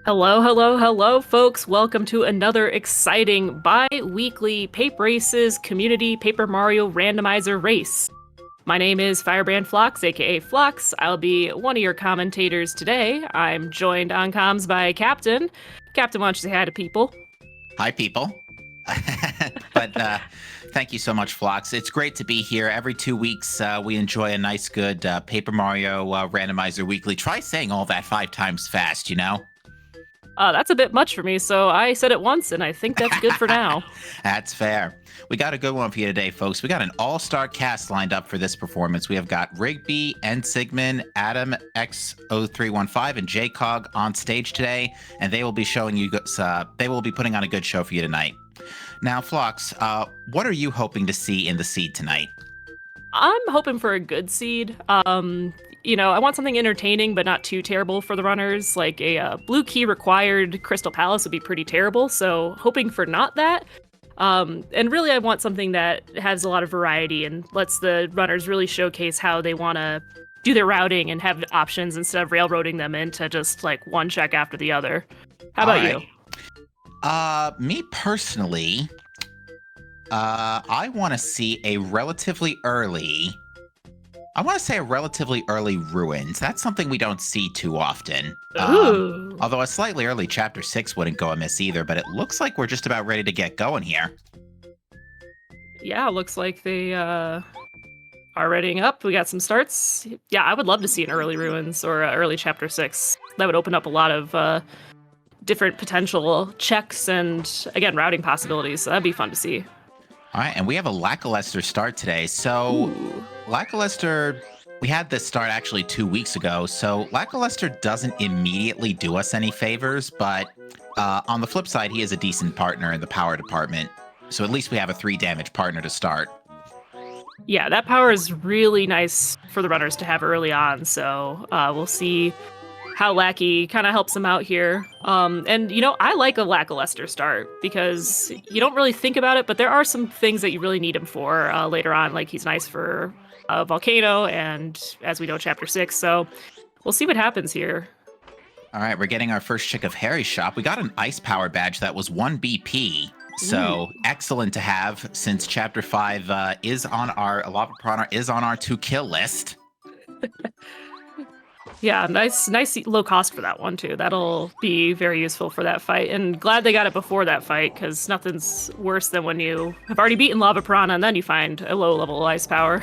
Hello, hello, hello, folks. Welcome to another exciting bi-weekly Pape Races Community Paper Mario Randomizer race. My name is Firebrand Phlox, aka Phlox. I'll be one of your commentators today. I'm joined on comms by Captain. Captain, why don't you say hi to people? Hi, people. But thank you so much, Phlox. It's great to be here. Every 2 weeks, we enjoy a nice, good Paper Mario Randomizer Weekly. Try saying all that 5 times fast, you know? That's a bit much for me, so I said it once, and I think that's good for now. That's fair. We got a good one for you today, folks. We got an all-star cast lined up for this performance. We have got Rigby, N Sigmund, Adam X0315, and JCog on stage today, and they will be showing you. They will be putting on a good show for you tonight. Now, Phlox, what are you hoping to see in the seed tonight? I'm hoping for a good seed. I want something entertaining but not too terrible for the runners. Like a blue key required Crystal Palace would be pretty terrible, so hoping for not that. And really, I want something that has a lot of variety and lets the runners really showcase how they want to do their routing and have options instead of railroading them into just like one check after the other. How about you? Me personally, I want to see a relatively early. I want to say a relatively early Ruins. That's something we don't see too often. Ooh. Although a slightly early Chapter 6 wouldn't go amiss either, but it looks like we're just about ready to get going here. Yeah, looks like they are readying up. We got some starts. Yeah, I would love to see an early Ruins or early Chapter 6. That would open up a lot of different potential checks and, again, routing possibilities. So that'd be fun to see. All right, and we have a lackluster start today. So lackluster, we had this start actually 2 weeks ago. So lackluster doesn't immediately do us any favors, but on the flip side, he is a decent partner in the power department. So at least we have a 3-damage partner to start. Yeah, that power is really nice for the runners to have early on. So we'll see how Lackey kind of helps him out here. And, I like a lackluster start because you don't really think about it, but there are some things that you really need him for later on. Like he's nice for Volcano and, as we know, Chapter 6. So we'll see what happens here. All right, we're getting our first check of Harry's shop. We got an ice power badge that was 1 BP. So excellent to have since Chapter 5 is on our Lava Piranha is on our to-kill list. Yeah, nice low cost for that one, too. That'll be very useful for that fight. And glad they got it before that fight, because nothing's worse than when you have already beaten Lava Piranha and then you find a low-level ice power.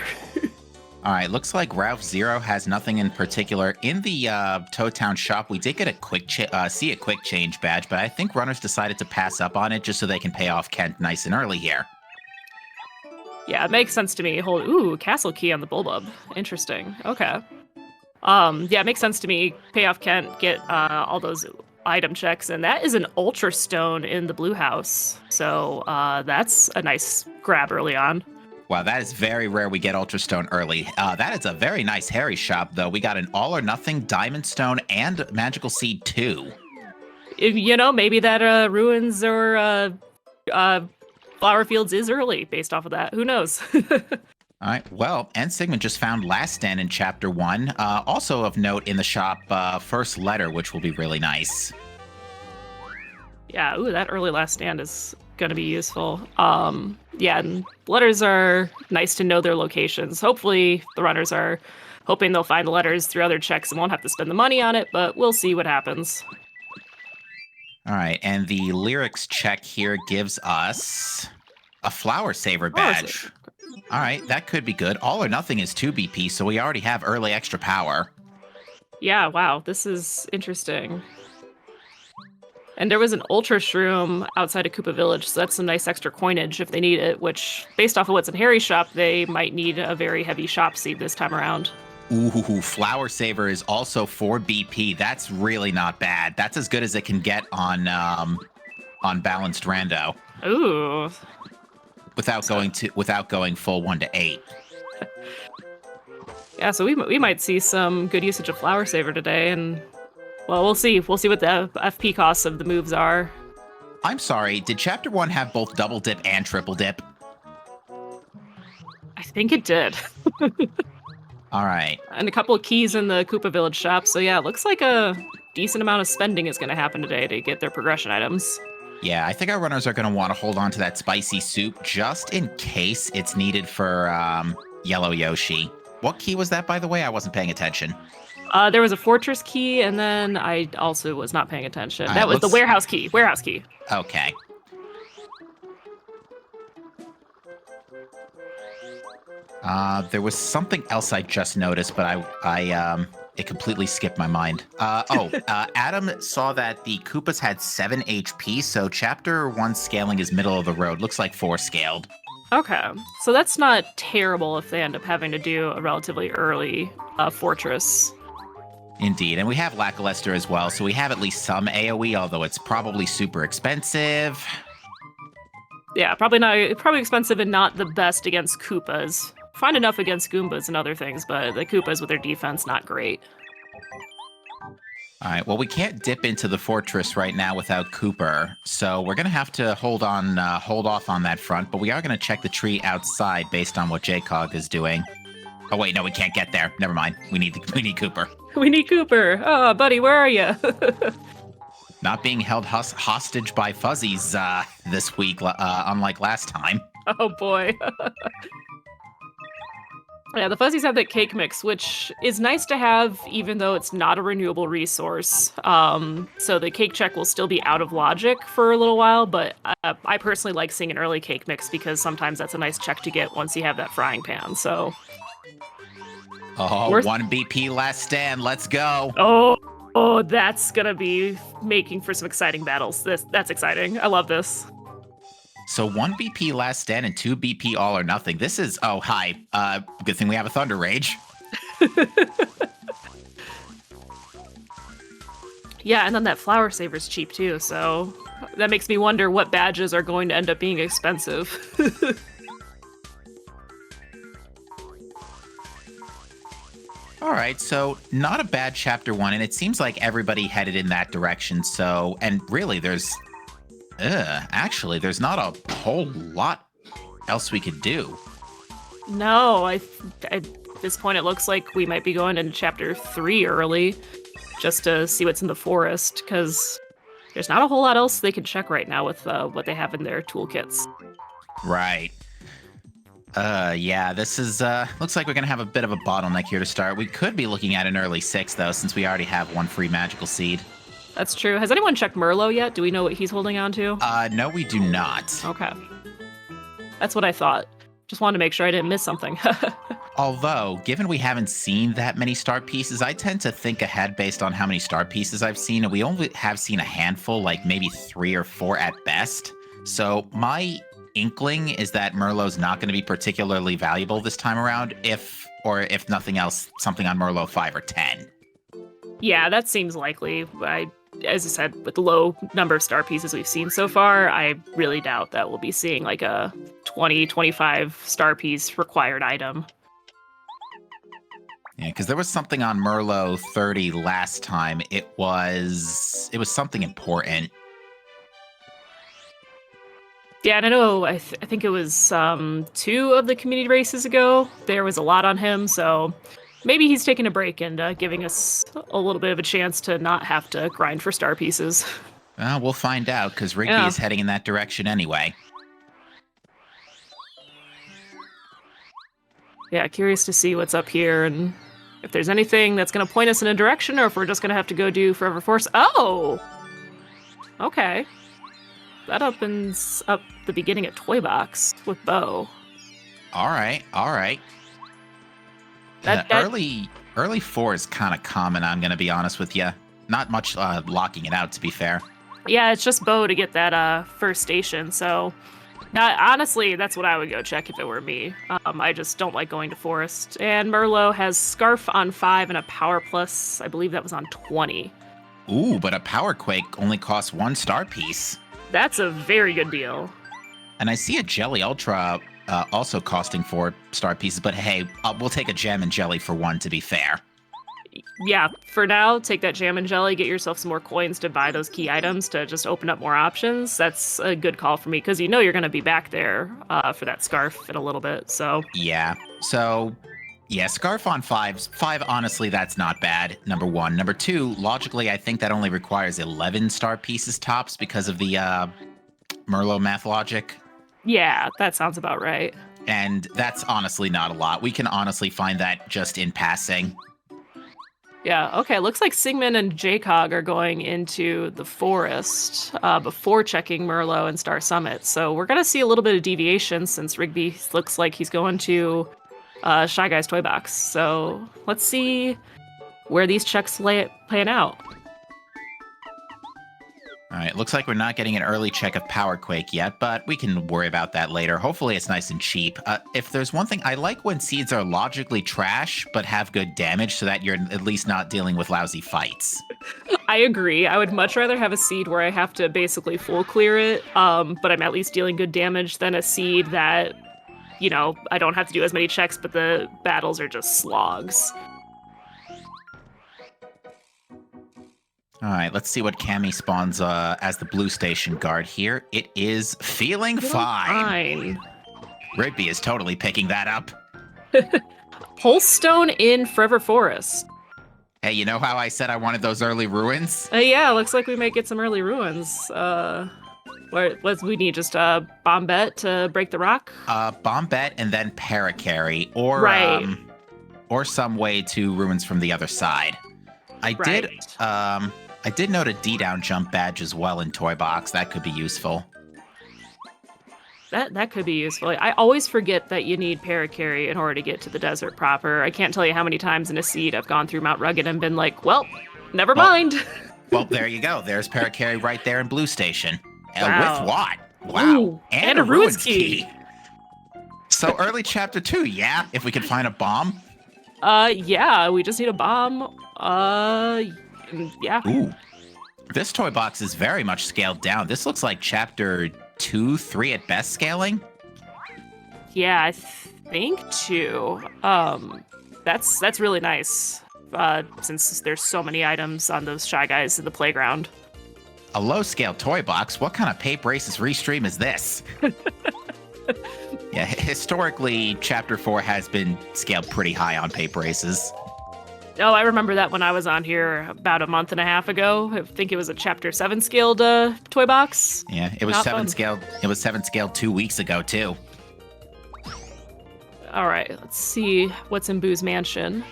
All right, looks like Ralph Zero has nothing in particular. In the Toad Town shop, we did get a quick change badge, but I think runners decided to pass up on it just so they can pay off Kent nice and early here. Yeah, it makes sense to me. Castle Key on the Bulbub. Interesting. Okay. Yeah, it makes sense to me. Pay off Kent, get all those item checks, and that is an Ultra Stone in the Blue House. So that's a nice grab early on. Wow, that is very rare we get Ultra Stone early. That is a very nice Harry shop, though. We got an All or Nothing Diamond Stone and Magical Seed 2. Maybe that Ruins or Flower Fields is early based off of that. Who knows? All right, well, N Sigmund just found Last Stand in Chapter 1. Also of note in the shop, First Letter, which will be really nice. Yeah, that early Last Stand is going to be useful. Yeah, and letters are nice to know their locations. Hopefully, the runners are hoping they'll find the letters through other checks and won't have to spend the money on it, but we'll see what happens. All right, and the lyrics check here gives us a Flower Saver badge. All right, that could be good. All or Nothing is 2 BP, so we already have early extra power. Yeah, wow, this is interesting. And there was an Ultra Shroom outside of Koopa Village, so that's some nice extra coinage if they need it, which, based off of what's in Harry's shop, they might need a very heavy shop seed this time around. Ooh, Flower Saver is also 4 BP. That's really not bad. That's as good as it can get on Balanced Rando. Ooh. Without going full 1 to 8. Yeah, so we might see some good usage of Flower Saver today, and well, we'll see. We'll see what the FP costs of the moves are. I'm sorry, did Chapter 1 have both Double Dip and Triple Dip? I think it did. All right. And a couple of keys in the Koopa Village shop. So yeah, it looks like a decent amount of spending is going to happen today to get their progression items. Yeah, I think our runners are going to want to hold on to that spicy soup just in case it's needed for Yellow Yoshi. What key was that, by the way? I wasn't paying attention. There was a fortress key, and then I also was not paying attention. That was the looks- warehouse key. Warehouse key. Okay. There was something else I just noticed, but it completely skipped my mind. Adam saw that the Koopas had 7 HP, so Chapter 1 scaling is middle of the road. Looks like 4 scaled. Okay, so that's not terrible if they end up having to do a relatively early fortress. Indeed, and we have Lackluster as well, so we have at least some AoE, although it's probably super expensive. Yeah, probably expensive and not the best against Koopas. Fine enough against Goombas and other things, but the Koopas with their defense, not great. All right, well, we can't dip into the fortress right now without Cooper, so we're going to have to hold off on that front, but we are going to check the tree outside based on what J-Cog is doing. Oh, wait, no, we can't get there. Never mind. We need Cooper. We need Cooper. Oh, buddy, where are you? Not being held hostage by fuzzies this week, unlike last time. Oh, boy. Yeah, the fuzzies have that cake mix, which is nice to have, even though it's not a renewable resource. So the cake check will still be out of logic for a little while, but I personally like seeing an early cake mix because sometimes that's a nice check to get once you have that frying pan, so... Oh, 1 BP last stand. Let's go. Oh, that's gonna be making for some exciting battles. That's exciting. I love this. So 1 BP last stand and 2 BP all or nothing. This is, oh, hi. Good thing we have a Thunder Rage. Yeah, and then that Flower Saver's cheap too, so that makes me wonder what badges are going to end up being expensive. All right, so not a bad Chapter 1, and it seems like everybody headed in that direction, so, and really there's not a whole lot else we could do. No, at this point it looks like we might be going into Chapter 3 early, just to see what's in the forest, because there's not a whole lot else they can check right now with what they have in their toolkits. Right. Yeah, this is, looks like we're gonna have a bit of a bottleneck here to start. We could be looking at an early 6, though, since we already have 1 free magical seed. That's true. Has anyone checked Merlot yet? Do we know what he's holding on to? No, we do not. Okay. That's what I thought. Just wanted to make sure I didn't miss something. Although, given we haven't seen that many star pieces, I tend to think ahead based on how many star pieces I've seen, and we only have seen a handful, like maybe 3 or 4 at best. So my inkling is that Merlot's not going to be particularly valuable this time around, if nothing else, something on Merlot 5 or 10. Yeah, that seems likely. As I said, with the low number of star pieces we've seen so far, I really doubt that we'll be seeing like a 20, 25 star piece required item. Yeah, because there was something on Merlot 30 last time. It was something important. Yeah, and I know, I think it was 2 of the community races ago. There was a lot on him, so maybe he's taking a break and giving us a little bit of a chance to not have to grind for star pieces. We'll find out, because Rigby is heading in that direction anyway. Yeah, curious to see what's up here and if there's anything that's going to point us in a direction or if we're just going to have to go do Forever Force. Oh! Okay. That opens up the beginning of Toy Box with Bo. All right. Early 4 is kind of common, I'm going to be honest with you. Not much locking it out, to be fair. Yeah, it's just Bo to get that first station, so... honestly, that's what I would go check if it were me. I just don't like going to Forest. And Merlot has Scarf on 5 and a Power Plus, I believe that was on 20. Ooh, but a Power Quake only costs 1 star piece. That's a very good deal. And I see a Jelly Ultra also costing 4 star pieces, but hey, we'll take a Gem and Jelly for 1, to be fair. Yeah, for now, take that Jam and Jelly, get yourself some more coins to buy those key items to just open up more options. That's a good call for me, because you're going to be back there for that Scarf in a little bit, so... Yeah, so... Yeah, Scarf on five, honestly, that's not bad, number one. Number two, logically, I think that only requires 11 star pieces tops because of the Merlot math logic. Yeah, that sounds about right. And that's honestly not a lot. We can honestly find that just in passing. Yeah, okay, looks like Sigmund and Jcog are going into the forest before checking Merlot and Star Summit. So we're going to see a little bit of deviation since Rigby looks like he's going to Shy Guy's Toy Box. So let's see where these checks plan out. All right, looks like we're not getting an early check of Power Quake yet, but we can worry about that later. Hopefully it's nice and cheap. If there's one thing, I like when seeds are logically trash, but have good damage so that you're at least not dealing with lousy fights. I agree. I would much rather have a seed where I have to basically full clear it, but I'm at least dealing good damage than a seed that, you know, I don't have to do as many checks, but the battles are just slogs. All right, let's see what Cammy spawns as the blue station guard here. It is feeling fine. Rigby is totally picking that up. Pulse Stone in Forever Forest. Hey, you know how I said I wanted those early ruins? Yeah, looks like we might get some early ruins. What we need? Just a Bombette to break the rock? Bombette and then Paracarry, or right. Or some way to ruins from the other side. I did note a D-down jump badge as well in Toy Box. That could be useful. That could be useful. I always forget that you need Paracarry in order to get to the desert proper. I can't tell you how many times in a seed I've gone through Mount Rugged and been like, well, never mind. Well, there you go. There's Paracarry right there in Blue Station. Wow. With what? Wow. Ooh, and a ruins key. So early chapter 2, yeah? If we could find a bomb? Yeah, we just need a bomb. Yeah. Ooh. This toy box is very much scaled down. This looks like chapter 2, 3 at best scaling. Yeah, I think 2. That's really nice. Since there's so many items on those Shy Guys in the playground. A low-scale toy box? What kind of Pape Races restream is this? Yeah, historically, Chapter 4 has been scaled pretty high on Pape Races. Oh, I remember that when I was on here about a month and a half ago. I think it was a Chapter 7 scaled toy box. Yeah, it was Not 7 fun. scaled. It was 7 scaled 2 weeks ago too. All right, let's see what's in Boo's Mansion.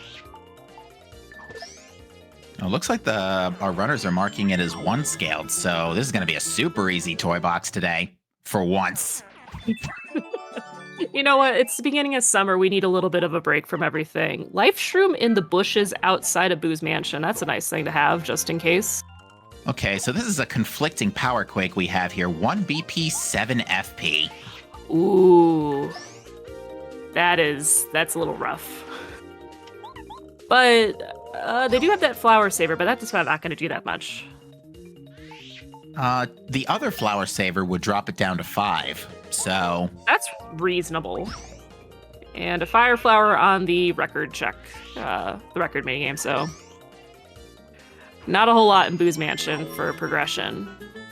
It looks like our runners are marking it as 1 scaled, so this is going to be a super easy toy box today, for once. You know what? It's the beginning of summer. We need a little bit of a break from everything. Life Shroom in the bushes outside of Boo's Mansion. That's a nice thing to have, just in case. Okay, so this is a conflicting Power Quake we have here. 1 BP, 7 FP. Ooh. That's a little rough. But they do have that Flower Saver, but that's not going to do that much. The other Flower Saver would drop it down to 5, so... That's reasonable. And a Fire Flower on the record check, the record minigame, so... Not a whole lot in Boo's Mansion for progression.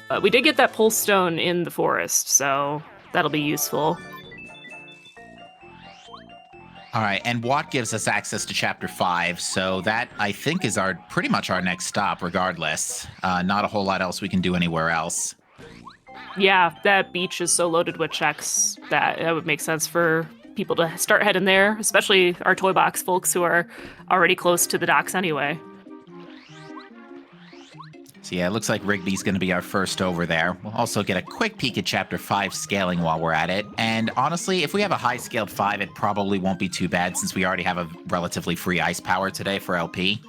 But we did get that Pulse Stone in the forest, so that'll be useful. All right, and Watt gives us access to Chapter 5, so that, I think, is pretty much our next stop, regardless. Not a whole lot else we can do anywhere else. Yeah, that beach is so loaded with checks that it would make sense for people to start heading there, especially our Toy Box folks who are already close to the docks anyway. So yeah, it looks like Rigby's going to be our first over there. We'll also get a quick peek at Chapter 5 scaling while we're at it. And honestly, if we have a high-scaled 5, it probably won't be too bad since we already have a relatively free ice power today for LP.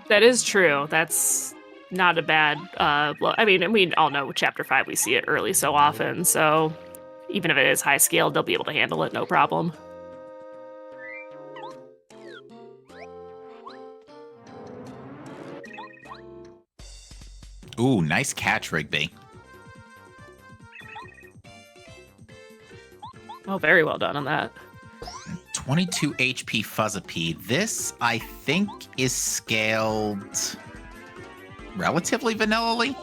That is true. That's not a bad... I mean, we all know with Chapter 5 we see it early so often, so even if it is high-scaled, they'll be able to handle it, no problem. Ooh, nice catch, Rigby. Oh, very well done on that. 22 HP Fuzzapede. This, I think, is scaled relatively vanilla-ly.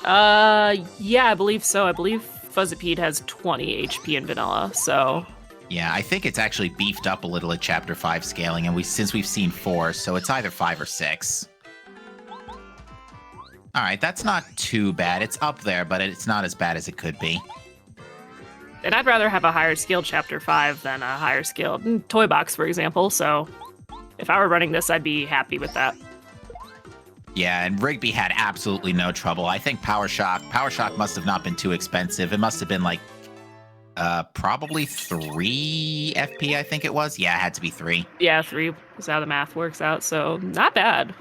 Yeah, I believe so. I believe Fuzzapede has 20 HP in vanilla, so Yeah, I think it's actually beefed up a little at Chapter 5 scaling, and since we've seen 4, so it's either 5 or 6. All right, that's not too bad. It's up there, but it's not as bad as it could be. And I'd rather have a higher scaled Chapter 5 than a higher scaled toy box, for example. So if I were running this, I'd be happy with that. Yeah, and Rigby had absolutely no trouble. I think Power Shock must have not been too expensive. It must have been like probably 3 FP, I think it was. Yeah, it had to be 3. Yeah, 3 is how the math works out, so not bad.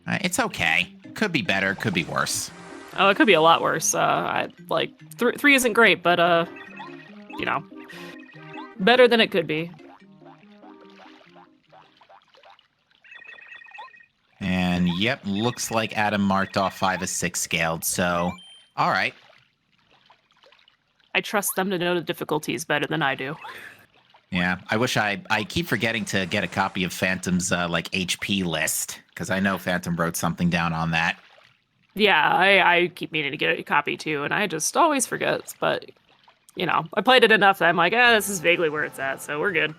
It's okay. Could be better, could be worse. Oh, it could be a lot worse. Like 3 isn't great, but you know, better than it could be. And yep, looks like Adam marked off 5 as 6 scaled. So, all right. I trust them to know the difficulties better than I do. Yeah, I wish I keep forgetting to get a copy of Phantom's like HP list, because I know Phantom wrote something down on that. Yeah, I keep meaning to get a copy too, and I just always forget. But you know, I played it enough that I'm like, this is vaguely where it's at, so we're good.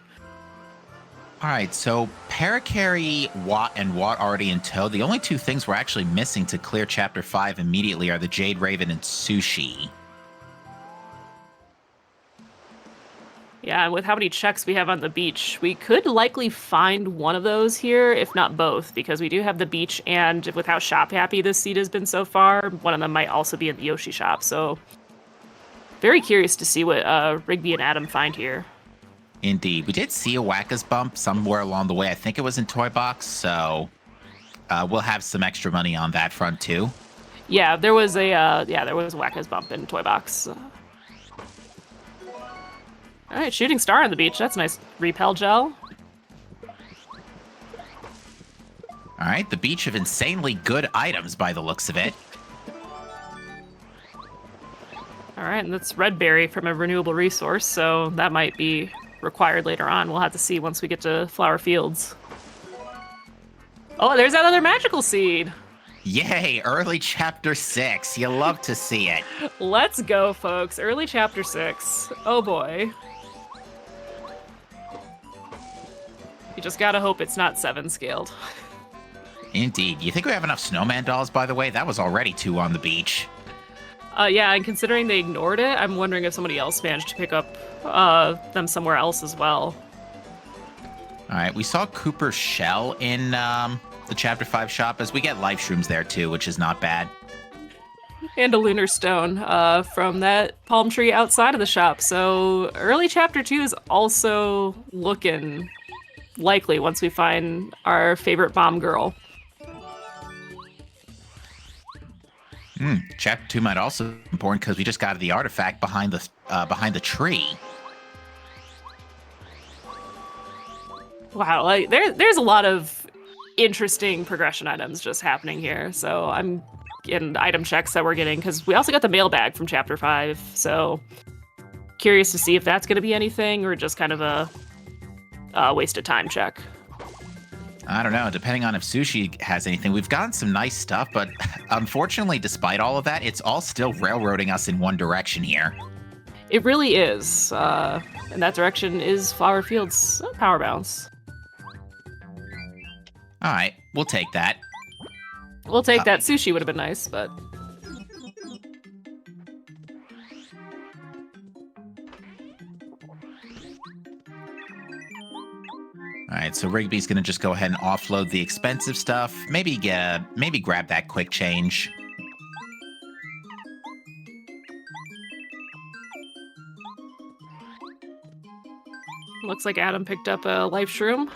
All right, so Parakarry, Watt, and Watt already in tow. The only 2 things we're actually missing to clear Chapter 5 immediately are the Jade Raven and Sushi. Yeah, and with how many checks we have on the beach, we could likely find one of those here, if not both, because we do have the beach, and with how shop happy this seed has been so far, one of them might also be in the Yoshi shop. So, very curious to see what Rigby and Adam find here. Indeed. We did see a Wacka's bump somewhere along the way. I think it was in Toy Box, so we'll have some extra money on that front, too. Yeah, there was a Wacka's bump in Toy Box. All right, shooting star on the beach. That's nice. Repel gel. All right, the beach of insanely good items by the looks of it. All right, and that's red berry from a renewable resource, so that might be required later on. We'll have to see once we get to Flower Fields. Oh, there's that other magical seed. Yay, early Chapter 6. You love to see it. Let's go, folks. Early Chapter 6. Oh, boy. You just gotta hope it's not 7 scaled. Indeed. You think we have enough snowman dolls, by the way? That was already 2 on the beach. Yeah, and considering they ignored it, I'm wondering if somebody else managed to pick up them somewhere else as well. All right, we saw Cooper's shell in the Chapter 5 shop, as we get life shrooms there too, which is not bad. And a lunar stone from that palm tree outside of the shop. So early Chapter 2 is also looking likely once we find our favorite bomb girl. Chapter 2 might also be important because we just got the artifact behind the tree. Wow, like there's a lot of interesting progression items just happening here. So I'm getting item checks that we're getting because we also got the mailbag from Chapter 5. So curious to see if that's going to be anything or just kind of a waste of time check. I don't know, depending on if Sushi has anything. We've gotten some nice stuff, but unfortunately, despite all of that, it's all still railroading us in one direction here. It really is. And that direction is Flower Fields Power Bounce. All right, we'll take that. We'll take that. Sushi would have been nice, but... All right, so Rigby's going to just go ahead and offload the expensive stuff. Maybe grab that quick change. Looks like Adam picked up a life shroom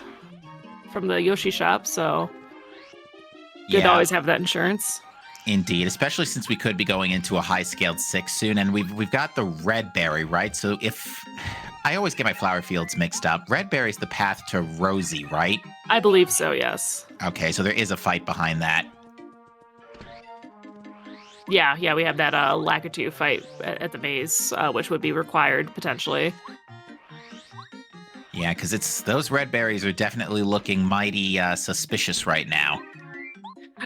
from the Yoshi shop, so good to always have that insurance. Indeed, especially since we could be going into a high-scaled 6 soon, and we've got the red berry, right? So if... I always get my flower fields mixed up. Red berry's the path to Rosie, right? I believe so, yes. Okay, so there is a fight behind that. Yeah, we have that Lakitu fight at the maze, which would be required, potentially. Yeah, because those red berries are definitely looking mighty suspicious right now.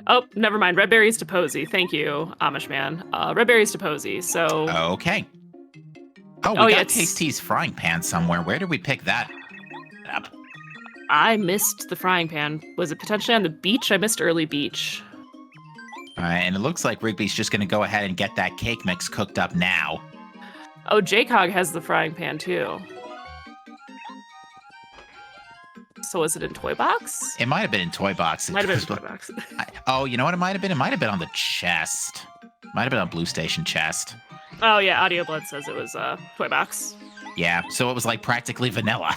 Oh, never mind. Red berries to Posey. Thank you, Amish man. Red berries to Posey, so... Okay. Oh, Oh, we yeah, got it's- Tasty's frying pan somewhere. Where did we pick that up? I missed the frying pan. Was it potentially on the beach? I missed early beach. All right, and it looks like Rigby's just going to go ahead and get that cake mix cooked up now. Oh, J-Cog has the frying pan too. So was it in Toy Box? It might have been in Toy Box. Might have been in Toy Box. Oh, you know what it might have been? It might have been on the chest. Might have been on Blue Station chest. Oh yeah, Audio Blood says it was Toy Box. Yeah, so it was like practically vanilla.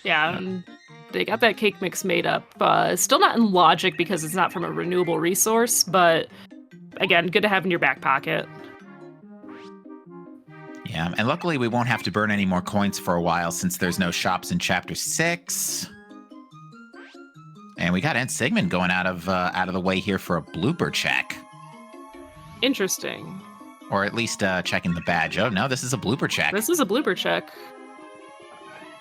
Yeah, they got that cake mix made up. Still not in logic because it's not from a renewable resource, but again, good to have in your back pocket. Yeah, and luckily we won't have to burn any more coins for a while since there's no shops in Chapter 6. And we got Aunt Sigmund going out of the way here for a blooper check. Interesting. Or at least checking the badge. Oh, no, this is a blooper check. This is a blooper check.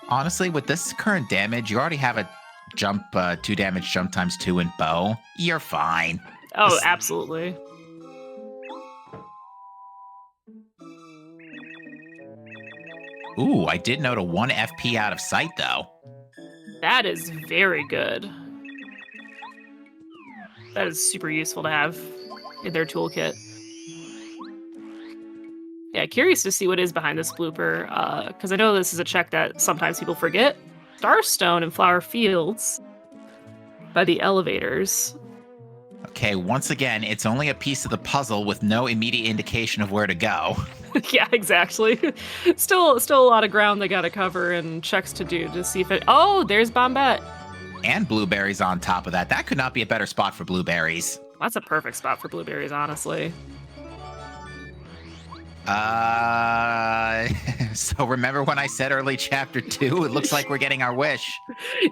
Honestly, with this current damage, you already have a jump, 2 damage jump times 2 in bow. You're fine. Oh, This- absolutely. Ooh, I did note a 1 FP out of sight, though. That is very good. That is super useful to have in their toolkit. Yeah, curious to see what is behind this blooper, because I know this is a check that sometimes people forget. Starstone and Flower Fields by the elevators. Okay, once again, it's only a piece of the puzzle with no immediate indication of where to go. Yeah, exactly. Still a lot of ground they gotta cover and checks to do to see if it. Oh, there's Bombette. And blueberries on top of that. That could not be a better spot for blueberries. That's a perfect spot for blueberries, honestly. So remember when I said early chapter 2? It looks like we're getting our wish.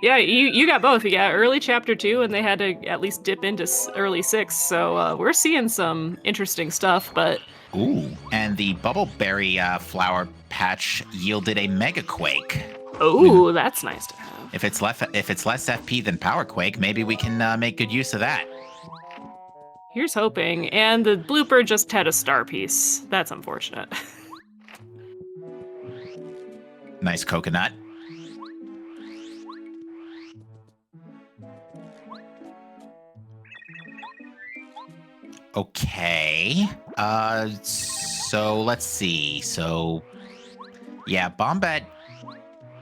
Yeah, you got both. You got early chapter 2, and they had to at least dip into early 6. So we're seeing some interesting stuff, but. Ooh, and the bubbleberry flower patch yielded a mega quake. Oh, that's nice to have. If it's less FP than power quake, maybe we can make good use of that. Here's hoping. And the blooper just had a star piece. That's unfortunate. Nice coconut. Okay. So let's see. So, yeah, Bombette.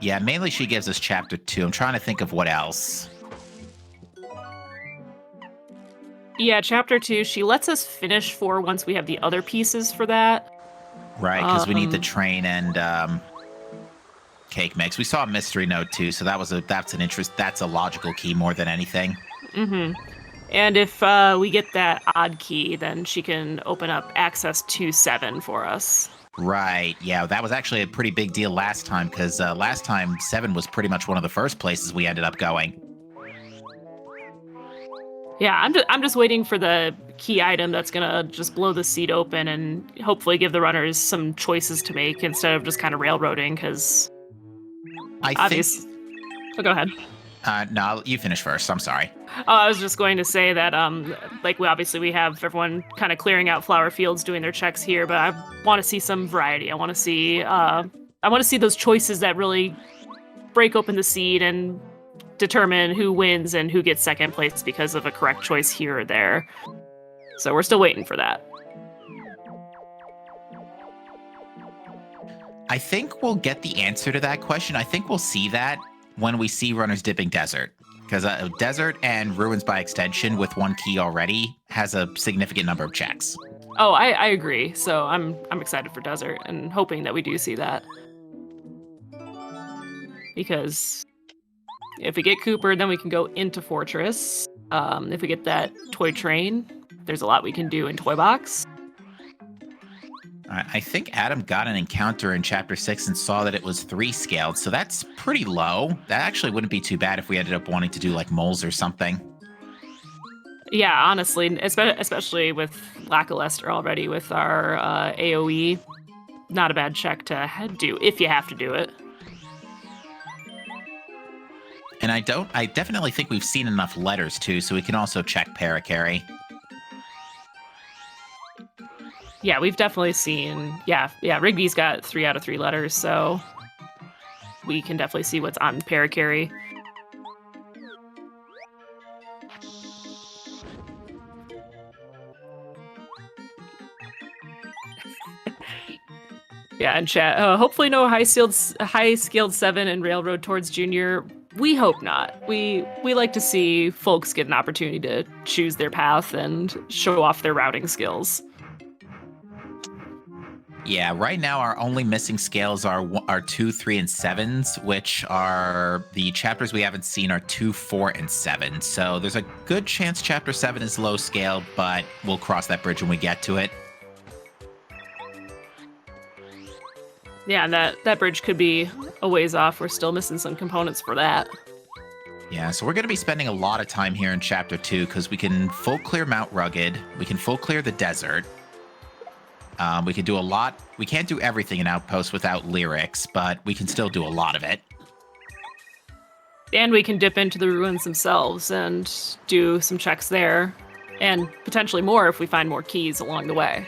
Yeah, mainly she gives us chapter 2. I'm trying to think of what else. Yeah, chapter 2, she lets us finish 4 once we have the other pieces for that. Right, because we need the train and cake mix. We saw a mystery note too, so that's a logical key more than anything. Mm-hmm. And if we get that odd key, then she can open up access to 7 for us. Right, yeah, that was actually a pretty big deal last time, because last time 7 was pretty much one of the first places we ended up going. Yeah, I'm just waiting for the key item that's gonna just blow the seat open and hopefully give the runners some choices to make instead of just kind of railroading, because obvious. Oh, go ahead. No, you finish first. I'm sorry. Oh, I was just going to say that, like, we have everyone kind of clearing out flower fields, doing their checks here, but I want to see some variety. I want to see those choices that really break open the seed and determine who wins and who gets second place because of a correct choice here or there. So we're still waiting for that. I think we'll get the answer to that question. I think we'll see that when we see runners dipping desert. Because desert and ruins by extension with 1 key already has a significant number of checks. Oh, I agree. So I'm excited for desert and hoping that we do see that. Because if we get Cooper, then we can go into Fortress. If we get that toy train, there's a lot we can do in Toy Box. I think Adam got an encounter in Chapter 6 and saw that it was 3 scaled, so that's pretty low. That actually wouldn't be too bad if we ended up wanting to do, like, moles or something. Yeah, honestly, especially with Lackluster already with our AoE, not a bad check to do if you have to do it. And I definitely think we've seen enough letters too, so we can also check Parakarry. Yeah, we've definitely seen. Yeah. Rigby's got 3 out of 3 letters, so we can definitely see what's on Parakarry. Yeah, and chat. Hopefully, no high-skilled 7 and Railroad towards Junior. We hope not. We like to see folks get an opportunity to choose their path and show off their routing skills. Yeah, right now our only missing scales are 2, 3, and 7s, which are the chapters we haven't seen are 2, 4, and 7. So there's a good chance chapter 7 is low scale, but we'll cross that bridge when we get to it. Yeah, and that bridge could be a ways off. We're still missing some components for that. Yeah, so we're going to be spending a lot of time here in Chapter 2 because we can full clear Mount Rugged. We can full clear the desert. We can do a lot. We can't do everything in Outpost without lyrics, but we can still do a lot of it. And we can dip into the ruins themselves and do some checks there. And potentially more if we find more keys along the way.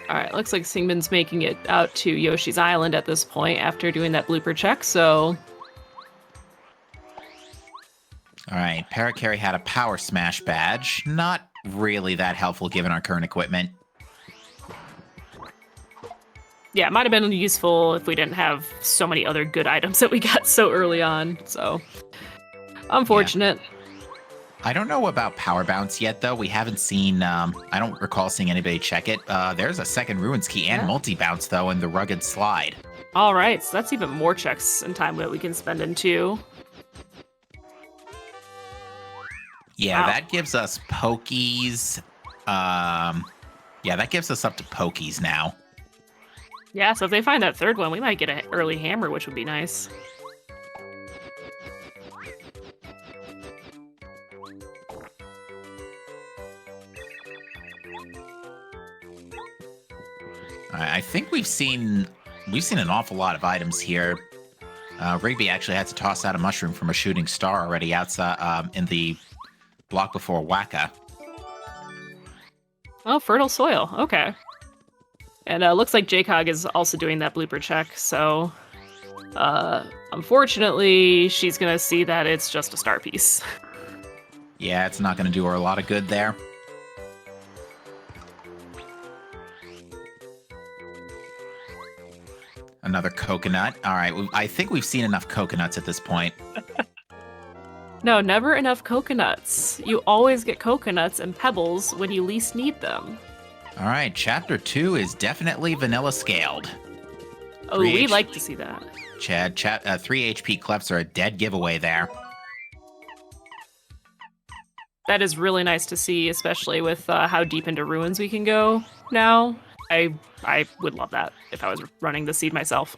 All right, looks like Singman's making it out to Yoshi's Island at this point after doing that blooper check, so... All right, Parakarry had a Power Smash badge. Not really that helpful given our current equipment. Yeah, it might have been useful if we didn't have so many other good items that we got so early on, so... Unfortunate. Yeah. I don't know about Power Bounce yet, though. We haven't seen, I don't recall seeing anybody check it. There's a second Ruins Key and Multi-Bounce, though, in the Rugged Slide. All right, so that's even more checks and time that we can spend in, too. Yeah, wow. That gives us Pokies. Yeah, that gives us up to Pokies now. Yeah, so if they find that third one, we might get an early hammer, which would be nice. I think we've seen an awful lot of items here. Rigby actually had to toss out a mushroom from a shooting star already outside in the block before Waka. Oh, fertile soil. Okay. And looks like JCOG is also doing that blooper check, so unfortunately, she's gonna see that it's just a star piece. Yeah, it's not gonna do her a lot of good there. Another coconut. All right, I think we've seen enough coconuts at this point. No, never enough coconuts. You always get coconuts and pebbles when you least need them. All right, Chapter 2 is definitely vanilla scaled. Oh, we'd like to see that. Chad, 3 HP Clefs are a dead giveaway there. That is really nice to see, especially with how deep into ruins we can go now. I would love that if I was running the seed myself.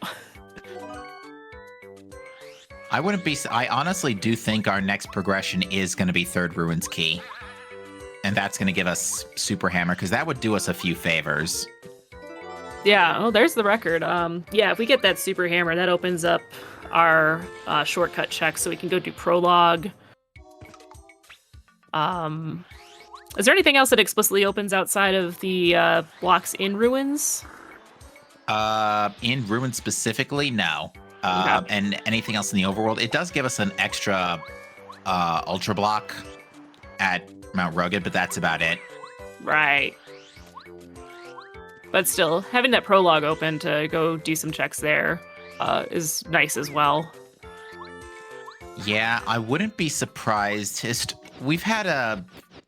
I honestly do think our next progression is going to be third Ruins Key. And that's going to give us Super Hammer, because that would do us a few favors. Yeah, oh, there's the record. Yeah, if we get that Super Hammer, that opens up our shortcut check, so we can go do Prologue. Is there anything else that explicitly opens outside of the blocks in Ruins? In Ruins specifically, no. Okay. And anything else in the overworld, it does give us an extra Ultra Block at Mount Rugged, but that's about it. Right. But still, having that Prologue open to go do some checks there is nice as well. Yeah, I wouldn't be surprised.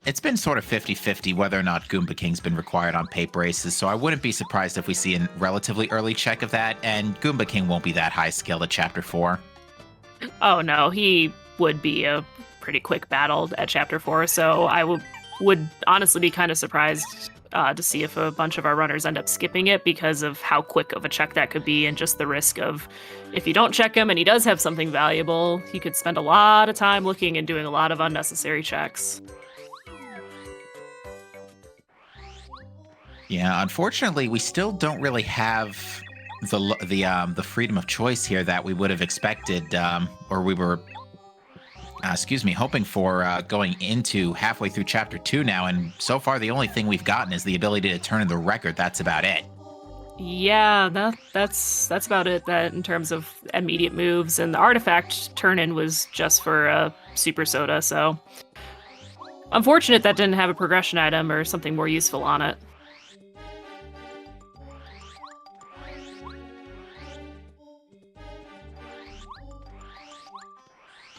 It's been sort of 50-50 whether or not Goomba King's been required on Pape races, so I wouldn't be surprised if we see a relatively early check of that, and Goomba King won't be that high skilled at Chapter 4. Oh no, he would be a pretty quick battle at Chapter 4, so I would honestly be kind of surprised to see if a bunch of our runners end up skipping it because of how quick of a check that could be, and just the risk of, if you don't check him and he does have something valuable, he could spend a lot of time looking and doing a lot of unnecessary checks. Yeah, unfortunately, we still don't really have the freedom of choice here that we would have expected, or we were, hoping for going into halfway through chapter 2 now. And so far, the only thing we've gotten is the ability to turn in the record. That's about it. Yeah, that's about it. That in terms of immediate moves, and the artifact turn-in was just for super soda. So unfortunate that didn't have a progression item or something more useful on it.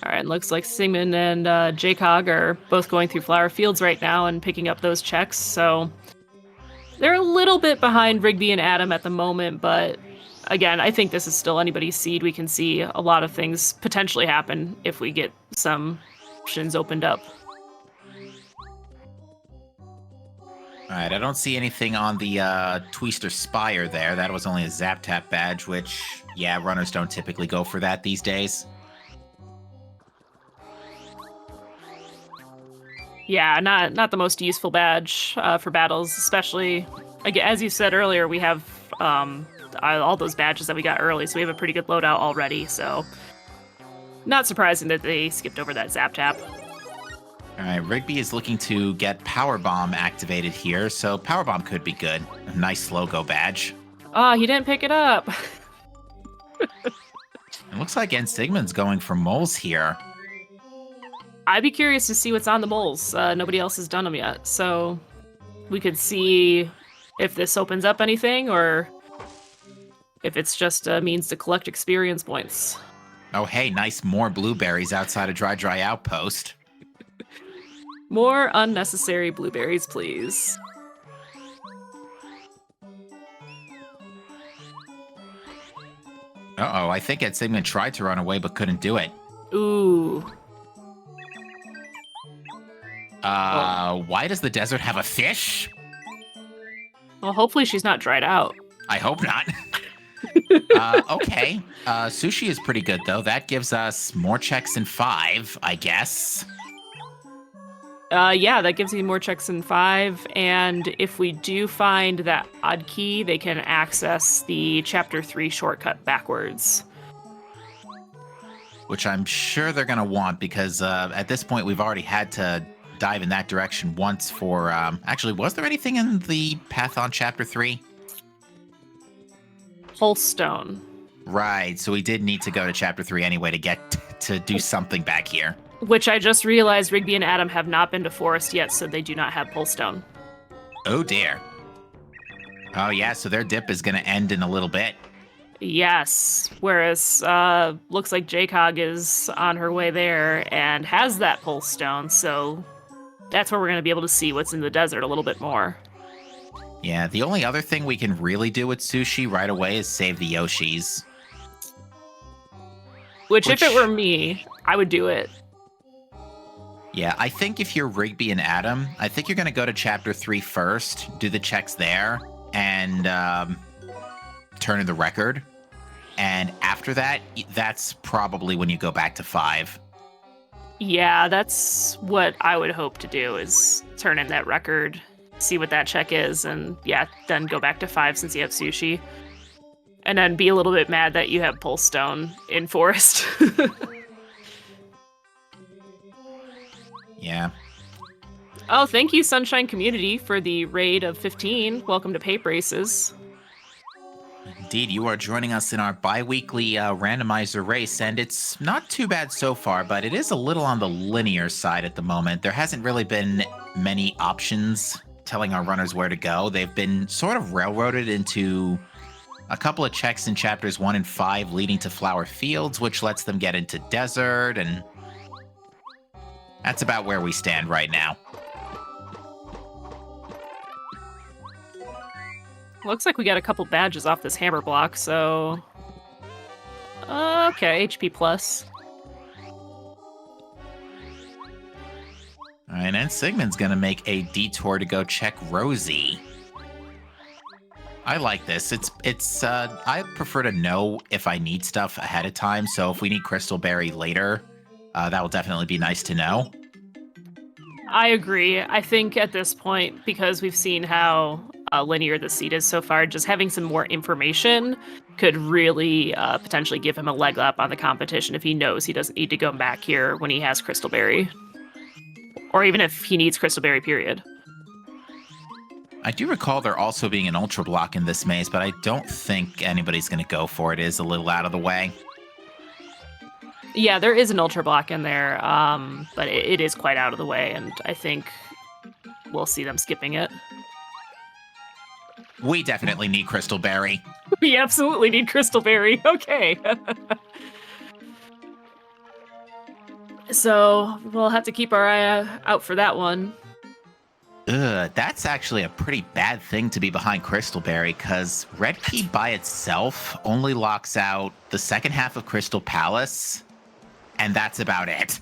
All right, looks like Sigmund and Jcog are both going through Flower Fields right now and picking up those checks. So they're a little bit behind Rigby and Adam at the moment, but again, I think this is still anybody's seed. We can see a lot of things potentially happen if we get some options opened up. All right, I don't see anything on the Twister Spire there. That was only a Zap Tap badge, which, yeah, runners don't typically go for that these days. Yeah, not the most useful badge for battles, especially, again, as you said earlier, we have all those badges that we got early, so we have a pretty good loadout already, so not surprising that they skipped over that Zap Tap. All right, Rigby is looking to get Power Bomb activated here, so Power Bomb could be good. A nice logo badge. Oh, he didn't pick it up. It looks like N Sigmund's going for moles here. I'd be curious to see what's on the moles. Nobody else has done them yet, so we could see if this opens up anything or if it's just a means to collect experience points. Oh, hey, nice more blueberries outside a Dry Outpost. More unnecessary blueberries, please. Uh-oh, I think Ed Sigmund tried to run away but couldn't do it. Ooh. Why does the desert have a fish? Well, hopefully she's not dried out. I hope not. Okay. Sushi is pretty good, though. That gives us more checks in 5, I guess. Yeah, that gives you more checks in 5, and if we do find that odd key, they can access the Chapter 3 shortcut backwards. Which I'm sure they're going to want, because at this point, we've already had to dive in that direction once for... actually, was there anything in the path on Chapter 3? Holstone. Right, so we did need to go to Chapter 3 anyway to get to do something back here. Which I just realized Rigby and Adam have not been to Forest yet, so they do not have Polestone. Oh, dear. Oh, yeah, so their dip is going to end in a little bit. Yes, whereas looks like Jcog is on her way there and has that Polestone, so that's where we're going to be able to see what's in the desert a little bit more. Yeah, the only other thing we can really do with Sushi right away is save the Yoshis. Which, if it were me, I would do it. Yeah, I think if you're Rigby and Adam, I think you're going to go to Chapter 3 first, do the checks there, and turn in the record. And after that, that's probably when you go back to 5. Yeah, that's what I would hope to do, is turn in that record, see what that check is, and yeah, then go back to 5 since you have Sushi. And then be a little bit mad that you have Polestone in Forest. Yeah. Oh, thank you, Sunshine Community, for the raid of 15. Welcome to Pape Races. Indeed, you are joining us in our bi-weekly randomizer race, and it's not too bad so far, but it is a little on the linear side at the moment. There hasn't really been many options telling our runners where to go. They've been sort of railroaded into a couple of checks in Chapters 1 and 5 leading to Flower Fields, which lets them get into Desert, and that's about where we stand right now. Looks like we got a couple badges off this hammer block, so... okay, HP plus. All right, and Sigmund's going to make a detour to go check Rosie. I like this. It's I prefer to know if I need stuff ahead of time, so if we need Crystal Berry later, that will definitely be nice to know. I agree. I think at this point, because we've seen how linear the seed is so far. Just having some more information could really potentially give him a leg up on the competition if he knows he doesn't need to go back here when he has Crystalberry. Or even if he needs Crystalberry, period. I do recall there also being an Ultra Block in this maze, but I don't think anybody's going to go for it. It is a little out of the way. Yeah, there is an Ultra Block in there, but it is quite out of the way, and I think we'll see them skipping it. We definitely need Crystalberry. We absolutely need Crystalberry. Okay. So we'll have to keep our eye out for that one. That's actually a pretty bad thing to be behind Crystalberry, because Red Key by itself only locks out the second half of Crystal Palace, and that's about it.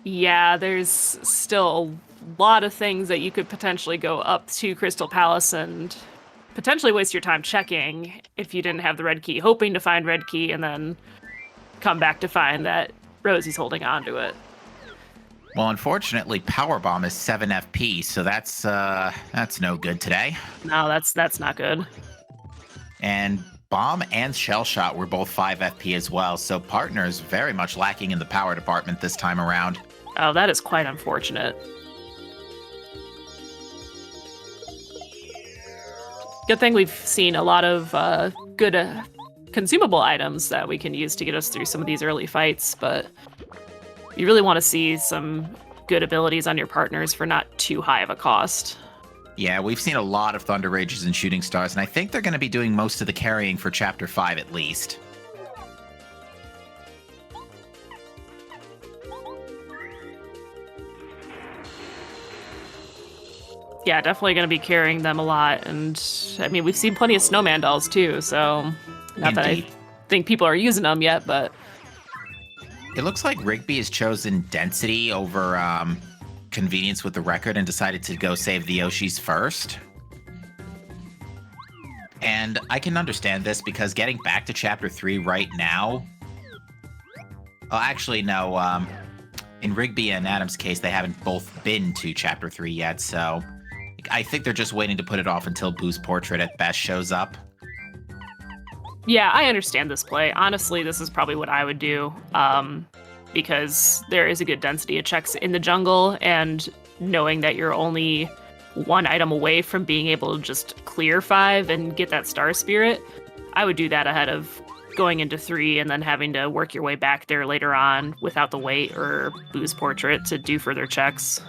Yeah, there's still a lot of things that you could potentially go up to Crystal Palace and potentially waste your time checking if you didn't have the Red Key, hoping to find Red Key and then come back to find that Rosie's holding on to it. Well, unfortunately, Power Bomb is 7 FP, so that's no good today. No, that's not good. And Bomb and Shell Shot were both 5 FP as well, so Partner's very much lacking in the power department this time around. Oh, that is quite unfortunate. Good thing we've seen a lot of good consumable items that we can use to get us through some of these early fights, but you really want to see some good abilities on your partners for not too high of a cost. Yeah, we've seen a lot of Thunder Rages and Shooting Stars, and I think they're going to be doing most of the carrying for Chapter 5 at least. Yeah, definitely going to be carrying them a lot, and I mean, we've seen plenty of Snowman dolls too, so not that I think people are using them yet, but... It looks like Rigby has chosen density over convenience with the record and decided to go save the Yoshis first. And I can understand this because getting back to Chapter 3 right now... Well, actually, no. In Rigby and Adam's case, they haven't both been to Chapter 3 yet, so... I think they're just waiting to put it off until Boo's portrait at best shows up. Yeah, I understand this play. Honestly, this is probably what I would do, because there is a good density of checks in the jungle, and knowing that you're only one item away from being able to just clear 5 and get that Star Spirit, I would do that ahead of going into 3 and then having to work your way back there later on without the wait or Boo's portrait to do further checks.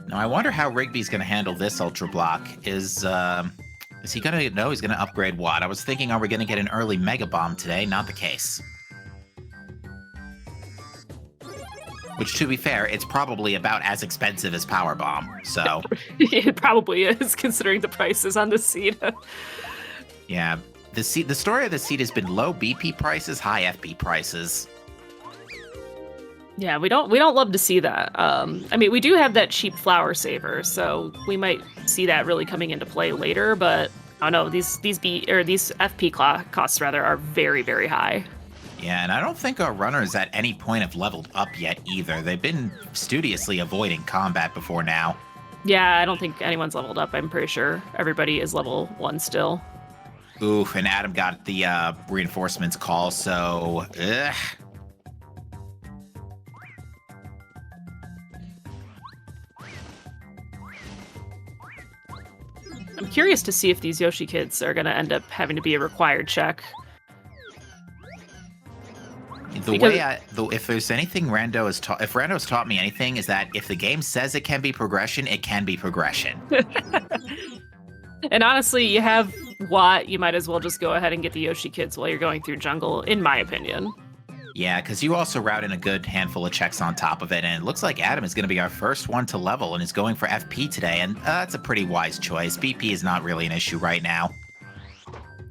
Now, I wonder how Rigby's going to handle this Ultra Block. Is he going to... No, he's going to upgrade what? I was thinking, are we going to get an early Mega Bomb today? Not the case. Which, to be fair, it's probably about as expensive as Power Bomb, so... It probably is, considering the prices on the seed. Yeah, the story of the seed has been low BP prices, high FP prices. Yeah, we don't love to see that. I mean, we do have that cheap flower saver, so we might see that really coming into play later. But I don't know, these FP costs rather are very, very high. Yeah, and I don't think our runners at any point have leveled up yet either. They've been studiously avoiding combat before now. Yeah, I don't think anyone's leveled up. I'm pretty sure everybody is level 1 still. Oof, and Adam got the reinforcements call, so ugh. I'm curious to see if these Yoshi kids are going to end up having to be a required check. If there's anything if Rando's taught me anything, is that if the game says it can be progression, it can be progression. And honestly, you have Watt, you might as well just go ahead and get the Yoshi kids while you're going through jungle, in my opinion. Yeah, because you also route in a good handful of checks on top of it, and it looks like Adam is going to be our first one to level and is going for FP today, and that's a pretty wise choice. BP is not really an issue right now.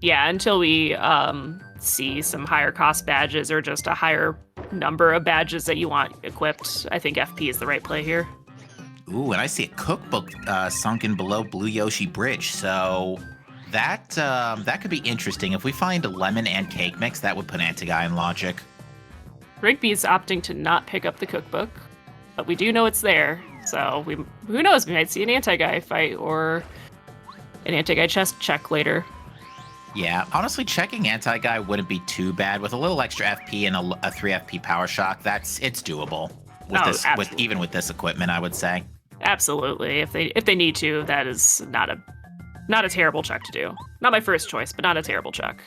Yeah, until we see some higher cost badges or just a higher number of badges that you want equipped, I think FP is the right play here. Ooh, and I see a cookbook sunken below Blue Yoshi Bridge, so that could be interesting. If we find a lemon and cake mix, that would put Anti-Guy in logic. Rigby's opting to not pick up the cookbook, but we do know it's there, so who knows, we might see an Anti-Guy fight or an anti-guy chest check later. Yeah, honestly, checking anti-guy wouldn't be too bad. With a little extra FP and a 3 FP power shock, it's doable. Even with this equipment, I would say. Absolutely. If they need to, that is not a terrible check to do. Not my first choice, but not a terrible check.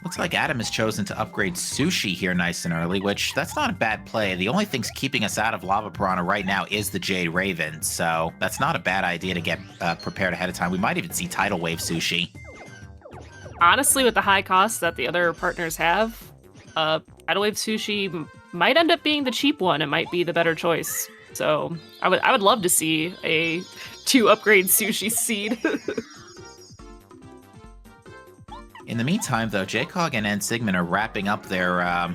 Looks like Adam has chosen to upgrade Sushi here nice and early, which that's not a bad play. The only thing's keeping us out of Lava Piranha right now is the Jade Raven, so that's not a bad idea to get prepared ahead of time. We might even see Tidal Wave Sushi. Honestly, with the high costs that the other partners have, Tidal Wave Sushi might end up being the cheap one. It might be the better choice. So I would love to see a 2 upgrade Sushi seed. In the meantime, though, JCOG and N-Sigmund are wrapping up their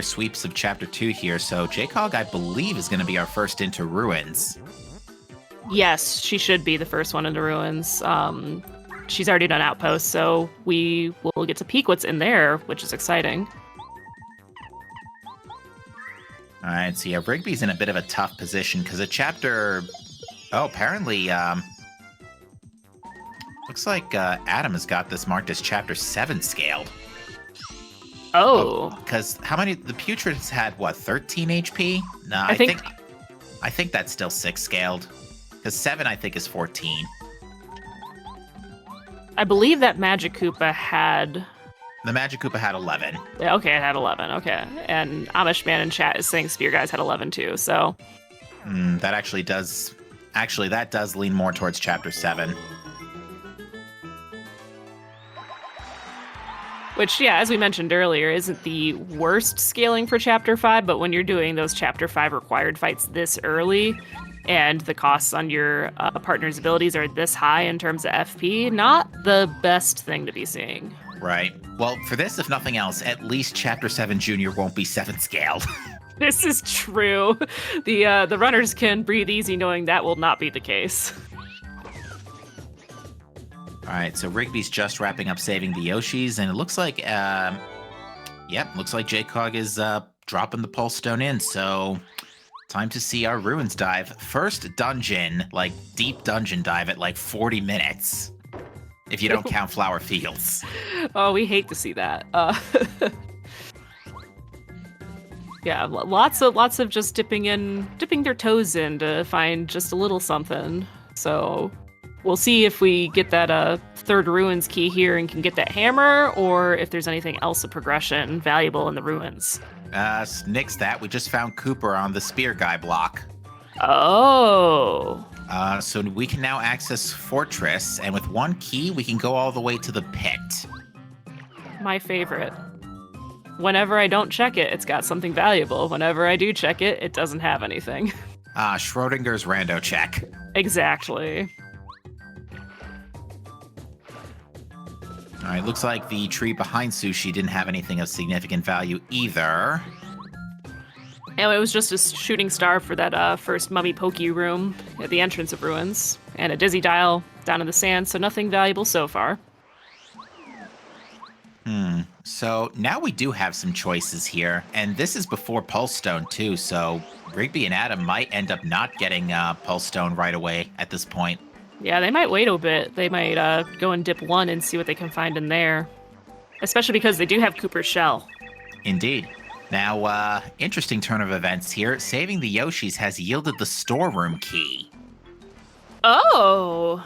sweeps of Chapter 2 here. So JCOG, I believe, is going to be our first into Ruins. Yes, she should be the first one into Ruins. She's already done Outpost, so we will get to peek what's in there, which is exciting. All right, so yeah, Rigby's in a bit of a tough position because at Chapter... Oh, apparently... Looks like Adam has got this marked as Chapter 7 scaled. Oh. Because how many... The Putrids had, what, 13 HP? No, I think that's still 6 scaled. Because 7, I think, is 14. I believe that Magic Koopa had... The Magic Koopa had 11. Yeah, okay, it had 11, okay. And Amish Man in chat is saying Spear Guys had 11 too, so... That actually does... Actually, that does lean more towards Chapter 7. Which, yeah, as we mentioned earlier, isn't the worst scaling for Chapter 5, but when you're doing those Chapter 5 required fights this early, and the costs on your partner's abilities are this high in terms of FP, not the best thing to be seeing. Right. Well, for this, if nothing else, at least Chapter 7 Junior won't be 7 scaled. This is true. The runners can breathe easy knowing that will not be the case. All right, so Rigby's just wrapping up saving the Yoshis, and it looks like, looks like JCOG is dropping the Pulse Stone in, so time to see our Ruins dive. First dungeon, like deep dungeon dive at like 40 minutes, if you don't count Flower Fields. Oh, we hate to see that. Yeah, lots of just dipping their toes in to find just a little something. So we'll see if we get that third Ruins key here and can get that hammer, or if there's anything else of progression valuable in the Ruins. Nix that. We just found Cooper on the Spear Guy block. Oh. So we can now access Fortress, and with 1 key, we can go all the way to the pit. My favorite. Whenever I don't check it, it's got something valuable. Whenever I do check it, it doesn't have anything. Schrodinger's rando check. Exactly. All right, looks like the tree behind Sushi didn't have anything of significant value either. And it was just a shooting star for that first Mummy Pokey room at the entrance of Ruins, and a Dizzy Dial down in the sand, so nothing valuable so far. So now we do have some choices here, and this is before Pulse Stone too, so Rigby and Adam might end up not getting Pulse Stone right away at this point. Yeah, they might wait a bit. They might go and dip 1 and see what they can find in there. Especially because they do have Cooper's Shell. Indeed. Now, interesting turn of events here. Saving the Yoshis has yielded the storeroom key. Oh!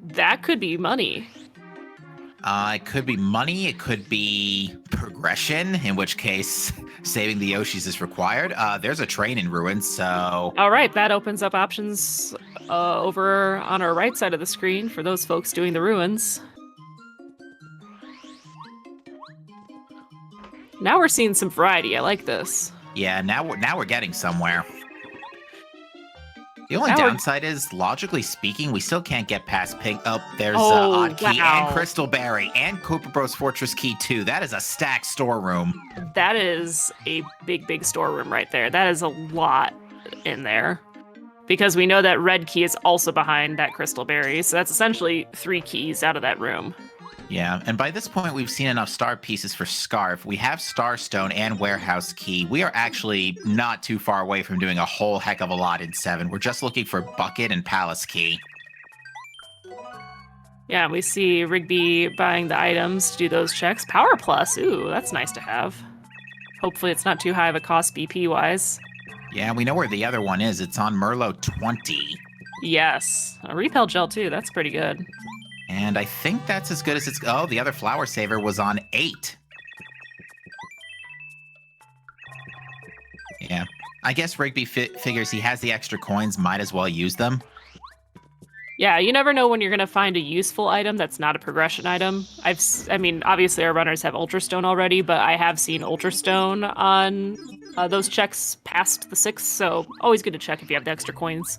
That could be money. It could be money, it could be progression, in which case saving the Yoshis is required. There's a train in Ruins, so... All right, that opens up options over on our right side of the screen for those folks doing the Ruins. Now we're seeing some variety. I like this. Yeah, now we're getting somewhere. The only downside is, logically speaking, we still can't get past Pink. Oh, there's Odd Key and Crystal Berry and Cooper Bros Fortress Key 2. That is a stacked storeroom. That is a big storeroom right there. That is a lot in there. Because we know that Red Key is also behind that Crystal Berry, so that's essentially 3 keys out of that room. Yeah, and by this point, we've seen enough star pieces for Scarf. We have Starstone and Warehouse Key. We are actually not too far away from doing a whole heck of a lot in 7. We're just looking for Bucket and Palace Key. Yeah, we see Rigby buying the items to do those checks. Power Plus, ooh, that's nice to have. Hopefully it's not too high of a cost BP-wise. Yeah, we know where the other one is. It's on Merlot 20. Yes. A repel gel, too. That's pretty good. And I think that's as good as it's... Oh, the other Flower Saver was on 8. Yeah. I guess Rigby figures he has the extra coins, might as well use them. Yeah, you never know when you're going to find a useful item that's not a progression item. I mean, obviously our runners have Ultra Stone already, but I have seen Ultra Stone on those checks past the 6, so always good to check if you have the extra coins.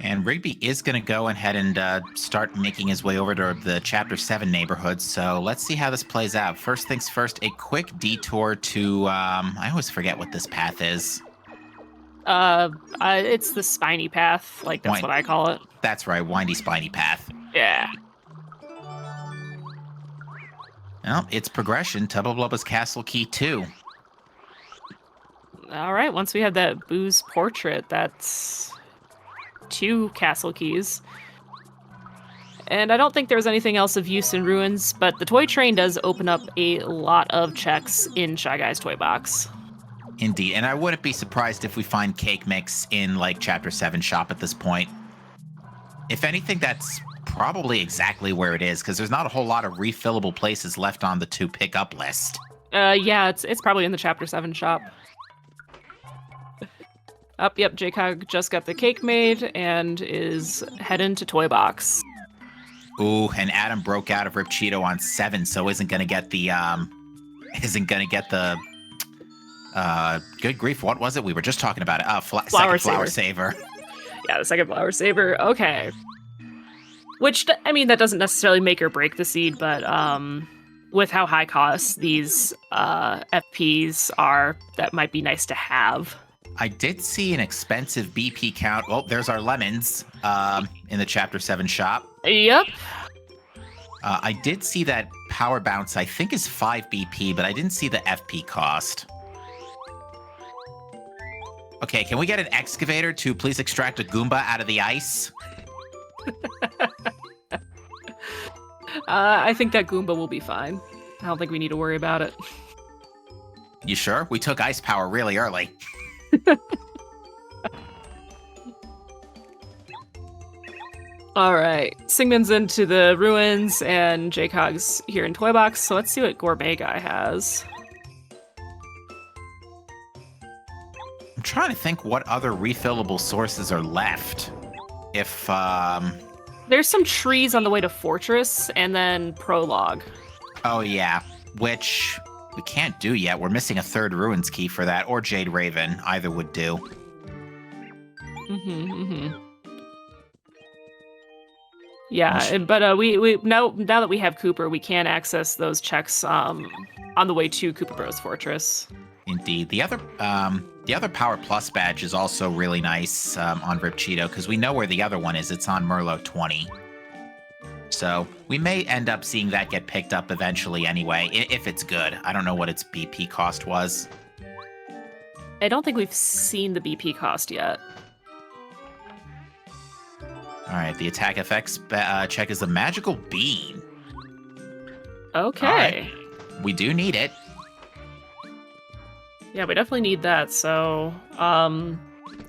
And Rigby is going to go ahead and start making his way over to the Chapter 7 neighborhood, so let's see how this plays out. First things first, a quick detour to... I always forget what this path is. It's the spiny path, like that's what I call it. That's right, windy spiny path. Yeah. Well, it's progression. Tubba Blubba's Castle Key 2. All right, once we have that Boo's portrait, that's 2 castle keys. And I don't think there's anything else of use in Ruins, but the toy train does open up a lot of checks in Shy Guy's toy box. Indeed, and I wouldn't be surprised if we find Cake Mix in, like, Chapter 7 shop at this point. If anything, that's probably exactly where it is, because there's not a whole lot of refillable places left on the to pick up list. Yeah, it's probably in the Chapter 7 shop. Yep, JCog just got the cake made and is heading to Toy Box. Ooh, and Adam broke out of Rip Cheeto on 7, so isn't gonna get the good grief, what was it? We were just talking about it. Second Flower Saver. Yeah, the second Flower Saver. Okay. Which, I mean, that doesn't necessarily make or break the seed, but with how high cost these FPs are, that might be nice to have. I did see an expensive BP count. Oh, there's our lemons in the Chapter 7 shop. Yep. I did see that Power Bounce, I think, is 5 BP, but I didn't see the FP cost. Okay, can we get an excavator to please extract a Goomba out of the ice? I think that Goomba will be fine. I don't think we need to worry about it. You sure? We took ice power really early. All right, Singman's into the ruins, and JCog's here in Toy Box. So let's see what Gourmet Guy has. I'm trying to think what other refillable sources are left. If There's some trees on the way to Fortress, and then Prologue. Oh yeah, which we can't do yet. We're missing a 3rd Ruins key for that, or Jade Raven. Either would do. Yeah, but we now that we have Cooper, we can access those checks on the way to Koopa Bros Fortress. Indeed, the other Power Plus badge is also really nice on Rip Cheeto, because we know where the other one is. It's on Merlot 20. So we may end up seeing that get picked up eventually anyway, if it's good. I don't know what its BP cost was. I don't think we've seen the BP cost yet. All right, the attack effects check is a magical bean. Okay. Right. We do need it. Yeah, we definitely need that. So,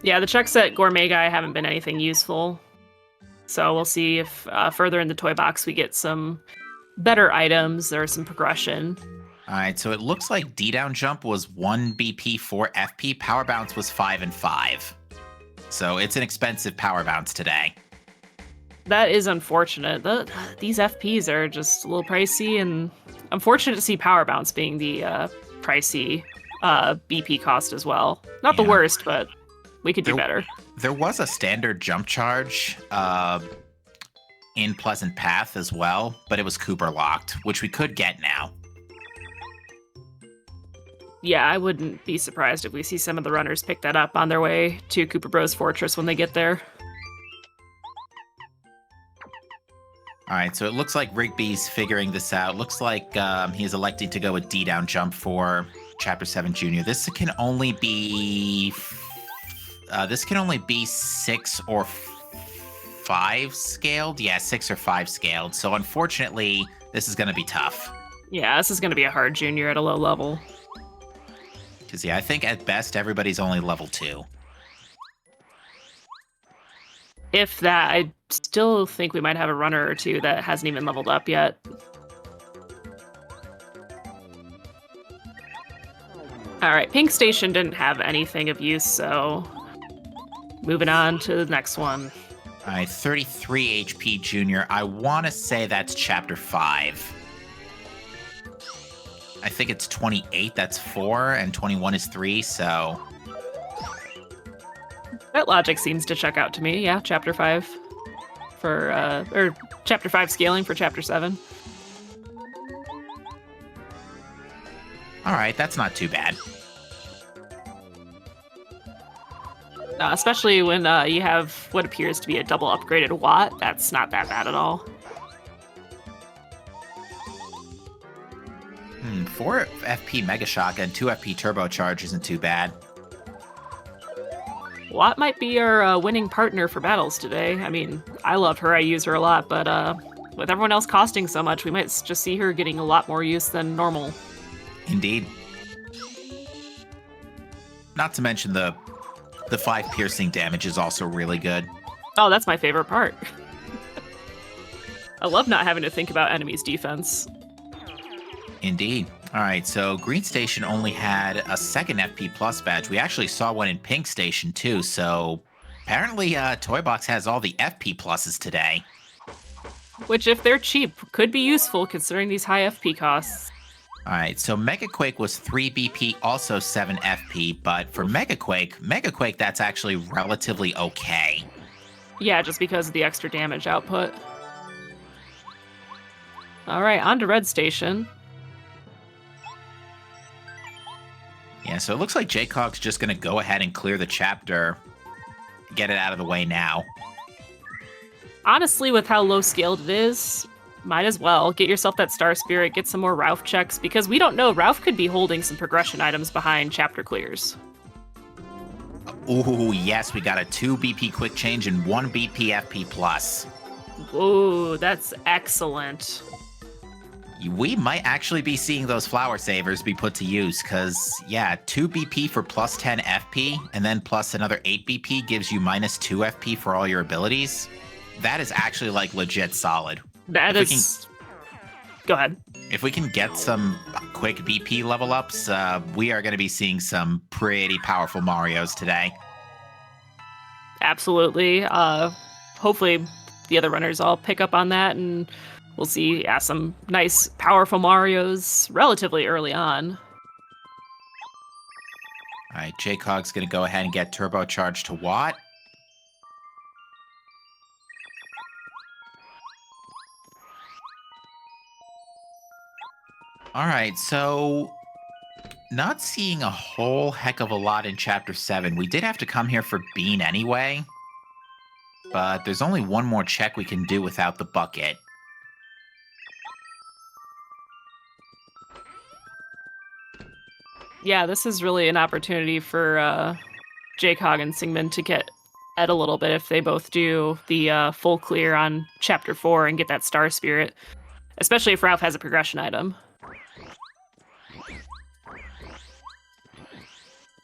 yeah, the checks at Gourmet Guy haven't been anything useful. So we'll see if further in the toy box we get some better items or some progression. All right, so it looks like D-Down Jump was 1 BP, 4 FP. Power Bounce was 5 and 5. So it's an expensive Power Bounce today. That is unfortunate. These FPs are just a little pricey, and unfortunate to see Power Bounce being the pricey BP cost as well. Not the worst, but we could do better. There was a standard jump charge in Pleasant Path as well, but it was Cooper locked, which we could get now. Yeah, I wouldn't be surprised if we see some of the runners pick that up on their way to Koopa Bros Fortress when they get there. All right, so it looks like Rigby's figuring this out. Looks like he's electing to go with D-Down Jump for Chapter 7 Junior. This can only be 6 or 5 scaled. Yeah, 6 or 5 scaled. So unfortunately, this is going to be tough. Yeah, this is going to be a hard junior at a low level. Because, yeah, I think at best, everybody's only level 2. If that, I still think we might have a runner or two that hasn't even leveled up yet. All right, Pink Station didn't have anything of use, so moving on to the next one. All right, 33 HP junior. I want to say that's chapter 5. I think it's 28, that's 4, and 21 is 3, so... That logic seems to check out to me. Yeah, chapter 5 for, or chapter 5 scaling for chapter 7. All right, that's not too bad. Especially when you have what appears to be a double upgraded Watt. That's not that bad at all. 4 FP Mega Shock and 2 FP Turbocharge isn't too bad. Watt might be our winning partner for battles today. I mean, I love her, I use her a lot, but with everyone else costing so much, we might just see her getting a lot more use than normal. Indeed. Not to mention the 5 piercing damage is also really good. Oh, that's my favorite part. I love not having to think about enemies' defense. Indeed. All right, so Green Station only had a second FP Plus badge. We actually saw one in Pink Station too, so apparently Toy Box has all the FP Pluses today. Which, if they're cheap, could be useful considering these high FP costs. All right, so Mega Quake was 3 BP, also 7 FP, but for Mega Quake, that's actually relatively okay. Yeah, just because of the extra damage output. All right, on to Red Station. Yeah, so it looks like Jaycog's just going to go ahead and clear the chapter, get it out of the way now. Honestly, with how low scaled it is, might as well get yourself that Star Spirit, get some more Ralph checks, because we don't know. Ralph could be holding some progression items behind chapter clears. Ooh, yes, we got a 2 BP quick change and 1 BP FP plus. Ooh, that's excellent. We might actually be seeing those flower savers be put to use, because, yeah, 2 BP for plus 10 FP, and then plus another 8 BP gives you minus 2 FP for all your abilities. That is actually, like, legit solid. That is... Go ahead. If we can get some quick BP level ups, we are going to be seeing some pretty powerful Marios today. Absolutely. Hopefully the other runners all pick up on that, and we'll see some nice, powerful Marios relatively early on. All right, Jaycog's going to go ahead and get turbocharged to Watt. All right, so not seeing a whole heck of a lot in Chapter 7. We did have to come here for Bean anyway, but there's only one more check we can do without the bucket. Yeah, this is really an opportunity for Jaycog and Singman to get Ed a little bit if they both do the full clear on Chapter 4 and get that Star Spirit, especially if Ralph has a progression item.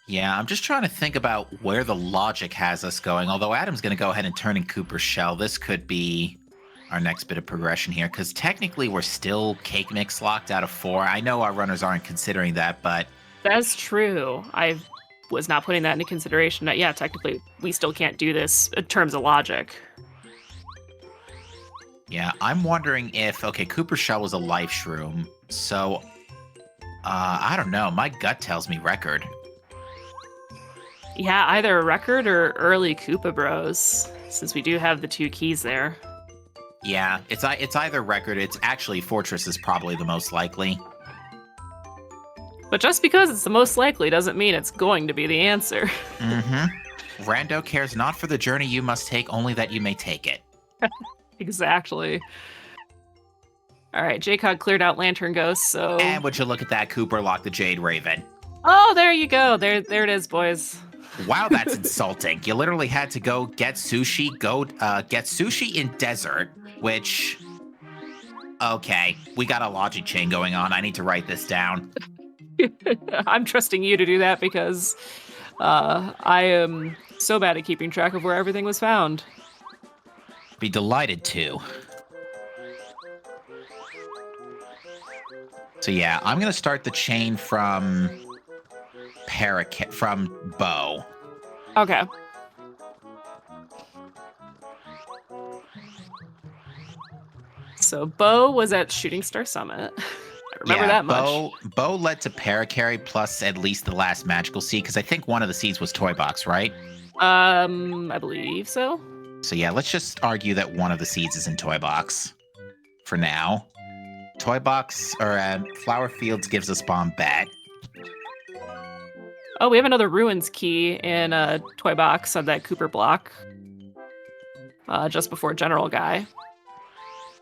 Yeah, I'm just trying to think about where the logic has us going, although Adam's going to go ahead and turn in Cooper's Shell. This could be our next bit of progression here, because technically we're still Cake Mix locked out of 4. I know our runners aren't considering that, but... That's true. I was not putting that into consideration. That, yeah, technically we still can't do this in terms of logic. Yeah, I'm wondering if... Okay, Cooper's Shell was a life shroom, so... I don't know. My gut tells me record. Yeah, either a record or early Koopa Bros, since we do have the 2 keys there. Yeah, it's either record. It's actually Fortress is probably the most likely. But just because it's the most likely doesn't mean it's going to be the answer. Mm-hmm. Rando cares not for the journey you must take, only that you may take it. Exactly. All right, Jaycog cleared out Lantern Ghost, so... And would you look at that, Cooper locked the Jade Raven. Oh, there you go. There it is, boys. Wow, that's insulting. You literally had to go get sushi, get sushi in desert, which, okay, we got a logic chain going on. I need to write this down. I'm trusting you to do that because I am so bad at keeping track of where everything was found. Be delighted to. So yeah, I'm gonna start the chain from Bo. Okay. So Bo was at Shooting Star Summit. I remember that much. Bo led to Paracarry plus at least the last magical seed, because I think one of the seeds was Toy Box, right? I believe so. So yeah, let's just argue that one of the seeds is in Toy Box for now. Toy Box or Flower Fields gives us Bombette. Oh, we have another Ruins key in a Toy Box on that Cooper block. Just before General Guy.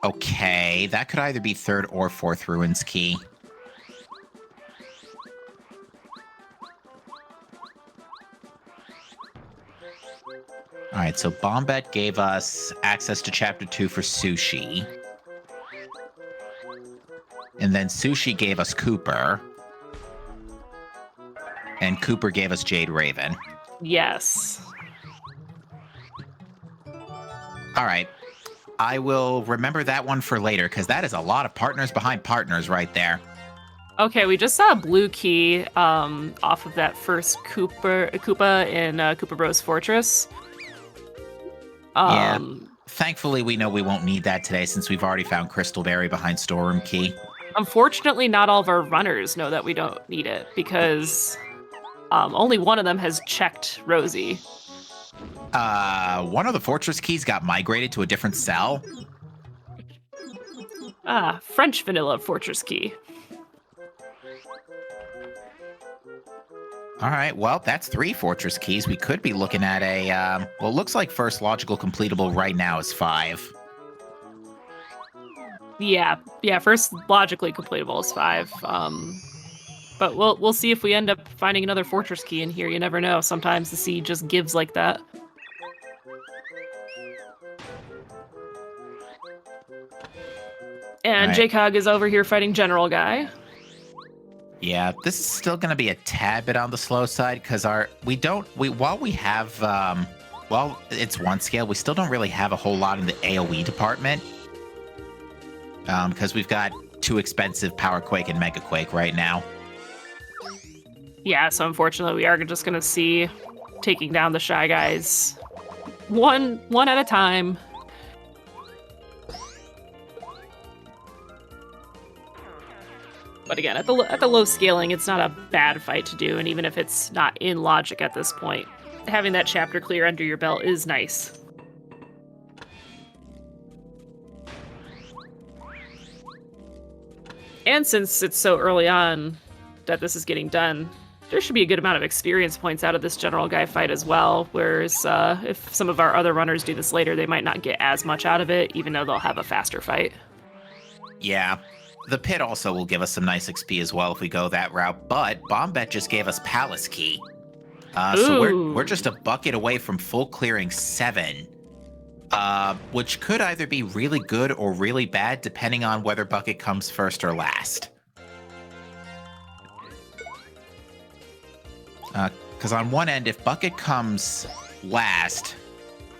Okay, that could either be 3rd or 4th Ruins key. All right, so Bombette gave us access to Chapter 2 for Sushi. And then Sushi gave us Cooper. And Cooper gave us Jade Raven. Yes. All right. I will remember that one for later, because that is a lot of partners behind partners right there. Okay, we just saw a blue key off of that first Koopa in Koopa Bros Fortress. Yeah. Thankfully, we know we won't need that today since we've already found Crystalberry behind Storeroom Key. Unfortunately, not all of our runners know that we don't need it because only one of them has checked Rosie. One of the fortress keys got migrated to a different cell. French vanilla fortress key. All right, well, that's 3 fortress keys. We could be looking at a, well, it looks like first logical completable right now is 5. Yeah, first logically completable is 5. But we'll see if we end up finding another fortress key in here. You never know. Sometimes the seed just gives like that. And right. JCOG is over here fighting General Guy. Yeah, this is still going to be a tad bit on the slow side because while we have, well, it's 1 scale, we still don't really have a whole lot in the AoE department. Because we've got 2 expensive Power Quake and Mega Quake right now. Yeah, so unfortunately we are just going to see taking down the Shy Guys one at a time. But again, at the low scaling, it's not a bad fight to do, and even if it's not in logic at this point, having that chapter clear under your belt is nice. And since it's so early on that this is getting done, there should be a good amount of experience points out of this General Guy fight as well, whereas if some of our other runners do this later, they might not get as much out of it, even though they'll have a faster fight. Yeah. The pit also will give us some nice XP as well if we go that route, but Bombette just gave us Palace Key. So we're just a bucket away from full clearing 7, which could either be really good or really bad depending on whether Bucket comes first or last. Because on one end, if Bucket comes last,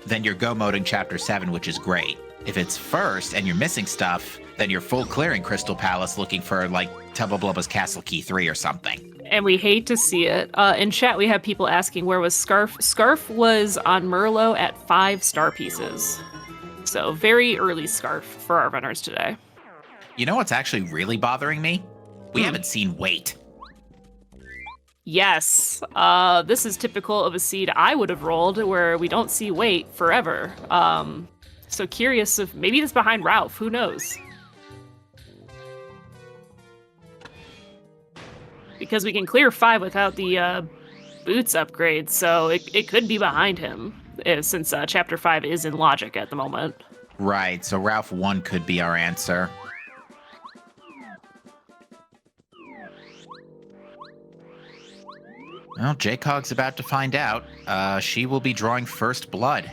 then you're go moding Chapter 7, which is great. If it's first and you're missing stuff, then you're full clearing Crystal Palace looking for, like, Tubba Blubba's Castle Key 3 or something. And we hate to see it. In chat, we have people asking, where was Scarf? Scarf was on Merlot at 5 star pieces. So very early Scarf for our runners today. You know what's actually really bothering me? We haven't seen Wait. Yes, this is typical of a seed I would have rolled where we don't see Wait forever. So curious if maybe it's behind Ralph, who knows? Because we can clear 5 without the boots upgrade, so it could be behind him, since Chapter 5 is in logic at the moment. Right, so Ralph 1 could be our answer. Well, Jaycog's about to find out. She will be drawing first blood.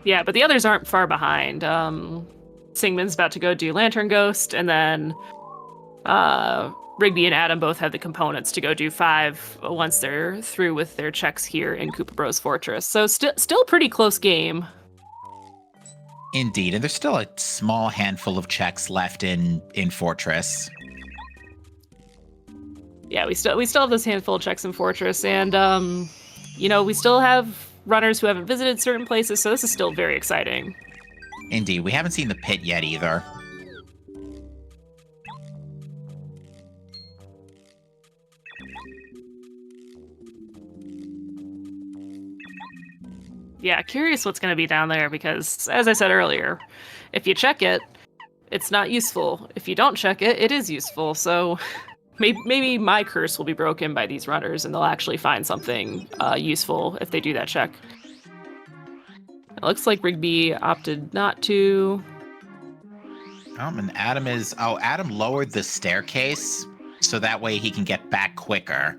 Yeah, but the others aren't far behind. Singman's about to go do Lantern Ghost, and then Rigby and Adam both have the components to go do 5 once they're through with their checks here in Koopa Bros Fortress. So still pretty close game. Indeed, and there's still a small handful of checks left in Fortress. Yeah, we still have this handful of checks in Fortress, and we still have runners who haven't visited certain places, so this is still very exciting. Indeed, we haven't seen the pit yet either. Yeah, curious what's going to be down there, because, as I said earlier, if you check it, it's not useful. If you don't check it, it is useful. So maybe my curse will be broken by these runners, and they'll actually find something useful if they do that check. It looks like Rigby opted not to. And Adam lowered the staircase, so that way he can get back quicker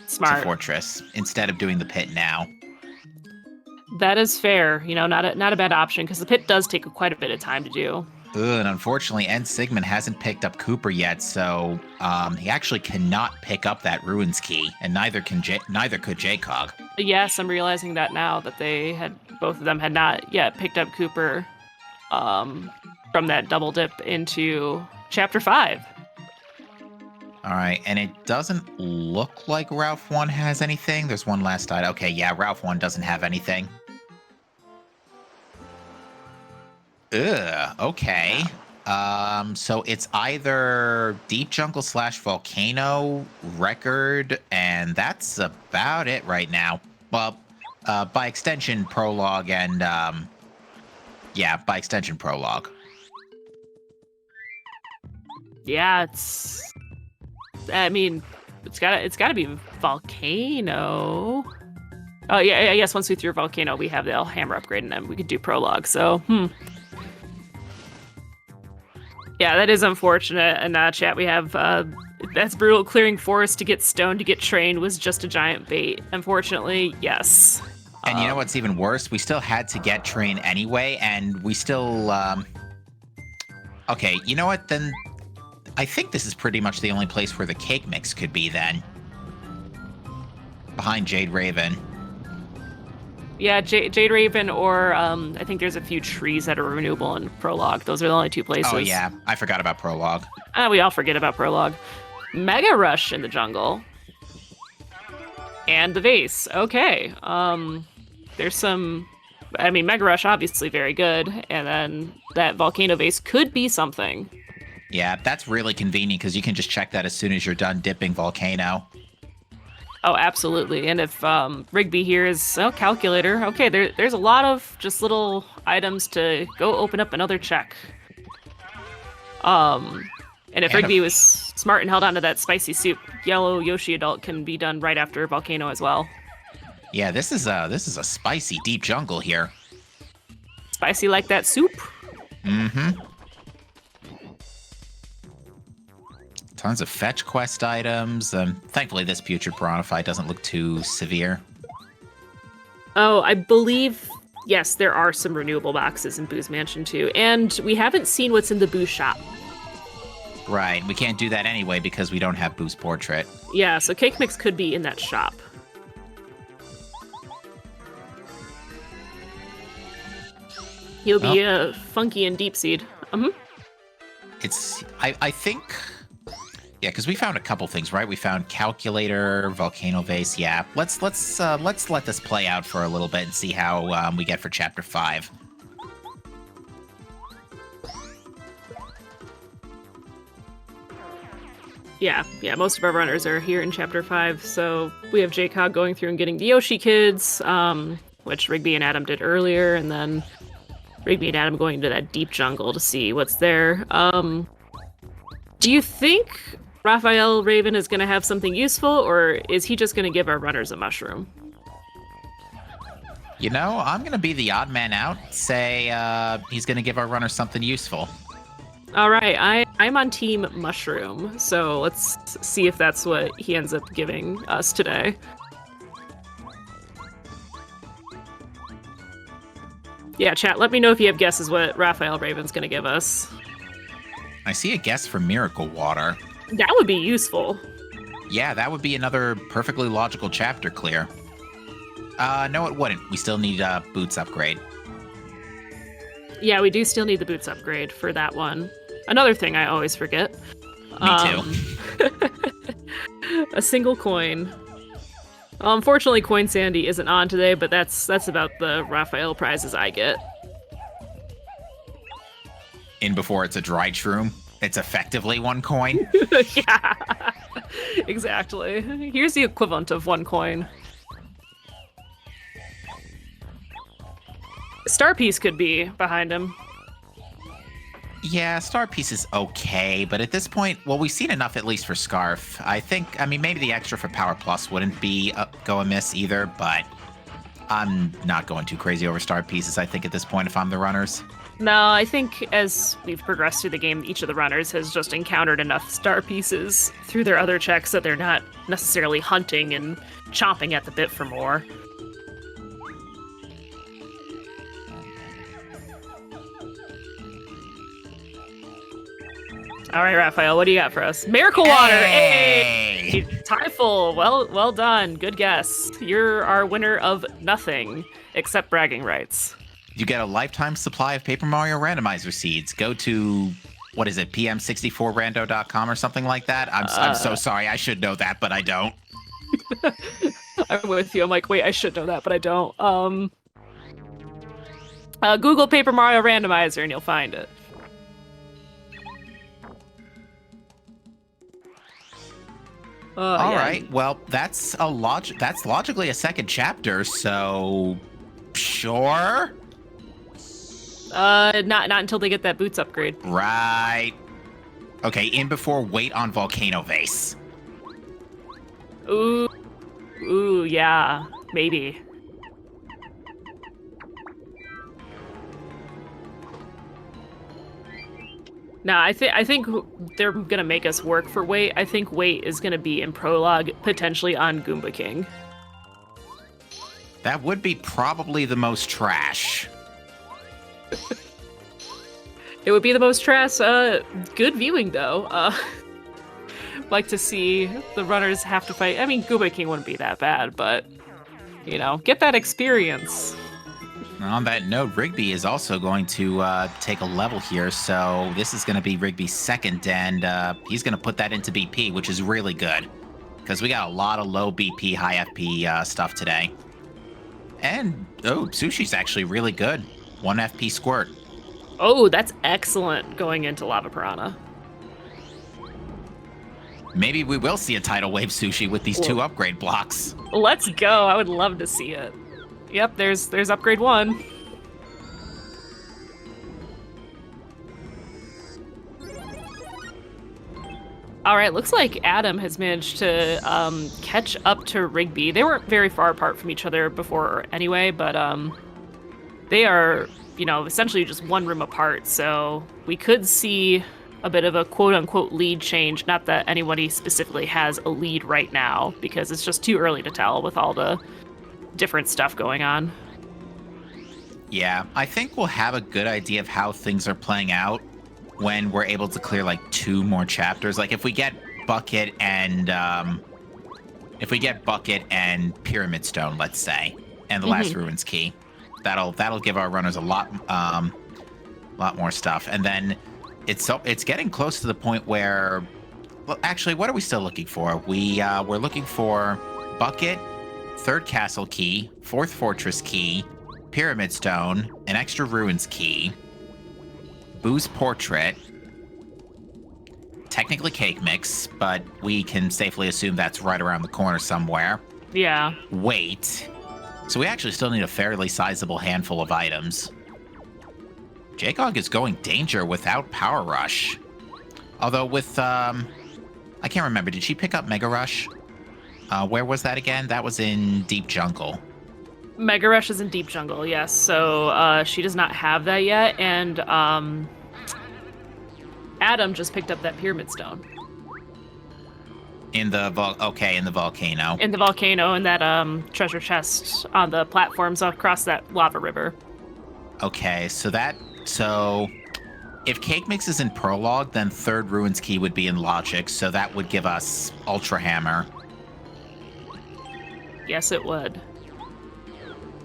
Smart. to Fortress, instead of doing the pit now. That is fair. Not a bad option, because the pit does take quite a bit of time to do. And unfortunately, Sigmund hasn't picked up Cooper yet, so he actually cannot pick up that Ruins key, and neither could Jaycog. Yes, I'm realizing that now, that both of them had not yet picked up Cooper from that double dip into Chapter 5. All right, and it doesn't look like Ralph 1 has anything. There's one last item. Okay, yeah, Ralph 1 doesn't have anything. Okay. So it's either Deep Jungle / Volcano, Record, and that's about it right now. Well, by extension, Prologue, and by extension, Prologue. Yeah, it's got to be Volcano. Oh yeah, yes. Once we threw Volcano, we have the hammer upgrade, and then we could do Prologue. So, yeah, that is unfortunate. And chat, we have that's brutal. Clearing forest to get stone to get trained was just a giant bait. Unfortunately, yes. And you know what's even worse? We still had to get train anyway, and we still. Okay, you know what? Then I think this is pretty much the only place where the cake mix could be then. Behind Jade Raven. Yeah, Jade Raven, or I think there's a few trees that are renewable in Prologue. Those are the only 2 places. Oh yeah, I forgot about Prologue. We all forget about Prologue. Mega Rush in the jungle. And the vase. Okay. There's some... Mega Rush, obviously very good. And then that Volcano vase could be something. Yeah, that's really convenient, because you can just check that as soon as you're done dipping Volcano. Oh, absolutely. And if Rigby here is calculator, okay, there's a lot of just little items to go open up another check. And if Rigby was smart and held on to that spicy soup, yellow Yoshi adult can be done right after Volcano as well. Yeah, this is a spicy deep jungle here. Spicy like that soup. Mm-hmm. Tons of fetch quest items. Thankfully, this putrid piranha doesn't look too severe. Oh, I believe, yes, there are some renewable boxes in Boo's Mansion too. And we haven't seen what's in the Boo shop. Right, we can't do that anyway because we don't have Boo's portrait. Yeah, so Cake Mix could be in that shop. He'll be funky and deep seed. I think... Yeah, because we found a couple things, right? We found calculator, volcano vase. Yeah, let's let this play out for a little bit and see how we get for chapter 5. Yeah. Most of our runners are here in chapter 5, so we have Jaycog going through and getting the Yoshi kids, which Rigby and Adam did earlier, and then Rigby and Adam going to that deep jungle to see what's there. Do you think Raphael Raven is going to have something useful, or is he just going to give our runners a mushroom? You know, I'm going to be the odd man out, say he's going to give our runners something useful. All right, I'm on Team Mushroom, so let's see if that's what he ends up giving us today. Yeah, chat, let me know if you have guesses what Raphael Raven's gonna give us. I see a guess for Miracle Water. That would be useful. Yeah, that would be another perfectly logical chapter clear. No, it wouldn't. We still need a boots upgrade. Yeah, we do still need the boots upgrade for that one. Another thing I always forget. Me too. A single coin. Unfortunately, Coin Sandy isn't on today, but that's about the Raphael prizes I get. In before it's a dried shroom, it's effectively 1 coin. Yeah, exactly. Here's the equivalent of 1 coin. Star Piece could be behind him. Yeah, Star Piece is okay, but at this point, well, we've seen enough at least for Scarf. I mean, maybe the extra for Power Plus wouldn't be go amiss either, but I'm not going too crazy over Star Pieces, I think, at this point, if I'm the runners. No, I think as we've progressed through the game, each of the runners has just encountered enough Star Pieces through their other checks that they're not necessarily hunting and chomping at the bit for more. All right, Raphael, what do you got for us? Miracle Water! Hey! Typhul, well done. Good guess. You're our winner of nothing, except bragging rights. You get a lifetime supply of Paper Mario Randomizer seeds. Go to, what is it, pm64rando.com or something like that? I'm so sorry. I should know that, but I don't. I'm with you. I'm like, wait, I should know that, but I don't. Google Paper Mario Randomizer and you'll find it. All right. Well, that's logically a second chapter, so sure. Not until they get that boots upgrade. Right. Okay, in before wait on Volcano Vase. Ooh, yeah, maybe. No, I think they're gonna make us work for wait. I think wait is gonna be in prologue, potentially on Goomba King. That would be probably the most trash. It would be the most trash. Good viewing though. Like to see the runners have to fight. I mean, Goomba King wouldn't be that bad, but you know, get that experience. On that note, Rigby is also going to take a level here, so this is going to be Rigby's second, and he's going to put that into BP, which is really good, because we got a lot of low BP, high FP stuff today. And, oh, Sushi's actually really good. 1 FP squirt. Oh, that's excellent going into Lava Piranha. Maybe we will see a tidal wave Sushi with these 2 upgrade blocks. Let's go. I would love to see it. Yep, there's upgrade 1. All right, looks like Adam has managed to catch up to Rigby. They weren't very far apart from each other before anyway, but they are, you know, essentially just 1 room apart. So we could see a bit of a quote-unquote lead change. Not that anybody specifically has a lead right now, because it's just too early to tell with all the different stuff going on. Yeah, I think we'll have a good idea of how things are playing out when we're able to clear like 2 more chapters. Like if we get Bucket and Pyramid Stone, let's say, and the last Ruins Key, that'll give our runners a lot more stuff. And then it's getting close to the point where, well, actually, what are we still looking for? We're looking for Bucket, 3rd Castle Key, 4th Fortress Key, Pyramid Stone, an extra Ruins Key, Boo's Portrait, technically Cake Mix, but we can safely assume that's right around the corner somewhere. Yeah. Wait. So we actually still need a fairly sizable handful of items. Jagog is going danger without Power Rush. Although with, I can't remember, did she pick up Mega Rush? Where was that again? That was in Deep Jungle. Mega Rush is in Deep Jungle, yes. So she does not have that yet, and Adam just picked up that pyramid stone In the in the volcano. in the volcano and that treasure chest on the platforms across that lava river. Okay, so if Cake Mix is in Prologue, then third Ruins Key would be in Logic, so that would give us Ultra Hammer. Yes, it would.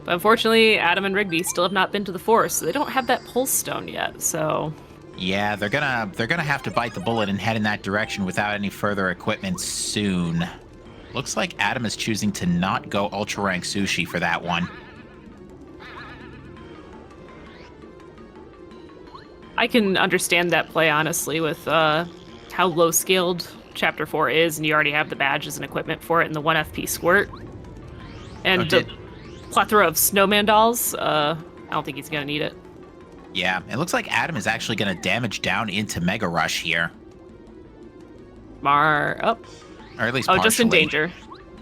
But unfortunately, Adam and Rigby still have not been to the forest, so they don't have that pulse stone yet, so... Yeah, they're gonna have to bite the bullet and head in that direction without any further equipment soon. Looks like Adam is choosing to not go Ultra Rank Sushi for that one. I can understand that play, honestly, with how low-scaled Chapter 4 is, and you already have the badges and equipment for it in the 1 FP squirt. And the plethora of snowman dolls, I don't think he's going to need it. Yeah, it looks like Adam is actually going to damage down into Mega Rush here. Or at least partially. Just in danger.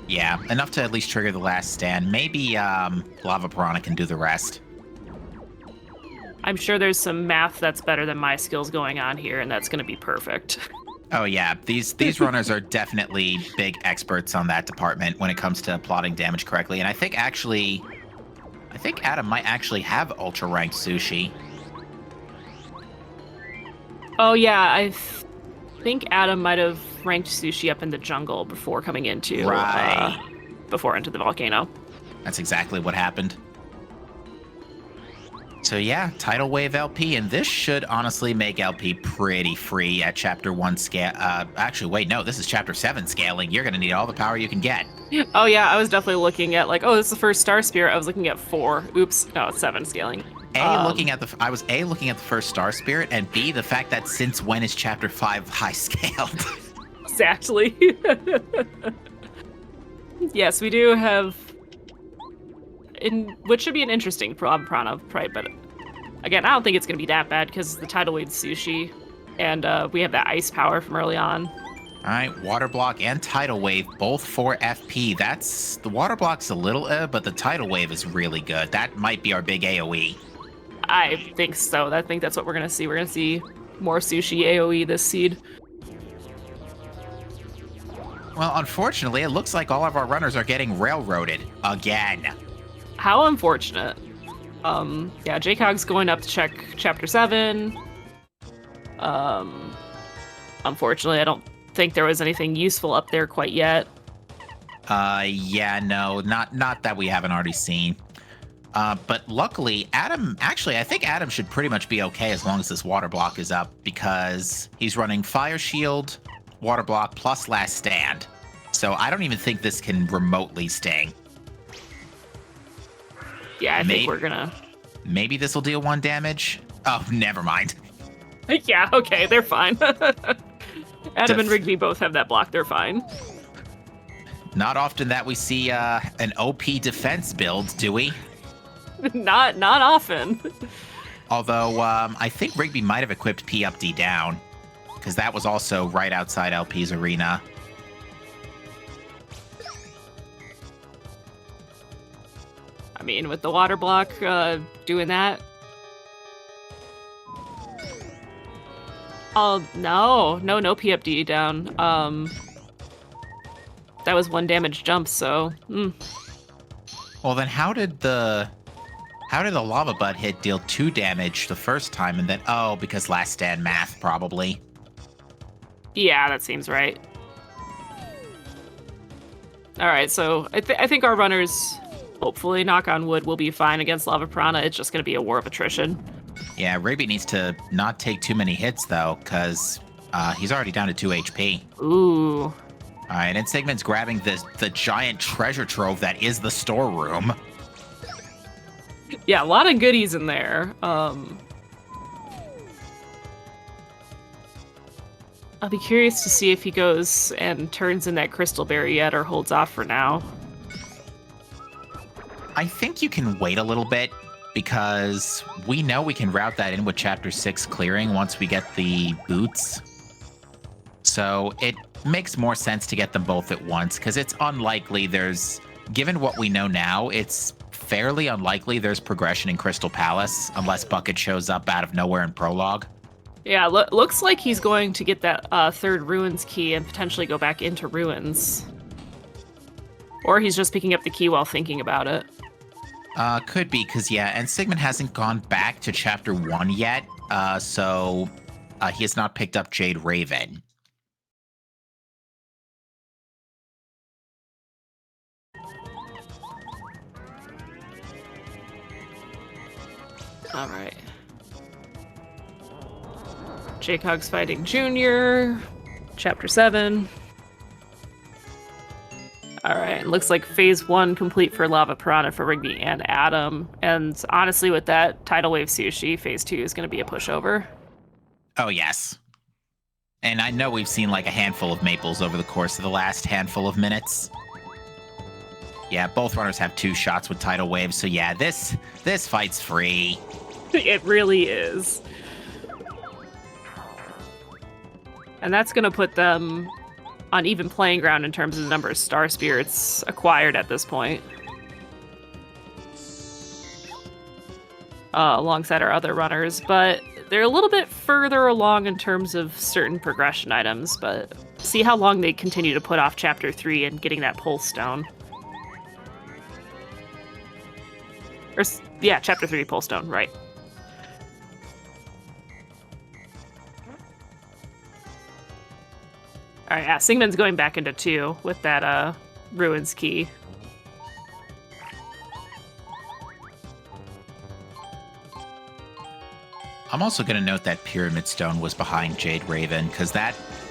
Yeah, enough to at least trigger the last stand. Maybe Lava Piranha can do the rest. I'm sure there's some math that's better than my skills going on here, and that's going to be perfect. Oh yeah, these runners are definitely big experts on that department when it comes to plotting damage correctly. And I think Adam might actually have Ultra Ranked Sushi. Oh yeah, I think Adam might have ranked Sushi up in the jungle before coming into before into the volcano. That's exactly what happened. So yeah, Tidal Wave LP, and this should honestly make LP pretty free at Chapter 1 scale. Actually, wait, no, this is Chapter 7 scaling. You're going to need all the power you can get. Oh yeah, I was definitely looking at like, oh, this is the first Star Spirit. I was looking at 4. Oops, no, it's 7 scaling. I was looking at the first Star Spirit, and B, the fact that since when is Chapter 5 high scaled? Exactly. Yes, we do have... which should be an interesting Piranha, right? But again, I don't think it's going to be that bad because the Tidal Wave Sushi, and we have that ice power from early on. All right, Water Block and Tidal Wave, both 4 FP. The Water Block's a little but the Tidal Wave is really good. That might be our big AoE. I think so. I think that's what we're going to see. We're going to see more Sushi AoE this seed. Well, unfortunately, it looks like all of our runners are getting railroaded again. How unfortunate. Yeah, JCog's going up to check Chapter 7. Unfortunately, I don't think there was anything useful up there quite yet. Yeah, no, not that we haven't already seen. But luckily, I think Adam should pretty much be okay as long as this Water Block is up, because he's running Fire Shield, Water Block, plus Last Stand. So I don't even think this can remotely sting. Yeah, I think we're gonna... Maybe this will deal 1 damage? Oh, never mind. Yeah, okay, they're fine. Adam and Rigby both have that block, they're fine. Not often that we see an OP defense build, do we? Not often. Although, I think Rigby might have equipped P up, D down, because that was also right outside LP's arena. I mean, with the Water Block doing that. Oh, no PFD down. That was 1 damage jump, so... Well, then how did the Lava Butt hit deal 2 damage the first time, and then, oh, because Last Stand math, probably. Yeah, that seems right. Alright, so I think our runners... Hopefully, knock on wood, will be fine against Lava Piranha. It's just going to be a war of attrition. Yeah, Rigby needs to not take too many hits, though, because he's already down to 2 HP. Ooh. All right, and Sigmund's grabbing the giant treasure trove that is the storeroom. Yeah, a lot of goodies in there. I'll be curious to see if he goes and turns in that crystal berry yet or holds off for now. I think you can wait a little bit, because we know we can route that in with Chapter 6 clearing once we get the boots. So it makes more sense to get them both at once, because it's unlikely given what we know now, it's fairly unlikely there's progression in Crystal Palace, unless Bucket shows up out of nowhere in Prologue. Yeah, looks like he's going to get that third ruins key and potentially go back into ruins. Or he's just picking up the key while thinking about it. Could be, because, yeah, and Sigmund hasn't gone back to chapter 1 yet, so he has not picked up Jade Raven. All right. Jaycog's fighting Junior. Chapter 7. All right, looks like phase 1 complete for Lava Piranha for Rigby and Adam. And honestly, with that Tidal Wave Sushi, phase 2 is going to be a pushover. Oh, yes. And I know we've seen like a handful of maples over the course of the last handful of minutes. Yeah, both runners have 2 shots with tidal waves, so yeah, this fight's free. It really is. And that's going to put them on even playing ground in terms of the number of Star Spirits acquired at this point. Alongside our other runners, but they're a little bit further along in terms of certain progression items, but see how long they continue to put off Chapter 3 and getting that Pulse Stone. Or, yeah, Chapter 3 Pulse Stone, right. Alright, yeah, Singman's going back into 2 with that, Ruins key. I'm also going to note that Pyramid Stone was behind Jade Raven, because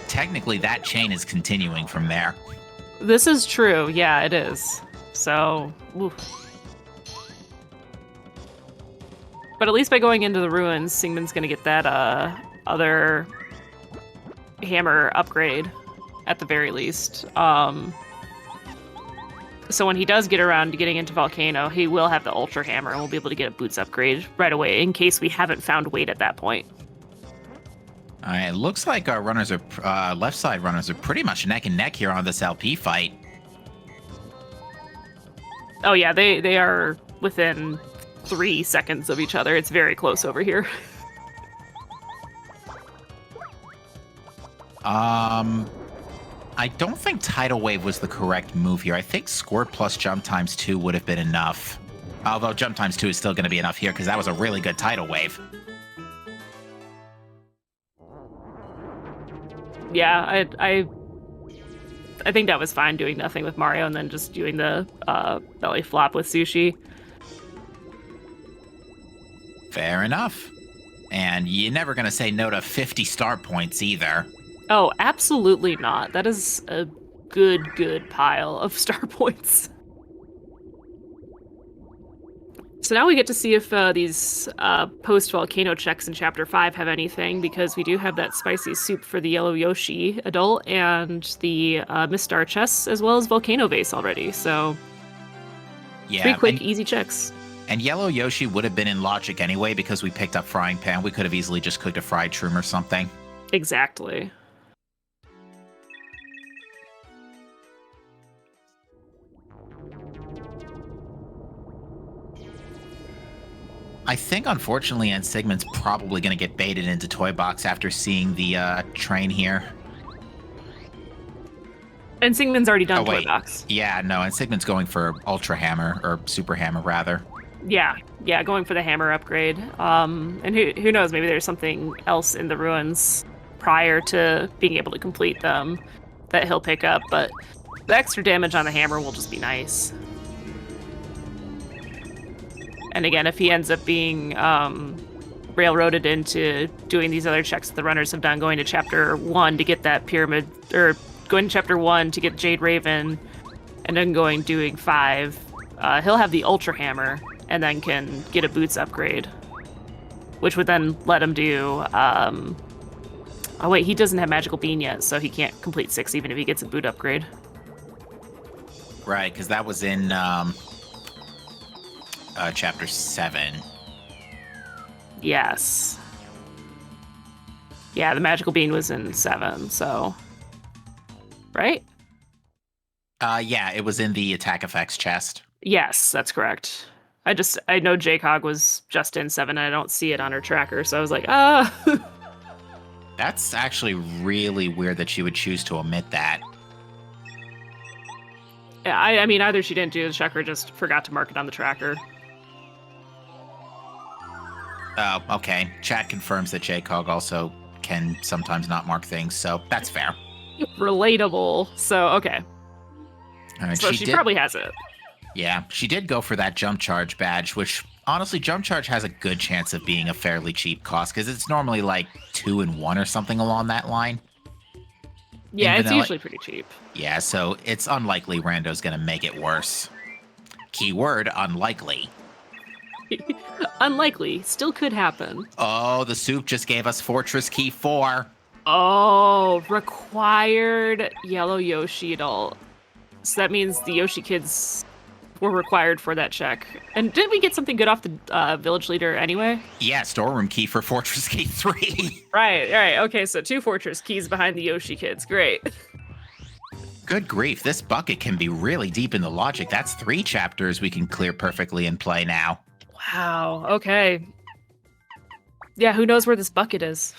technically that chain is continuing from there. This is true, yeah, it is. So, oof. But at least by going into the ruins, Singman's gonna get that, other hammer upgrade, at the very least. So when he does get around to getting into Volcano, he will have the Ultra Hammer, and we'll be able to get a boots upgrade right away, in case we haven't found weight at that point. All right, it looks like our runners are, left side runners are pretty much neck and neck here on this LP fight. Oh yeah, they are within 3 seconds of each other. It's very close over here. I don't think Tidal Wave was the correct move here. I think Squirt plus Jump times 2 would have been enough. Although Jump times 2 is still going to be enough here, because that was a really good Tidal Wave. Yeah, I think that was fine, doing nothing with Mario and then just doing the belly flop with Sushi. Fair enough. And you're never going to say no to 50 star points either. Oh, absolutely not. That is a good pile of star points. So now we get to see if these post-volcano checks in Chapter 5 have anything, because we do have that spicy soup for the Yellow Yoshi adult and the Miss Star chests, as well as Volcano Vase already, so Yeah, 3 quick, easy checks. And Yellow Yoshi would have been in Logic anyway, because we picked up Frying Pan. We could have easily just cooked a fried shroom or something. Exactly. I think, unfortunately, N Sigmund's probably going to get baited into Toy Box after seeing the train here. And Singman's already done wait. Toy Box. Yeah, no, and Sigmund's going for Ultra Hammer, or Super Hammer, rather. Yeah, going for the hammer upgrade. And who knows, maybe there's something else in the ruins prior to being able to complete them that he'll pick up, but the extra damage on the hammer will just be nice. And again, if he ends up being railroaded into doing these other checks that the runners have done, going to Chapter 1 to get that pyramid, or going to Chapter 1 to get Jade Raven, and then doing 5, he'll have the Ultra Hammer, and then can get a boots upgrade, which would then let him do, oh wait, he doesn't have Magical Bean yet, so he can't complete 6 even if he gets a boot upgrade. Right, because that was in Chapter 7. Yes. Yeah, the Magical Bean was in 7, so... Right? Yeah, it was in the Attack Effects chest. Yes, that's correct. I know Jaycog was just in 7, and I don't see it on her tracker, so I was like, ah! That's actually really weird that she would choose to omit that. Yeah, I mean, either she didn't do the check or just forgot to mark it on the tracker. Oh, okay. Chat confirms that JCog also can sometimes not mark things, so that's fair. Relatable. So, okay. All right, So she probably has it. Yeah, she did go for that jump charge badge, which honestly, jump charge has a good chance of being a fairly cheap cost because it's normally like 2 and 1 or something along that line. Yeah, it's usually pretty cheap. Yeah, so it's unlikely Rando's going to make it worse. Keyword, unlikely. Unlikely. Still could happen. Oh, the soup just gave us Fortress Key 4. Oh, required yellow Yoshi adult. So that means the Yoshi kids were required for that check. And didn't we get something good off the village leader anyway? Yeah, storeroom key for Fortress Key 3. Right. Okay, so 2 fortress keys behind the Yoshi kids. Great. Good grief, this bucket can be really deep in the logic. That's 3 chapters we can clear perfectly and play now. Wow, okay. Yeah, who knows where this bucket is?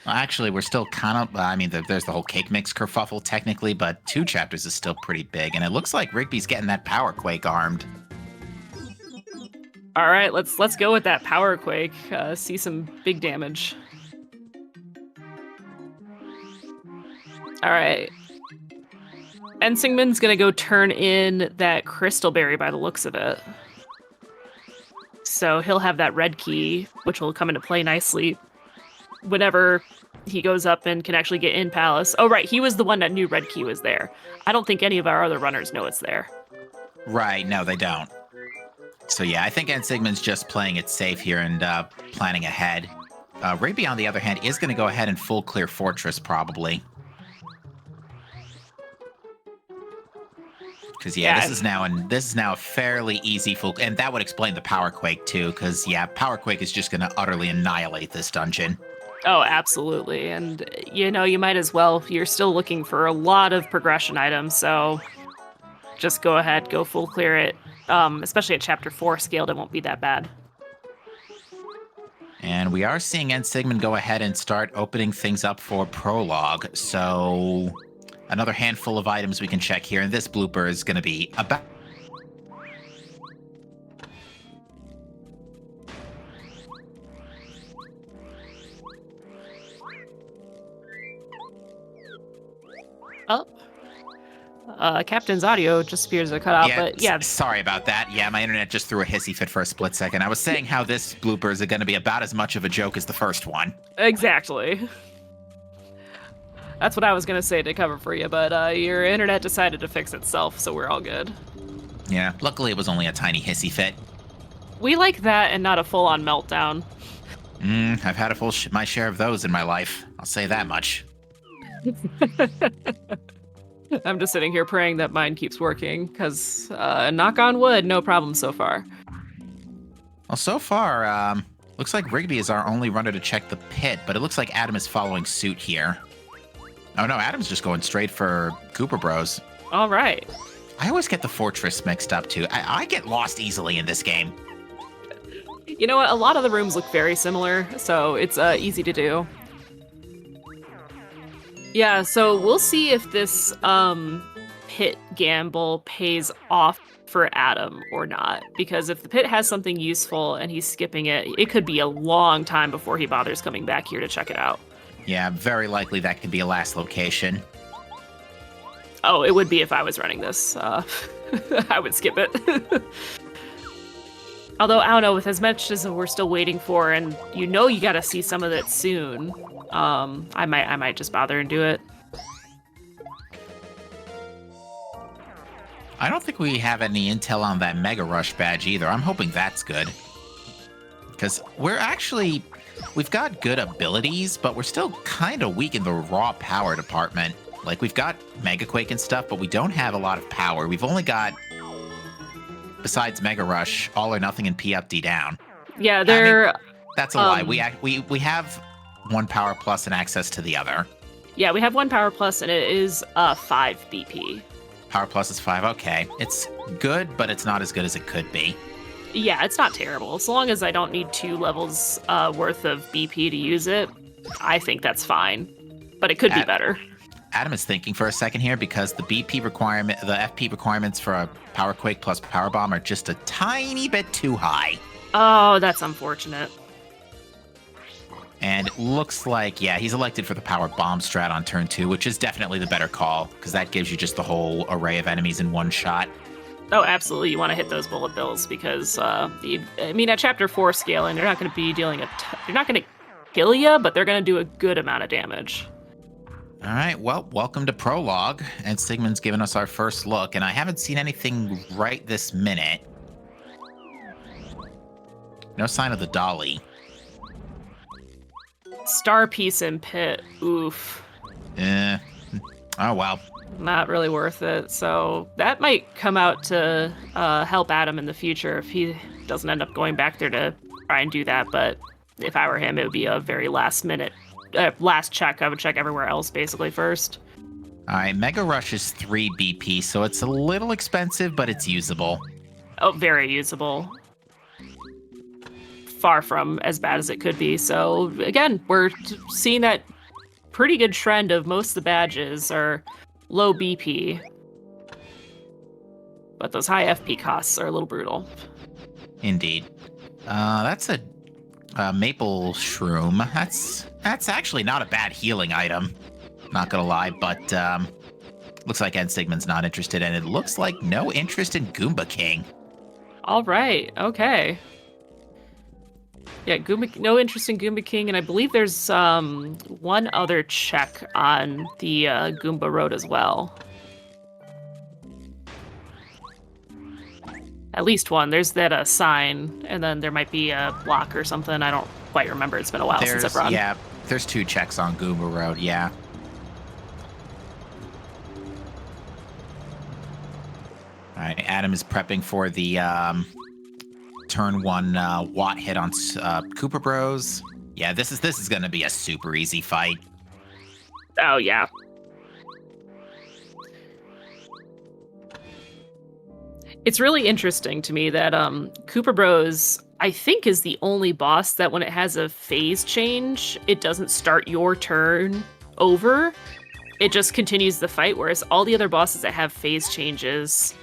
Well, actually, we're still kind of, I mean, there's the whole cake mix kerfuffle technically, but 2 chapters is still pretty big, and it looks like Rigby's getting that power quake armed. All right, let's go with that power quake. See some big damage. All right. Ensingman's gonna go turn in that crystal berry by the looks of it. So he'll have that red key, which will come into play nicely whenever he goes up and can actually get in Palace. Oh, right, he was the one that knew red key was there. I don't think any of our other runners know it's there. Right, no, they don't. So yeah, I think Ensigman's just playing it safe here and planning ahead. Rigby, on the other hand, is going to go ahead and full clear Fortress, probably. Because yeah, this is now a fairly easy full, and that would explain the power quake too. Because yeah, power quake is just going to utterly annihilate this dungeon. Oh, absolutely, and you know you might as well. You're still looking for a lot of progression items, so just go ahead, go full clear it. Especially at chapter 4 scaled, it won't be that bad. And we are seeing Ensigman go ahead and start opening things up for prologue. So another handful of items we can check here, and this blooper is going to be about... Oh. Captain's audio just appears to cut out, but yeah. Sorry about that. Yeah, my internet just threw a hissy fit for a split second. I was saying how this blooper is going to be about as much of a joke as the first one. Exactly. That's what I was going to say to cover for you, but your internet decided to fix itself, so we're all good. Yeah, luckily it was only a tiny hissy fit. We like that and not a full-on meltdown. I've had my share of those in my life. I'll say that much. I'm just sitting here praying that mine keeps working, because knock on wood, no problem so far. Well, so far, looks like Rigby is our only runner to check the pit, but it looks like Adam is following suit here. Oh no, Adam's just going straight for Cooper Bros. All right. I always get the fortress mixed up too. I get lost easily in this game. You know what? A lot of the rooms look very similar, so it's easy to do. Yeah, so we'll see if this pit gamble pays off for Adam or not. Because if the pit has something useful and he's skipping it, it could be a long time before he bothers coming back here to check it out. Yeah, very likely that could be a last location. Oh, it would be if I was running this. I would skip it. Although, I don't know, with as much as we're still waiting for, and you know you gotta see some of it soon, I might just bother and do it. I don't think we have any intel on that Mega Rush badge either. I'm hoping that's good. Because we've got good abilities, but we're still kind of weak in the raw power department. Like, we've got Mega Quake and stuff, but we don't have a lot of power. We've only got, besides Mega Rush, All or Nothing and P Up, D Down. Yeah, that's a lie. We have one power plus and access to the other. Yeah, we have one power plus, and it is 5 BP. Power plus is 5. Okay, it's good, but it's not as good as it could be. Yeah, it's not terrible. So long as I don't need 2 levels worth of BP to use it, I think that's fine, but it could be better. Adam is thinking for a second here because the BP requirement, the FP requirements for a Power Quake plus Power Bomb are just a tiny bit too high. Oh, that's unfortunate. And it looks like, yeah, he's elected for the Power Bomb strat on turn 2, which is definitely the better call, because that gives you just the whole array of enemies in one shot. Oh, absolutely. You want to hit those bullet bills because, at Chapter 4 scaling, they're not going to be dealing they're not going to kill you, but they're going to do a good amount of damage. All right, well, welcome to Prologue, and Sigmund's given us our first look, and I haven't seen anything right this minute. No sign of the dolly. Star Piece and Pit, oof. Oh, well. Not really worth it, so that might come out to help Adam in the future if he doesn't end up going back there to try and do that, but if I were him, it would be a very last check. I would check everywhere else basically first. All right, Mega Rush is 3 BP, so it's a little expensive, but it's usable. Oh, very usable. Far from as bad as it could be. So again, we're seeing that pretty good trend of most of the badges are low BP, but those high FP costs are a little brutal. Indeed. That's a maple shroom. That's actually not a bad healing item. Not gonna lie, but looks like N Sigmund's not interested, and it looks like no interest in Goomba King. All right, okay. Yeah, no interest in Goomba King, and I believe there's one other check on the Goomba Road as well. At least one. There's that sign, and then there might be a block or something. I don't quite remember. It's been a while since I've run. Yeah, there's 2 checks on Goomba Road, yeah. All right, Adam is prepping for the turn 1 Watt hit on Cooper Bros. Yeah, this is going to be a super easy fight. Oh, yeah. It's really interesting to me that Cooper Bros, I think, is the only boss that when it has a phase change, it doesn't start your turn over. It just continues the fight, whereas all the other bosses that have phase changes,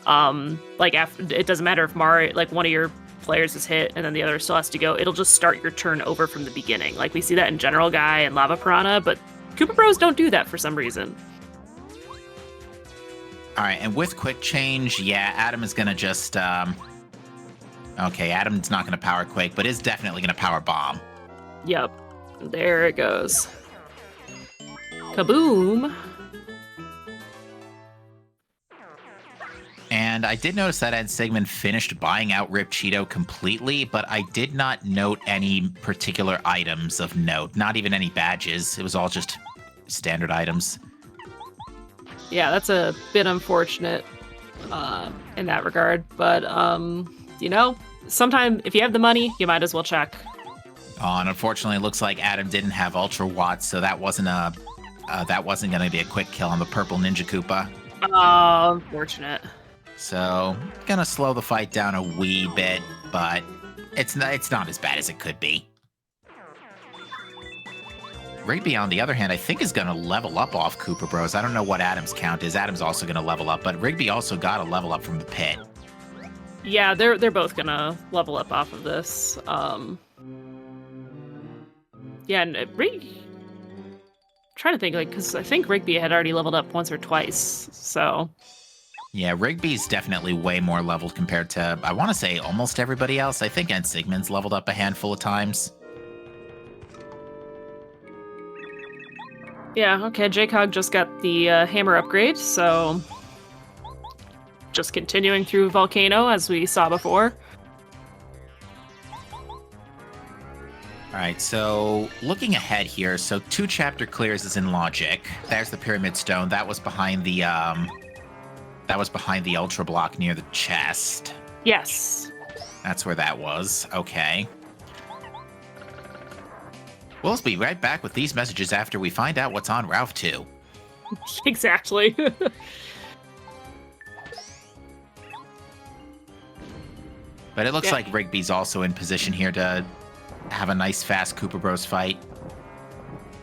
it doesn't matter if Mario, like one of your players is hit and then the other still has to go, it'll just start your turn over from the beginning. Like we see that in General Guy and Lava Piranha, but Cooper Bros don't do that for some reason. All right, and with quick change, yeah, Adam is going to just... Okay, Adam's not going to power Quake, but is definitely going to power Bomb. Yep. There it goes. Kaboom! And I did notice that N Sigmund finished buying out Rip Cheeto completely, but I did not note any particular items of note, not even any badges. It was all just standard items. Yeah, that's a bit unfortunate in that regard. But, sometime if you have the money, you might as well check. Oh, and unfortunately, it looks like Adam didn't have Ultra Watts, so that wasn't going to be a quick kill on the purple Ninja Koopa. Oh, unfortunate. So, gonna slow the fight down a wee bit, but it's not as bad as it could be. Rigby, on the other hand, I think is going to level up off Cooper Bros. I don't know what Adam's count is. Adam's also going to level up, but Rigby also got a level up from the pit. Yeah, they're both going to level up off of this. Yeah, and trying to think, because I think Rigby had already leveled up once or twice, so... Yeah, Rigby's definitely way more leveled compared to, I want to say, almost everybody else. I think N Sigmund's leveled up a handful of times. Yeah, okay, JCog just got the hammer upgrade, so... Just continuing through Volcano, as we saw before. Alright, so looking ahead here, so 2 chapter clears is in Logic. There's the Pyramid Stone. That was behind the Ultra Block near the chest. Yes. That's where that was. Okay. We'll be right back with these messages after we find out what's on Ralph 2. Exactly. But it looks like Rigby's also in position here to have a nice, fast Cooper Bros fight.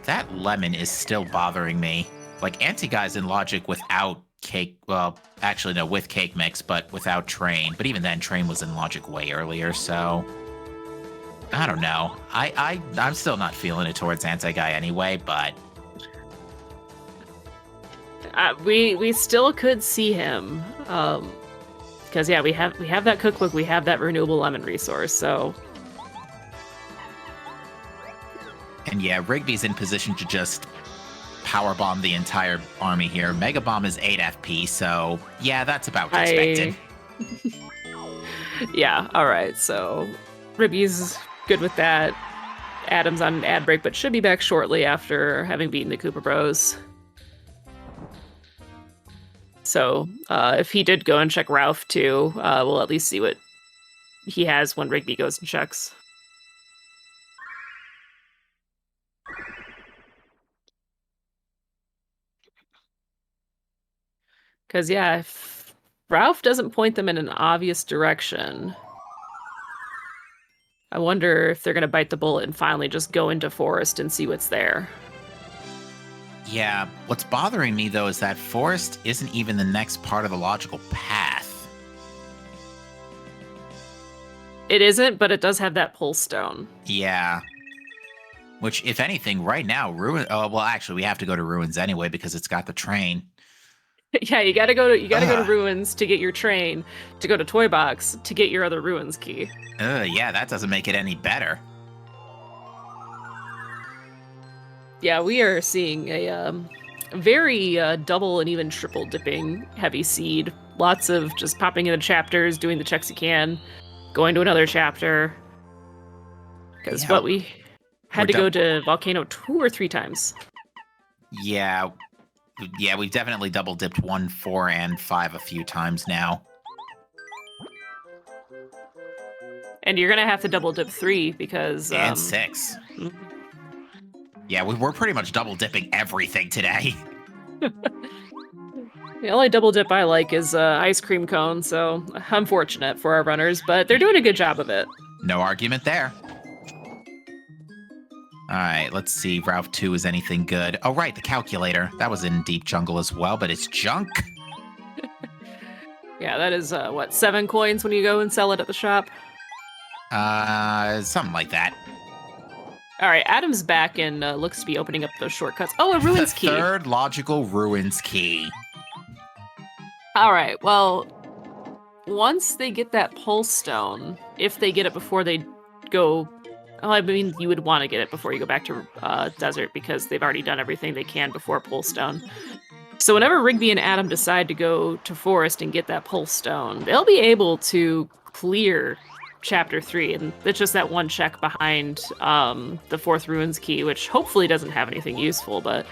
That lemon is still bothering me. Like, Anti-Guy's in Logic without Cake, well, actually, no, with Cake Mix, but without Train. But even then, Train was in Logic way earlier, so... I don't know. I'm still not feeling it towards Anti-Guy anyway, but... We still could see him. Because, yeah, we have that cookbook, we have that renewable lemon resource, so... And yeah, Rigby's in position to just power bomb the entire army here. Mega Bomb is 8 FP, so yeah, that's about expected. Yeah, alright, so Rigby's good with that. Adam's on an ad break, but should be back shortly after having beaten the Koopa Bros. So if he did go and check Ralph too, we'll at least see what he has when Rigby goes and checks. Because, yeah, if Ralph doesn't point them in an obvious direction, I wonder if they're going to bite the bullet and finally just go into Forest and see what's there. Yeah, what's bothering me, though, is that Forest isn't even the next part of the logical path. It isn't, but it does have that pull stone. Yeah. Which, if anything, right now, Ruin... Oh, well, actually, we have to go to Ruins anyway because it's got the train. Yeah, you gotta go to Ruins to get your train, to go to Toy Box to get your other Ruins key. Yeah, that doesn't make it any better. Yeah, we are seeing a very double and even triple dipping heavy seed. Lots of just popping into chapters, doing the checks you can, going to another chapter. Because what we had to go to Volcano 2 or 3 times. Yeah, we've definitely double dipped 1, 4, and 5 a few times now. And you're gonna have to double dip 3 because and 6. Yeah, we're pretty much double dipping everything today. The only double dip I like is ice cream cone, so unfortunate for our runners, but they're doing a good job of it. No argument there. All right, let's see if Ralph 2 is anything good. Oh, right, the calculator. That was in Deep Jungle as well, but it's junk. Yeah, that is, what, 7 coins when you go and sell it at the shop? Something like that. All right, Adam's back and looks to be opening up those shortcuts. Oh, a Ruins key. The third logical Ruins key. All right, well, once they get that Pulse Stone, if they get it before they go... Well, I mean, you would want to get it before you go back to Desert because they've already done everything they can before Pulse Stone. So whenever Rigby and Adam decide to go to Forest and get that Pulse Stone, they'll be able to clear Chapter 3, and it's just that one check behind the 4th Ruins key, which hopefully doesn't have anything useful, but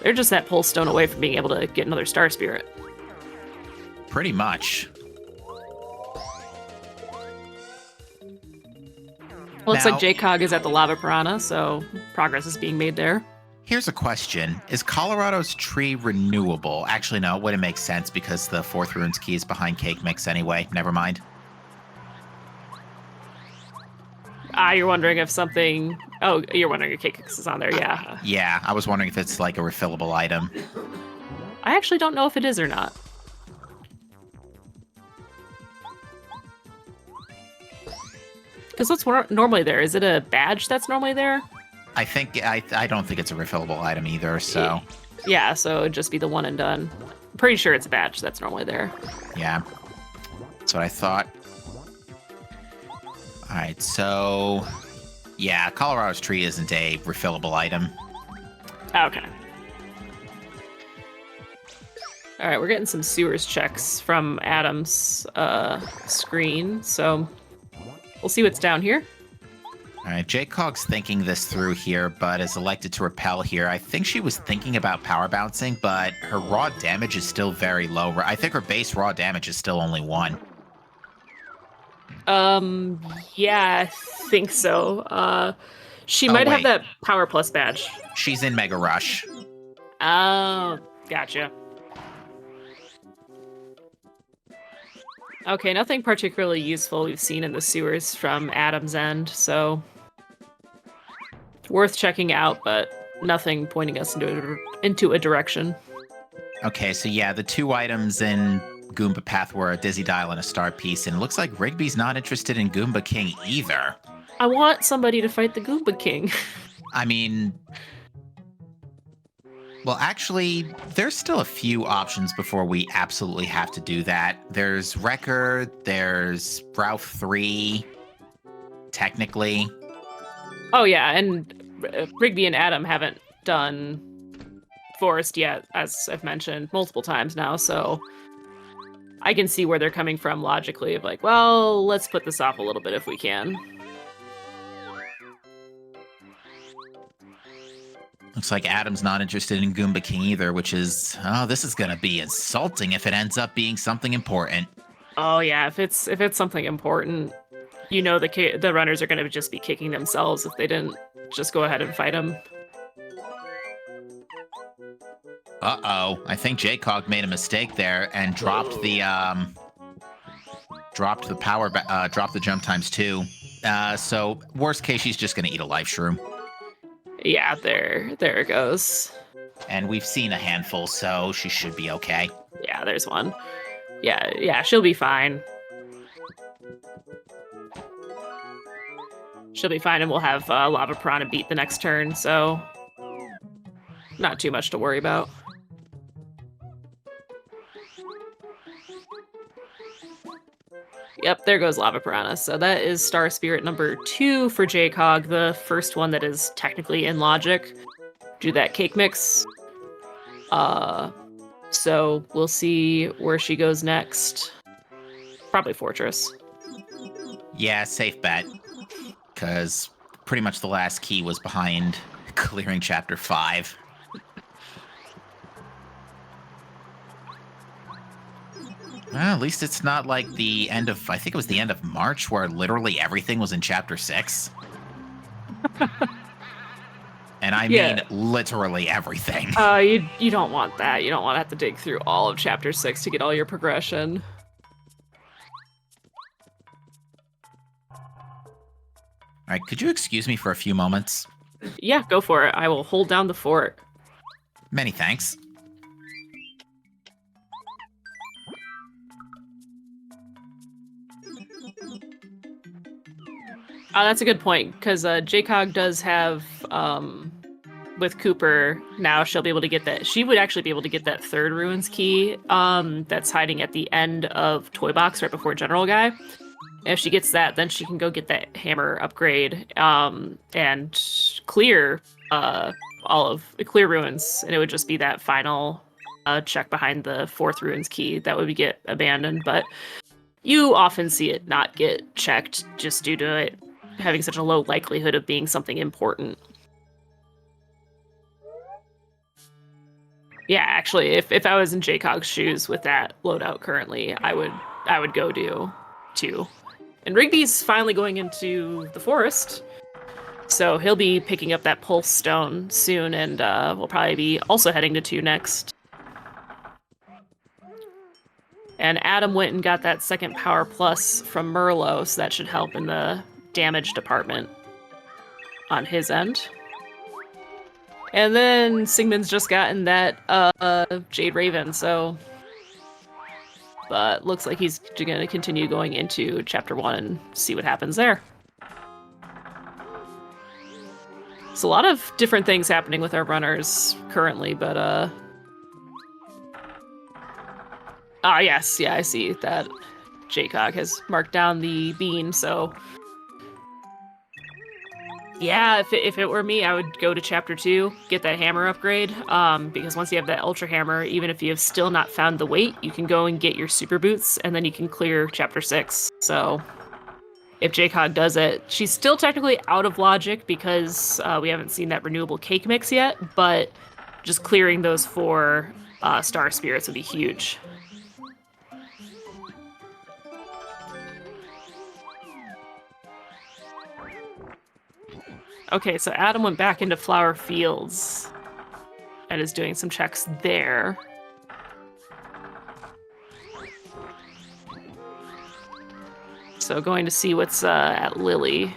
they're just that Pulse Stone away from being able to get another Star Spirit. Pretty much. Looks like JCOG is at the Lava Piranha, so progress is being made there. Here's a question. Is Colorado's tree renewable? Actually, no, it wouldn't make sense because the 4th Ruins key is behind Cake Mix anyway. Never mind. You're wondering if something... Oh, you're wondering if Cake Mix is on there, yeah. Yeah, I was wondering if it's like a refillable item. I actually don't know if it is or not. Because what's normally there? Is it a badge that's normally there? I don't think it's a refillable item either, so... Yeah, so it'd just be the one and done. I'm pretty sure it's a badge that's normally there. Yeah, that's what I thought. All right, so... Yeah, Colorado's tree isn't a refillable item. Okay. All right, we're getting some sewers checks from Adam's screen, so we'll see what's down here. All right, JCOG's thinking this through here, but is elected to repel here. I think she was thinking about power bouncing, but her raw damage is still very low. I think her base raw damage is still only 1. Yeah, I think so. She might have that Power Plus badge. She's in Mega Rush. Oh, gotcha. Okay, nothing particularly useful we've seen in the sewers from Adam's end, so... Worth checking out, but nothing pointing us into a direction. Okay, so yeah, the 2 items in Goomba Path were a Dizzy Dial and a Star Piece, and it looks like Rigby's not interested in Goomba King either. I want somebody to fight the Goomba King. I mean, well, actually, there's still a few options before we absolutely have to do that. There's Wrecker, there's Ralph 3, technically. Oh yeah, and Rigby and Adam haven't done Forest yet, as I've mentioned multiple times now, so I can see where they're coming from logically of like, well, let's put this off a little bit if we can. Looks like Adam's not interested in Goomba King either, which is, oh, this is going to be insulting if it ends up being something important. Oh yeah, if it's something important, you know the runners are going to just be kicking themselves if they didn't just go ahead and fight him. Uh-oh, I think J-Cog made a mistake there and dropped the dropped the jump times 2. So worst case, she's just going to eat a life shroom. Yeah, there it goes. And we've seen a handful, so she should be okay. Yeah, there's one. Yeah, she'll be fine. She'll be fine, and we'll have Lava Piranha beat the next turn, so not too much to worry about. Yep, there goes Lava Piranha. So that is Star Spirit number 2 for J-Cog, the first one that is technically in Logic. Do that cake mix. So we'll see where she goes next. Probably Fortress. Yeah, safe bet. Because pretty much the last key was behind clearing Chapter 5. Well, at least it's not like the end of, I think it was the end of March, where literally everything was in Chapter 6. And I mean literally everything. You don't want that. You don't want to have to dig through all of Chapter 6 to get all your progression. All right, could you excuse me for a few moments? Yeah, go for it. I will hold down the fort. Many thanks. That's a good point, because J-Cog does have, with Cooper, now she'll be able to get that. She would actually be able to get that 3rd Ruins key that's hiding at the end of Toy Box right before General Guy. If she gets that, then she can go get that hammer upgrade and clear clear Ruins, and it would just be that final check behind the 4th Ruins key that would get abandoned. But you often see it not get checked just due to it having such a low likelihood of being something important. Yeah, actually, if I was in J-Cog's shoes with that loadout currently, I would go do 2. And Rigby's finally going into the forest, so he'll be picking up that pulse stone soon, and we'll probably be also heading to 2 next. And Adam went and got that 2nd power plus from Merlo, so that should help in the damage department on his end. And then Sigmund's just gotten that Jade Raven, so... But looks like he's going to continue going into Chapter 1 and see what happens there. It's a lot of different things happening with our runners currently, but yes, yeah, I see that J-Cog has marked down the bean, so... Yeah, if it were me, I would go to Chapter 2, get that hammer upgrade, because once you have that Ultra Hammer, even if you have still not found the weight, you can go and get your Super Boots, and then you can clear Chapter 6. So, if J-Cog does it, she's still technically out of Logic, because we haven't seen that renewable cake mix yet, but just clearing those 4 Star Spirits would be huge. Okay, so Adam went back into Flower Fields and is doing some checks there. So going to see what's at Lily.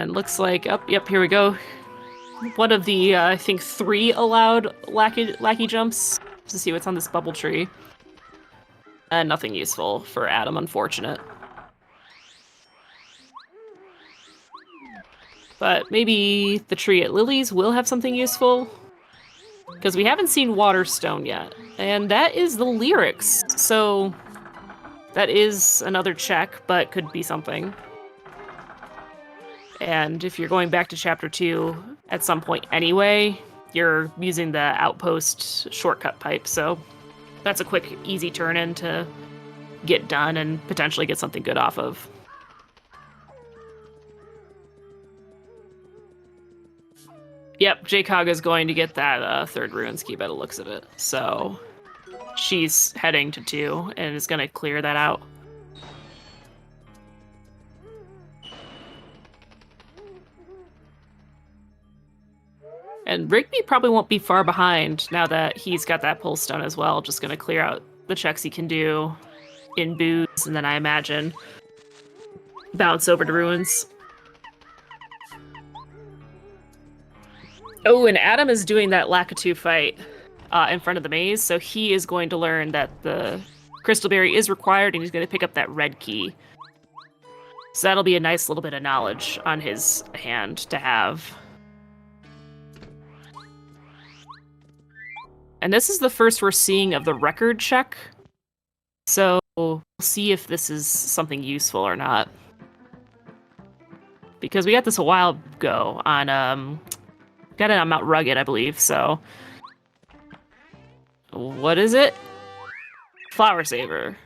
And looks like, oh, yep, here we go. One of the, I think, 3 allowed lackey jumps to see what's on this bubble tree. And nothing useful for Adam, unfortunate. But maybe the tree at Lily's will have something useful. Because we haven't seen Waterstone yet. And that is the lyrics. So that is another check, but could be something. And if you're going back to Chapter 2 at some point anyway, you're using the outpost shortcut pipe. So that's a quick, easy turn-in to get done and potentially get something good off of. Yep, J-Cog is going to get that third Ruins Key by the looks of it. So she's heading to 2 and is going to clear that out. And Rigby probably won't be far behind now that he's got that pull stone as well. Just going to clear out the checks he can do in booze, and then I imagine bounce over to Ruins. Oh, and Adam is doing that Lakitu fight in front of the maze, so he is going to learn that the Crystal Berry is required, and he's going to pick up that red key. So that'll be a nice little bit of knowledge on his hand to have. And this is the first we're seeing of the record check. So we'll see if this is something useful or not. Because we got this a while ago on, got it on Mount Rugged, I believe, so. What is it? Flower Saver.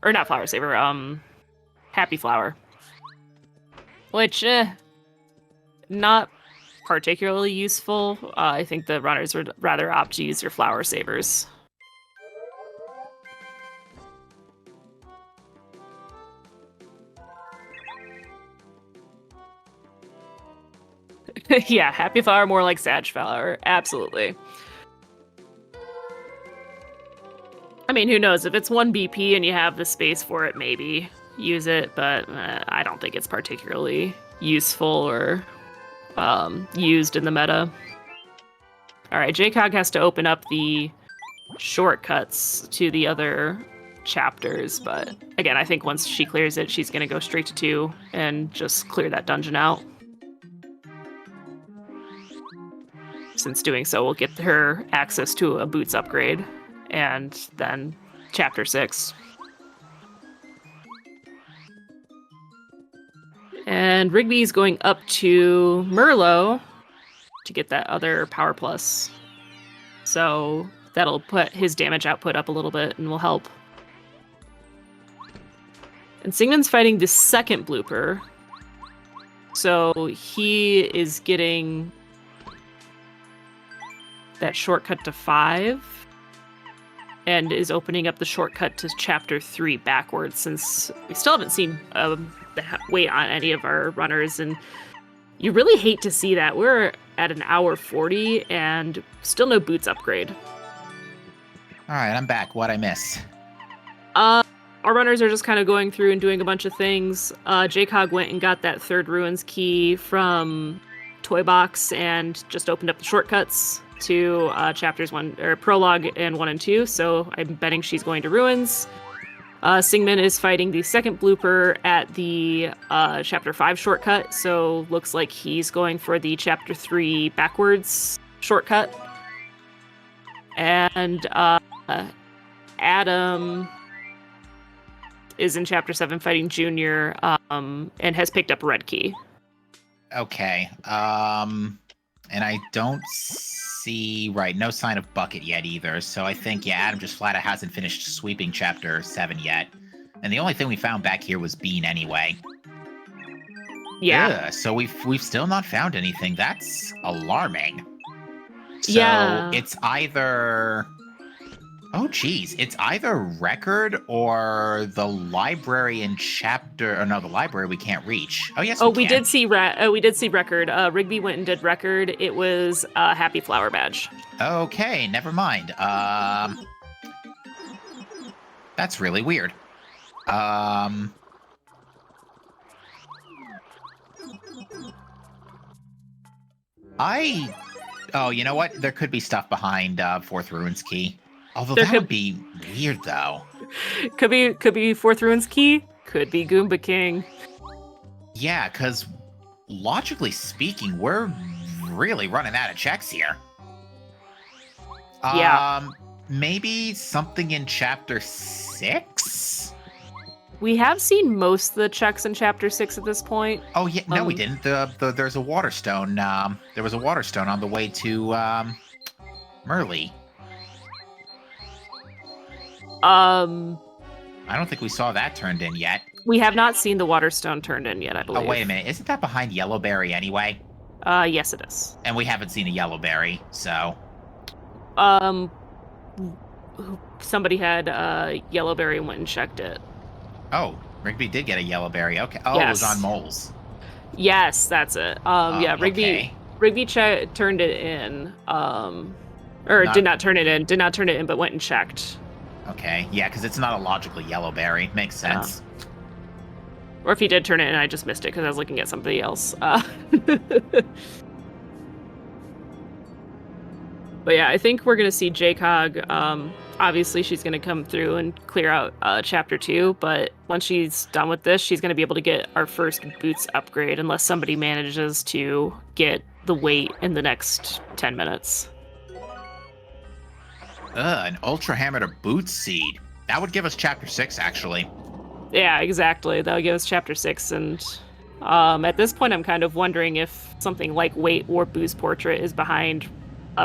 Or not Flower Saver, Happy Flower. Which, not particularly useful. I think the runners would rather opt to use their Flower Savers. Yeah, Happy Flower more like Sag Flower. Absolutely. I mean, who knows? If it's 1 BP and you have the space for it, maybe use it, but I don't think it's particularly useful or used in the meta. Alright, J-Cog has to open up the shortcuts to the other chapters, but again, I think once she clears it, she's going to go straight to 2 and just clear that dungeon out. Since doing so will get her access to a boots upgrade, and then Chapter 6. And Rigby's going up to Merlot to get that other Power Plus. So that'll put his damage output up a little bit and will help. And Sigmund's fighting the second blooper. So he is getting that shortcut to 5. And is opening up the shortcut to Chapter 3 backwards, since we still haven't seen the weight on any of our runners, and you really hate to see that. We're at an hour 40 and still no boots upgrade. All right, I'm back. What'd I miss? Our runners are just kind of going through and doing a bunch of things. J-Cog went and got that third Ruins key from Toy Box and just opened up the shortcuts to chapters 1 or prologue and 1 and 2, so I'm betting she's going to Ruins. Sigmund is fighting the second blooper at the chapter 5 shortcut, so looks like he's going for the chapter 3 backwards shortcut. And Adam is in chapter 7 fighting Junior, and has picked up a red key. Okay. And I don't see, right, no sign of Bucket yet either. So I think, yeah, Adam just flat out hasn't finished sweeping chapter 7 yet. And the only thing we found back here was Bean anyway. Yeah. Ugh, so we've still not found anything. That's alarming. So Yeah. it's either... Oh, geez. It's either record or the library in chapter... Or no, the library we can't reach. Oh, yes, we did see record. Rigby went and did record. It was a Happy Flower badge. Okay, never mind. That's really weird. Oh, you know what? There could be stuff behind Fourth Ruins Key. Although There that could would be weird, though. could be Fourth Ruins Key, could be Goomba King. Yeah, because logically speaking, we're really running out of checks here. Yeah. Maybe something in chapter 6? We have seen most of the checks in chapter 6 at this point. Oh yeah, no, we didn't. There's a water stone. There was a water stone on the way to Merle. I don't think we saw that turned in yet. We have not seen the Waterstone turned in yet, I believe. Oh, wait a minute. Isn't that behind Yellowberry anyway? Yes, it is. And we haven't seen a Yellowberry, so... Somebody had Yellowberry and went and checked it. Oh, Rigby did get a Yellowberry. Okay. Oh, Yes. It was on moles. Yes, that's it. Yeah, Okay. Rigby turned it in. Did not turn it in, but went and checked. Okay, yeah, because it's not a logical Yellowberry. Makes sense. Or if he did turn it in, I just missed it because I was looking at somebody else. But yeah, I think we're going to see JCog. Obviously, she's going to come through and clear out Chapter 2, but once she's done with this, she's going to be able to get our first boots upgrade, unless somebody manages to get the weight in the next 10 minutes. An Ultra Hammer to Boots Seed. That would give us Chapter 6, actually. Yeah, exactly. That would give us Chapter 6, and at this point, I'm kind of wondering if something like Weight or Boost Portrait is behind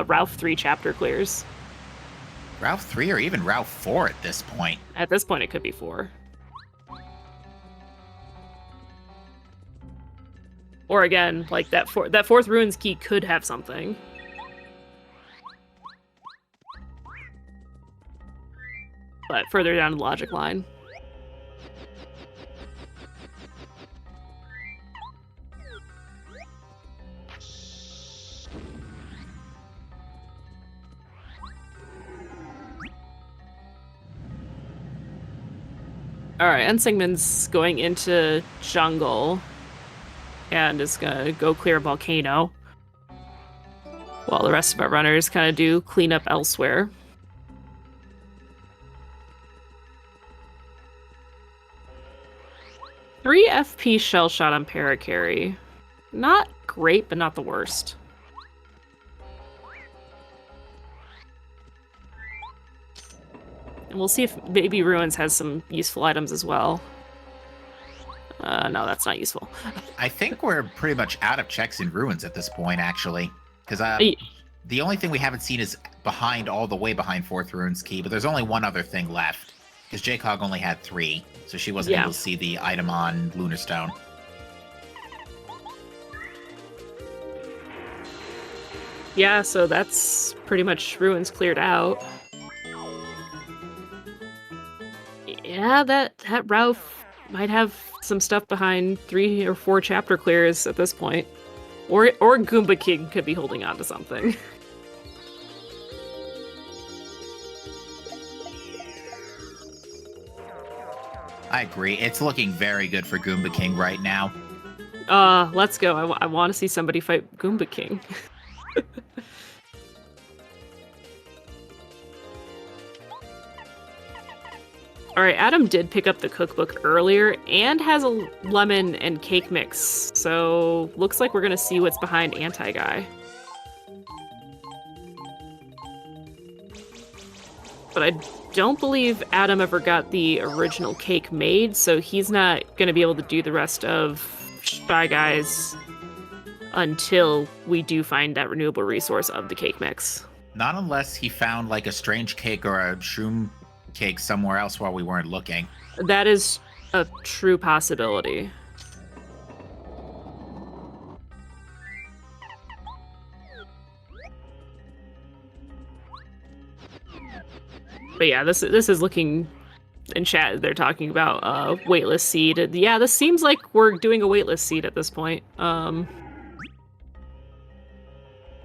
Ralph 3 chapter clears. Ralph 3 or even Ralph 4 at this point. At this point, it could be 4. Or again, like that fourth Ruins Key could have something. But further down the logic line. Alright, Ensigman's going into jungle and is gonna go clear a volcano. While the rest of our runners kind of do clean up elsewhere. Three FP shell shot on Paracarry. Not great, but not the worst. And we'll see if Baby Ruins has some useful items as well. No, that's not useful. I think we're pretty much out of checks in Ruins at this point, actually. Because the only thing we haven't seen is all the way behind Fourth Ruins Key, but there's only one other thing left. Because JCog only had 3, so she wasn't able to see the item on Lunar Stone. Yeah, so that's pretty much Ruins cleared out. Yeah, that Ralph might have some stuff behind 3 or 4 chapter clears at this point. Or Goomba King could be holding on to something. I agree. It's looking very good for Goomba King right now. Let's go. I want to see somebody fight Goomba King. Alright, Adam did pick up the cookbook earlier and has a lemon and cake mix, so looks like we're gonna see what's behind Anti-Guy. But I don't believe Adam ever got the original cake made, so he's not gonna be able to do the rest of Shy Guys until we do find that renewable resource of the cake mix. Not unless he found like a strange cake or a shroom cake somewhere else while we weren't looking. That is a true possibility. But yeah, this is looking in chat. They're talking about weightless seed. Yeah, this seems like we're doing a weightless seed at this point.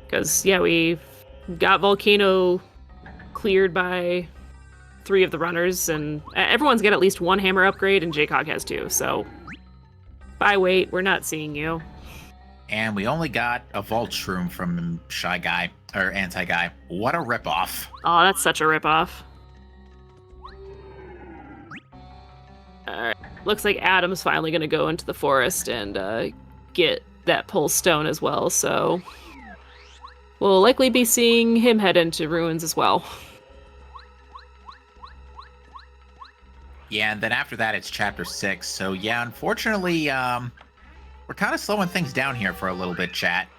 Because yeah, we've got volcano cleared by 3 of the runners, and everyone's got at least 1 hammer upgrade, and JCog has 2, so by weight, we're not seeing you. And we only got a Vault Shroom from Shy Guy, or Anti-Guy. What a ripoff. Oh, that's such a ripoff. Alright. Looks like Adam's finally going to go into the forest and get that Pulse Stone as well, so we'll likely be seeing him head into ruins as well. Yeah, and then after that, it's Chapter 6. So yeah, unfortunately, we're kind of slowing things down here for a little bit, chat.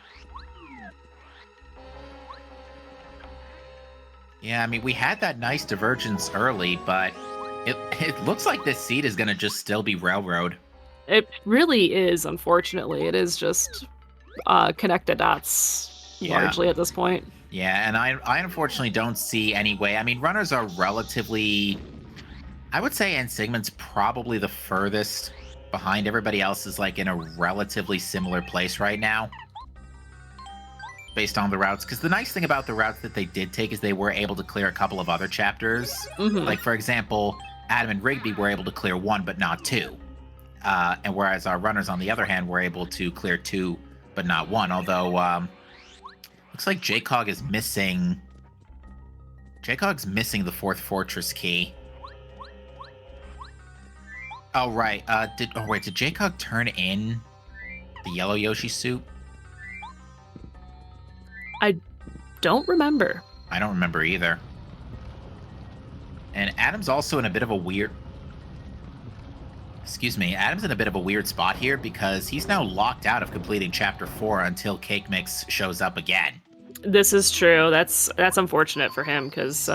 Yeah, I mean, we had that nice divergence early, but it looks like this seed is going to just still be Railroad. It really is, unfortunately. It is just connected dots largely at this point. Yeah, and I unfortunately don't see any way. I mean, runners are relatively... I would say Sigmund's probably the furthest behind. Everybody else is like in a relatively similar place right now based on the routes. Because the nice thing about the routes that they did take is they were able to clear a couple of other chapters. Mm-hmm. Like, for example, Adam and Rigby were able to clear 1 but not 2. And whereas our runners, on the other hand, were able to clear 2 but not 1. Although, looks like JCOG is missing... JCOG's missing the 4th Fortress key. Oh, right. Did JCOG turn in the yellow Yoshi suit? I don't remember. I don't remember either. And Adam's also in a bit of a weird... Excuse me. Adam's in a bit of a weird spot here because he's now locked out of completing Chapter 4 until Cake Mix shows up again. This is true. That's unfortunate for him because,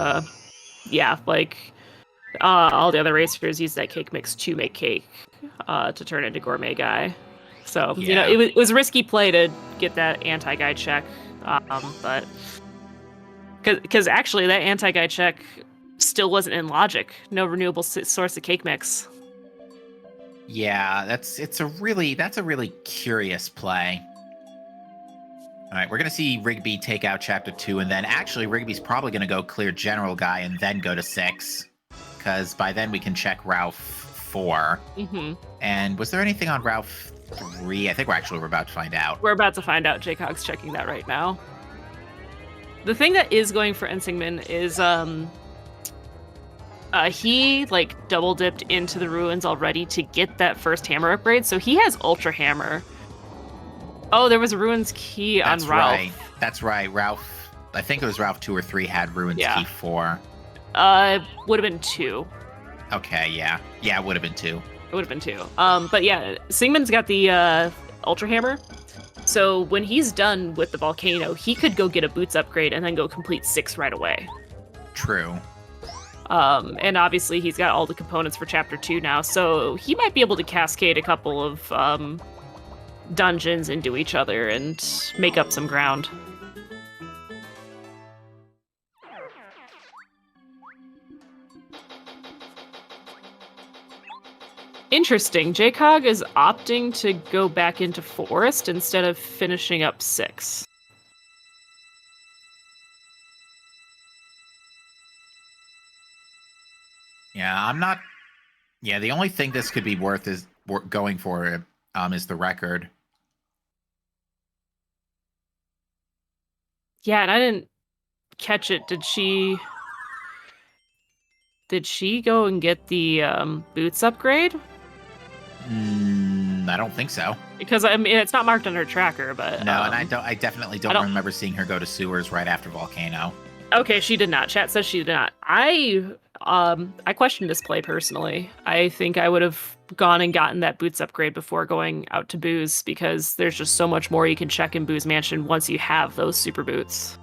yeah, like... all the other racers use that cake mix to make cake to turn into Gourmet Guy. So, yeah. You know, it was a risky play to get that anti-guy check. But because actually that anti-guy check still wasn't in logic. No renewable source of cake mix. Yeah, that's a really curious play. All right, we're going to see Rigby take out Chapter 2, and then actually Rigby's probably going to go clear General Guy and then go to 6. Because by then we can check Ralph 4. Mm-hmm. And was there anything on Ralph 3? I think we're about to find out. We're about to find out. JCOG's checking that right now. The thing that is going for Ensigman is he like double dipped into the ruins already to get that first hammer upgrade, so he has Ultra Hammer. Oh, there was a ruins key on Ralph. Right. That's right. Ralph, I think it was Ralph 2 or 3 had ruins key 4. Would have been 2. Okay, yeah. Yeah, it would have been 2. It would have been 2. But yeah, Sigmund's got the Ultra Hammer. So when he's done with the volcano, he could go get a boots upgrade and then go complete 6 right away. True. And obviously he's got all the components for Chapter 2 now, so he might be able to cascade a couple of dungeons into each other and make up some ground. Interesting. JCOG is opting to go back into Forest instead of finishing up 6. Yeah, I'm not... Yeah, the only thing this could be worth is going for is the record. Yeah, and I didn't catch it. Did she go and get the boots upgrade? I don't think so. Because I mean, it's not marked on her tracker, but no, and I definitely don't remember seeing her go to sewers right after Volcano. Okay, she did not. Chat says she did not. I questioned this play personally. I think I would have gone and gotten that boots upgrade before going out to Booze because there's just so much more you can check in Booze Mansion once you have those super boots.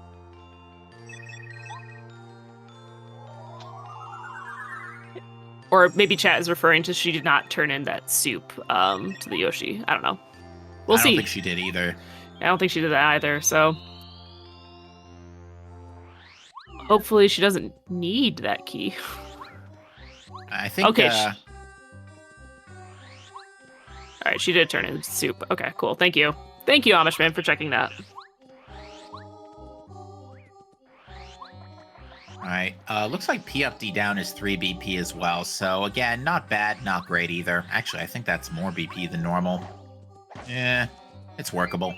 Or maybe chat is referring to she did not turn in that soup to the Yoshi. I don't know. We'll see. I don't think she did either. I don't think she did that either, so... Hopefully she doesn't need that key. I think... Okay. Alright, she did turn in soup. Okay, cool. Thank you. Thank you, Amishman, for checking that. Alright, looks like P up D down is 3 BP as well, so again, not bad, not great either. Actually, I think that's more BP than normal. Yeah, It's workable.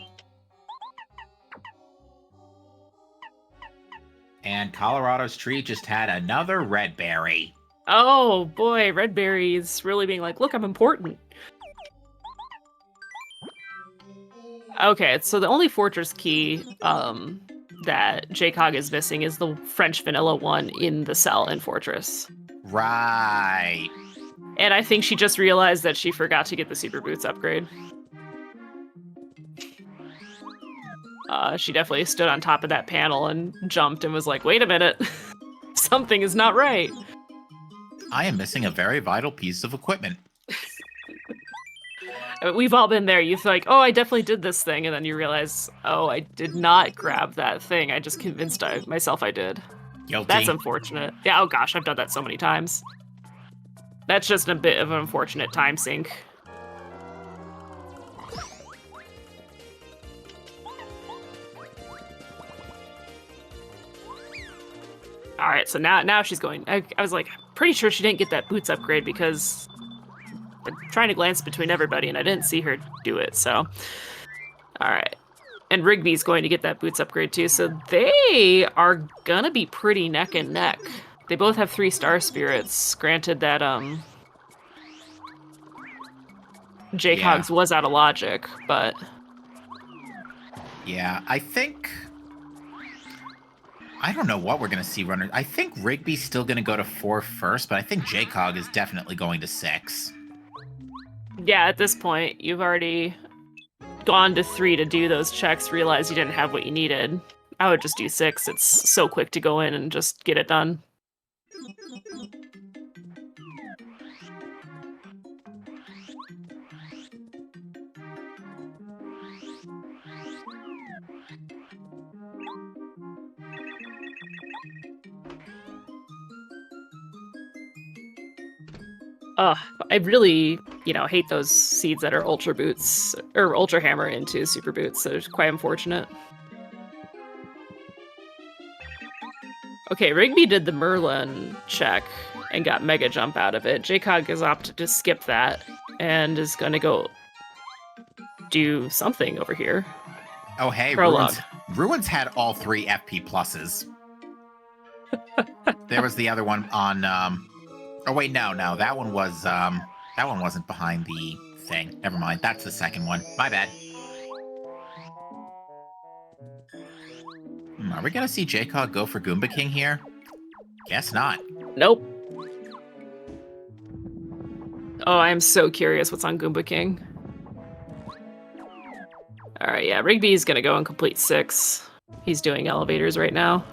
And Colorado's tree just had another red berry. Oh boy, Red Berry's really being like, look, I'm important. Okay, so the only fortress key that JCOG is missing is the French vanilla one in the cell in Fortress. Right. And I think she just realized that she forgot to get the Super Boots upgrade. She definitely stood on top of that panel and jumped and was like, wait a minute, something is not right. I am missing a very vital piece of equipment. We've all been there. You think, oh, I definitely did this thing. And then you realize, oh, I did not grab that thing. I just convinced myself I did. Guilty. That's unfortunate. Yeah, oh gosh, I've done that so many times. That's just a bit of an unfortunate time sink. All right, so now she's going. I was like, pretty sure she didn't get that boots upgrade because I'm trying to glance between everybody and I didn't see her do it. So, all right. And Rigby's going to get that boots upgrade too. So they are gonna be pretty neck and neck. They both have 3 star spirits. Granted that JCOG's was out of logic, but yeah, I don't know what we're going to see runners. I think Rigby's still going to go to 4 first, but I think JCOG is definitely going to 6. Yeah, at this point, you've already gone to 3 to do those checks, realize you didn't have what you needed. I would just do 6. It's so quick to go in and just get it done. I really, hate those seeds that are Ultra Boots, or Ultra Hammer into Super Boots. So it's quite unfortunate. Okay, Rigby did the Merlin check and got Mega Jump out of it. JCOG has opted to skip that and is going to go do something over here. Oh, hey, Prologue. Ruins had all 3 FP pluses. There was the other one on... Oh wait, no, that one was that one wasn't behind the thing. Never mind, that's the second one. My bad. Are we gonna see JCOG go for Goomba King here? Guess not. Nope. Oh, I'm so curious what's on Goomba King. Alright, yeah, Rigby's gonna go and complete 6. He's doing elevators right now.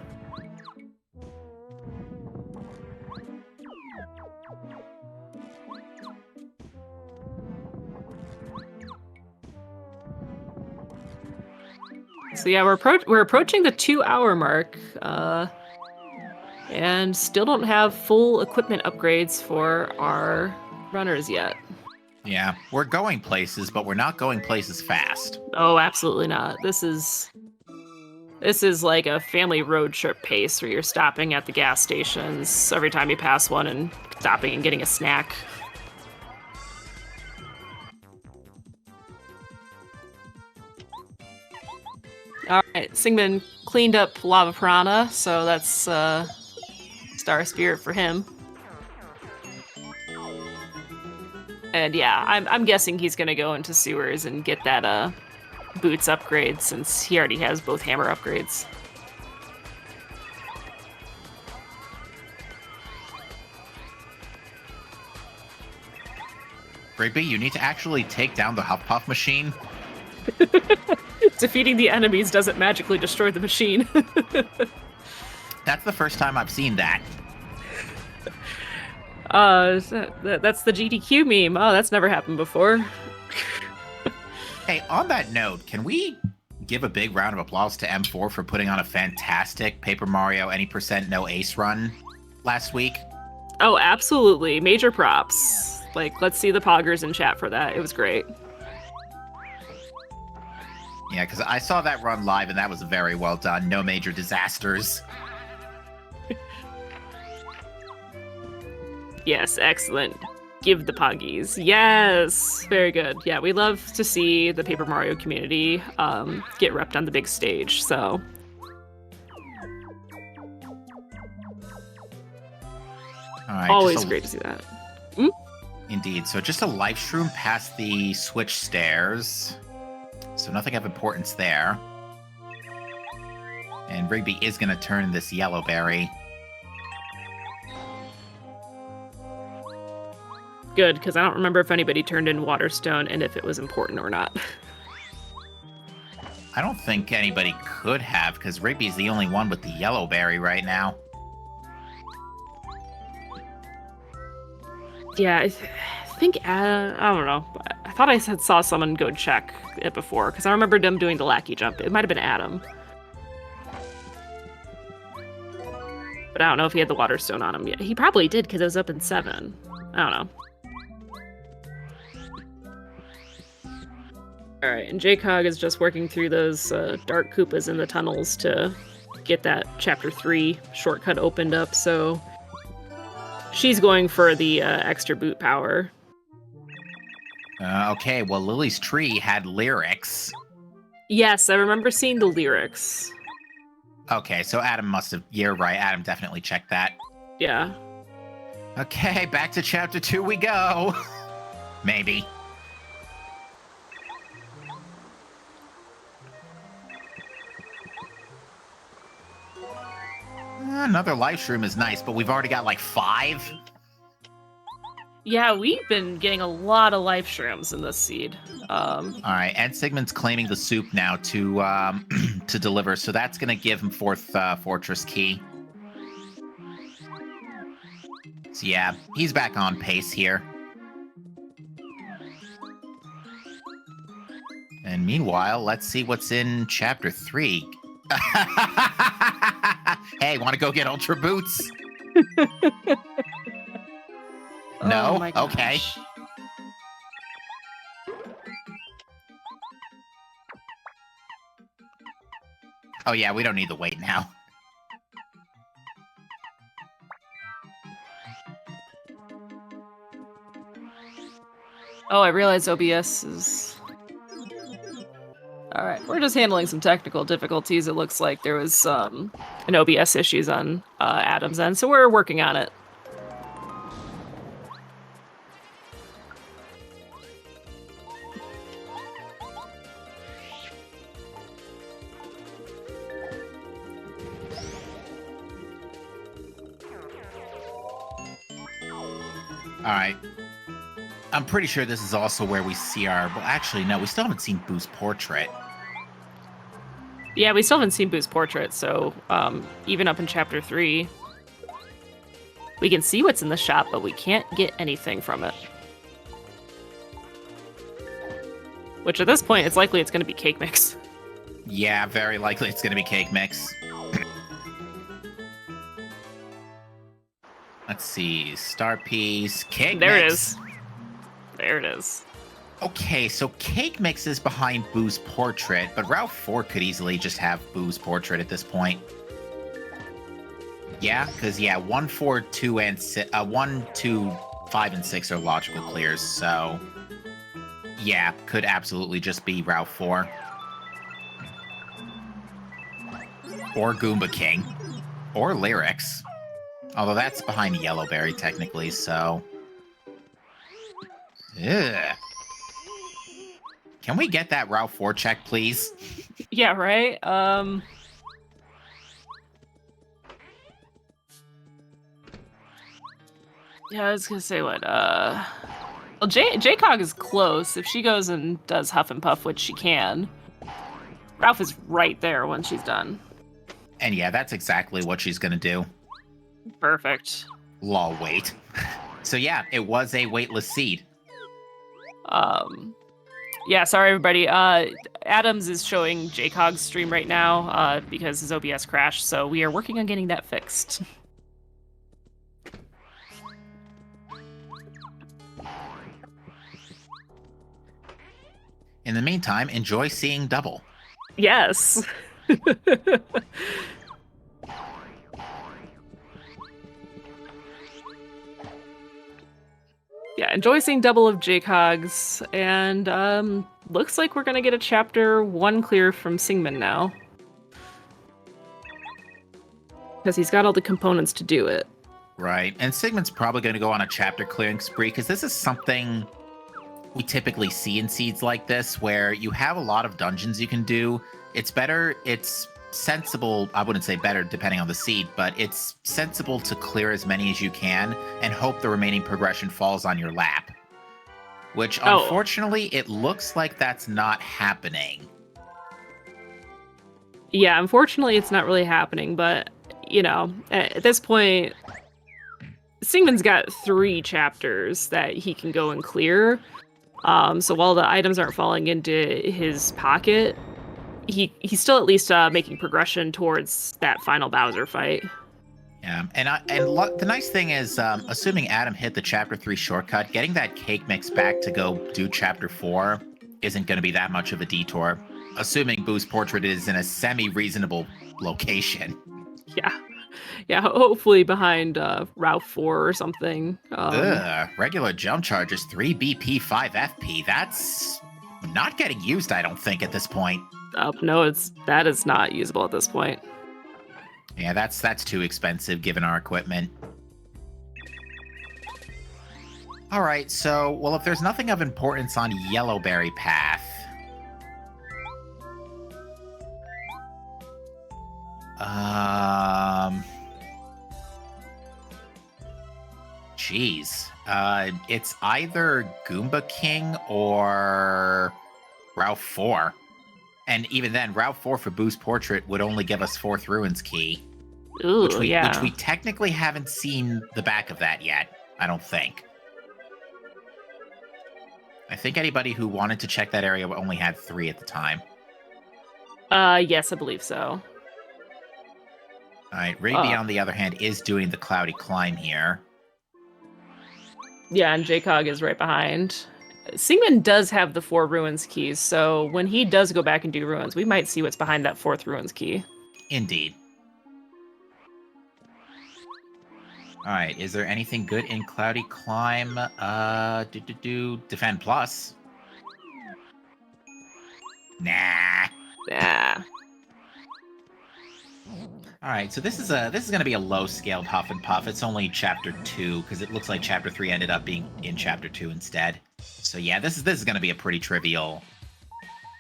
So yeah, we're approaching the 2-hour mark, and still don't have full equipment upgrades for our runners yet. Yeah, we're going places, but we're not going places fast. Oh, absolutely not. This is like a family road trip pace where you're stopping at the gas stations every time you pass one and stopping and getting a snack. All right, Singman cleaned up Lava Piranha, so that's Star Spirit for him. And yeah, I'm guessing he's gonna go into sewers and get that boots upgrade since he already has both hammer upgrades. Rigby, you need to actually take down the Huffpuff machine. Defeating the enemies doesn't magically destroy the machine. That's the first time I've seen that. That's the GDQ meme. Oh, that's never happened before. Hey, on that note, can we give a big round of applause to M4 for putting on a fantastic Paper Mario any % no ace run last week? Oh, absolutely. Major props. Like, let's see the poggers in chat for that. It was great. Yeah, because I saw that run live, and that was very well done. No major disasters. Yes, excellent. Give the Poggies. Yes! Very good. Yeah, we love to see the Paper Mario community get repped on the big stage, so... All right, Always great to see that. Indeed. So just a life shroom past the switch stairs. So nothing of importance there. And Rigby is going to turn this yellow berry. Good, because I don't remember if anybody turned in Waterstone and if it was important or not. I don't think anybody could have, because Rigby's the only one with the yellow berry right now. Yeah, I think, I don't know. I thought I saw someone go check it before, because I remember them doing the lackey jump. It might have been Adam. But I don't know if he had the Waterstone on him yet. He probably did, because it was up in 7. I don't know. Alright, and J-Cog is just working through those dark Koopas in the tunnels to get that Chapter 3 shortcut opened up, so... She's going for the extra boot power. Okay, well, Lily's tree had lyrics. Yes, I remember seeing the lyrics. Okay, so Adam must have... You're right, Adam definitely checked that. Yeah. Okay, back to Chapter 2 we go. Maybe. Another life shroom is nice, but we've already got like 5. Yeah, we've been getting a lot of life shrooms in this seed. All right, and Sigmund's claiming the soup now to to deliver, so that's going to give him 4th fortress key. So yeah, he's back on pace here. And meanwhile, let's see what's in Chapter 3. Hey, want to go get Ultra Boots? No? Oh my gosh. Okay. Oh yeah, we don't need the weight now. Oh, I realize OBS is... Alright, we're just handling some technical difficulties. It looks like there was an OBS issues on Adam's end, so we're working on it. Alright. I'm pretty sure this is also where we see our... Well, actually, no, we still haven't seen Boo's portrait. Yeah, we still haven't seen Boo's portrait, so even up in Chapter 3, we can see what's in the shop, but we can't get anything from it. Which, at this point, it's likely it's going to be cake mix. Yeah, very likely it's going to be cake mix. Let's see. Star piece. Cake There mix. it is. There it is. Okay, so cake mix is behind Boo's portrait, but Route 4 could easily just have Boo's portrait at this point. Yeah, because, yeah, 1, 4, 2, and 6... 1, 2, 5, and 6 are logical clears, so... Yeah, could absolutely just be Route 4. Or Goomba King. Or Lyrics. Although that's behind Yellowberry, technically, so... Ugh. Can we get that Route 4 check, please? Yeah, right? Yeah, I was gonna say what, well, J-Cog is close. If she goes and does Huff and Puff, which she can, Ralph is right there when she's done. And yeah, that's exactly what she's gonna do. Perfect. Lol, wait. So yeah, it was a weightless seed. Yeah, sorry everybody. Adams is showing J-Cog's stream right now because his OBS crashed, so we are working on getting that fixed. In the meantime, enjoy seeing double. Yes. Yeah, enjoy seeing double of JCogs, and looks like we're gonna get a chapter 1 clear from Singman now. Because he's got all the components to do it. Right, and Sigmund's probably going to go on a chapter clearing spree, because this is something we typically see in seeds like this, where you have a lot of dungeons you can do. It's sensible, I wouldn't say better depending on the seed, but it's sensible to clear as many as you can and hope the remaining progression falls on your lap. Which, unfortunately, it looks like that's not happening. Yeah, unfortunately, it's not really happening, but, you know, at this point, Singman's got 3 chapters that he can go and clear. So while the items aren't falling into his pocket, he's still at least making progression towards that final Bowser fight. Yeah, the nice thing is, assuming Adam hit the Chapter 3 shortcut, getting that cake mix back to go do Chapter 4 isn't going to be that much of a detour, assuming Boo's portrait is in a semi-reasonable location. Yeah, hopefully behind Route 4 or something. Regular jump charge is 3 BP, 5 FP. That's not getting used, I don't think, at this point. No, that is not usable at this point. Yeah, that's too expensive given our equipment. All right, so, well, if there's nothing of importance on Yellowberry Path... Jeez. It's either Goomba King or Route 4. And even then, Route 4 for Boo's portrait would only give us 4th Ruins key. Ooh, which yeah. we technically haven't seen the back of that yet, I don't think. I think anybody who wanted to check that area only had 3 at the time. Yes, I believe so. Alright, Rigby, on the other hand, is doing the cloudy climb here. Yeah, and JCog is right behind. Singman does have the 4 Ruins keys, so when he does go back and do Ruins, we might see what's behind that 4th Ruins key. Indeed. Alright, is there anything good in Cloudy Climb? Defend Plus. Nah. Alright, so this is going to be a low-scaled Huff and Puff. It's only Chapter 2, because it looks like Chapter 3 ended up being in Chapter 2 instead. So yeah, this is going to be a pretty trivial,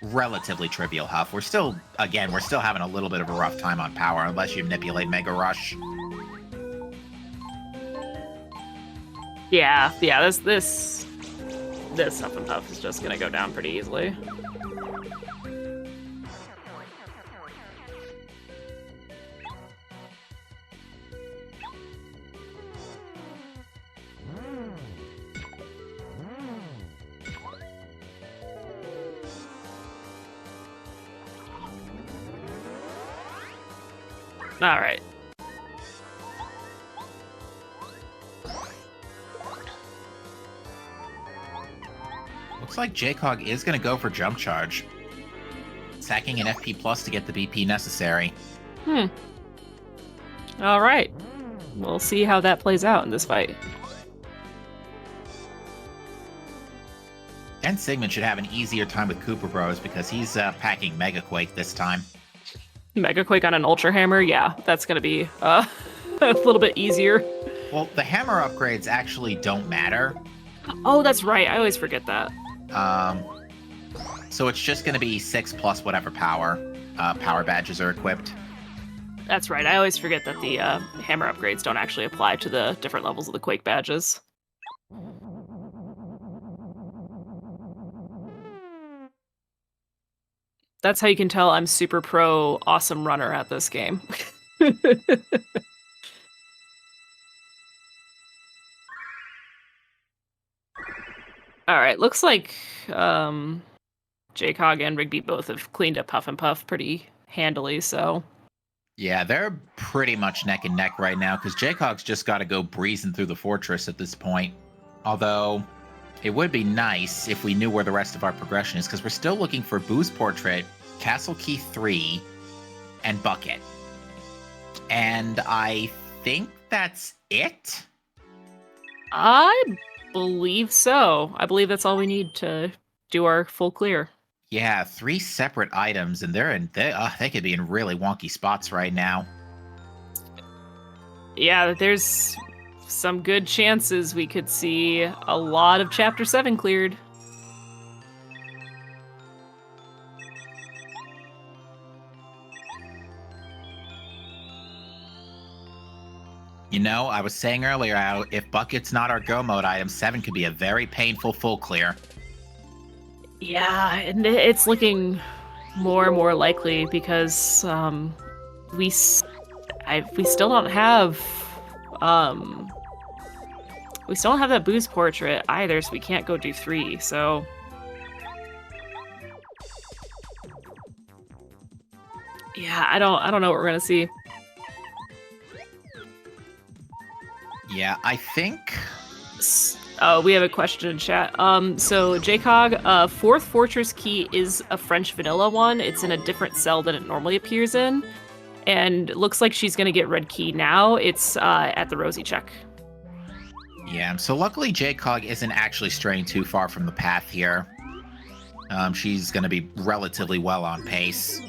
relatively trivial Huff. We're still having a little bit of a rough time on power, unless you manipulate Mega Rush. Yeah, this Huff and Puff is just gonna go down pretty easily. All right. Looks like JCog is going to go for Jump Charge. Sacking an FP Plus to get the BP necessary. All right. We'll see how that plays out in this fight. And Sigmund should have an easier time with Cooper Bros because he's packing Mega Quake this time. Mega Quake on an Ultra Hammer? Yeah, that's going to be a little bit easier. Well, the hammer upgrades actually don't matter. Oh, that's right. I always forget that. So it's just going to be 6 plus whatever power badges are equipped. That's right. I always forget that the hammer upgrades don't actually apply to the different levels of the Quake badges. That's how you can tell I'm super pro awesome runner at this game. Alright, looks like JCog and Rigby both have cleaned up Huff and Puff pretty handily, so... Yeah, they're pretty much neck and neck right now, because JCog's just got to go breezing through the fortress at this point. Although, it would be nice if we knew where the rest of our progression is, because we're still looking for Boo's Portrait, Castle Key 3, and Bucket. And I think that's it? I believe so. I believe that's all we need to do our full clear. Yeah, 3 separate items, and they could be in really wonky spots right now. Yeah, there's some good chances we could see a lot of Chapter 7 cleared. You know, I was saying earlier how if Bucket's not our go mode item, 7 could be a very painful full clear. Yeah, and it's looking more and more likely because we we still don't have we still don't have that boost portrait either, so we can't go do 3. So yeah, I don't know what we're gonna see. Yeah, I think. Oh, we have a question in chat. So JCog, fourth fortress key is a French vanilla one. It's in a different cell than it normally appears in, and it looks like she's gonna get red key now. It's at the Rosie check. Yeah, so luckily JCog isn't actually straying too far from the path here. She's going to be relatively well on pace.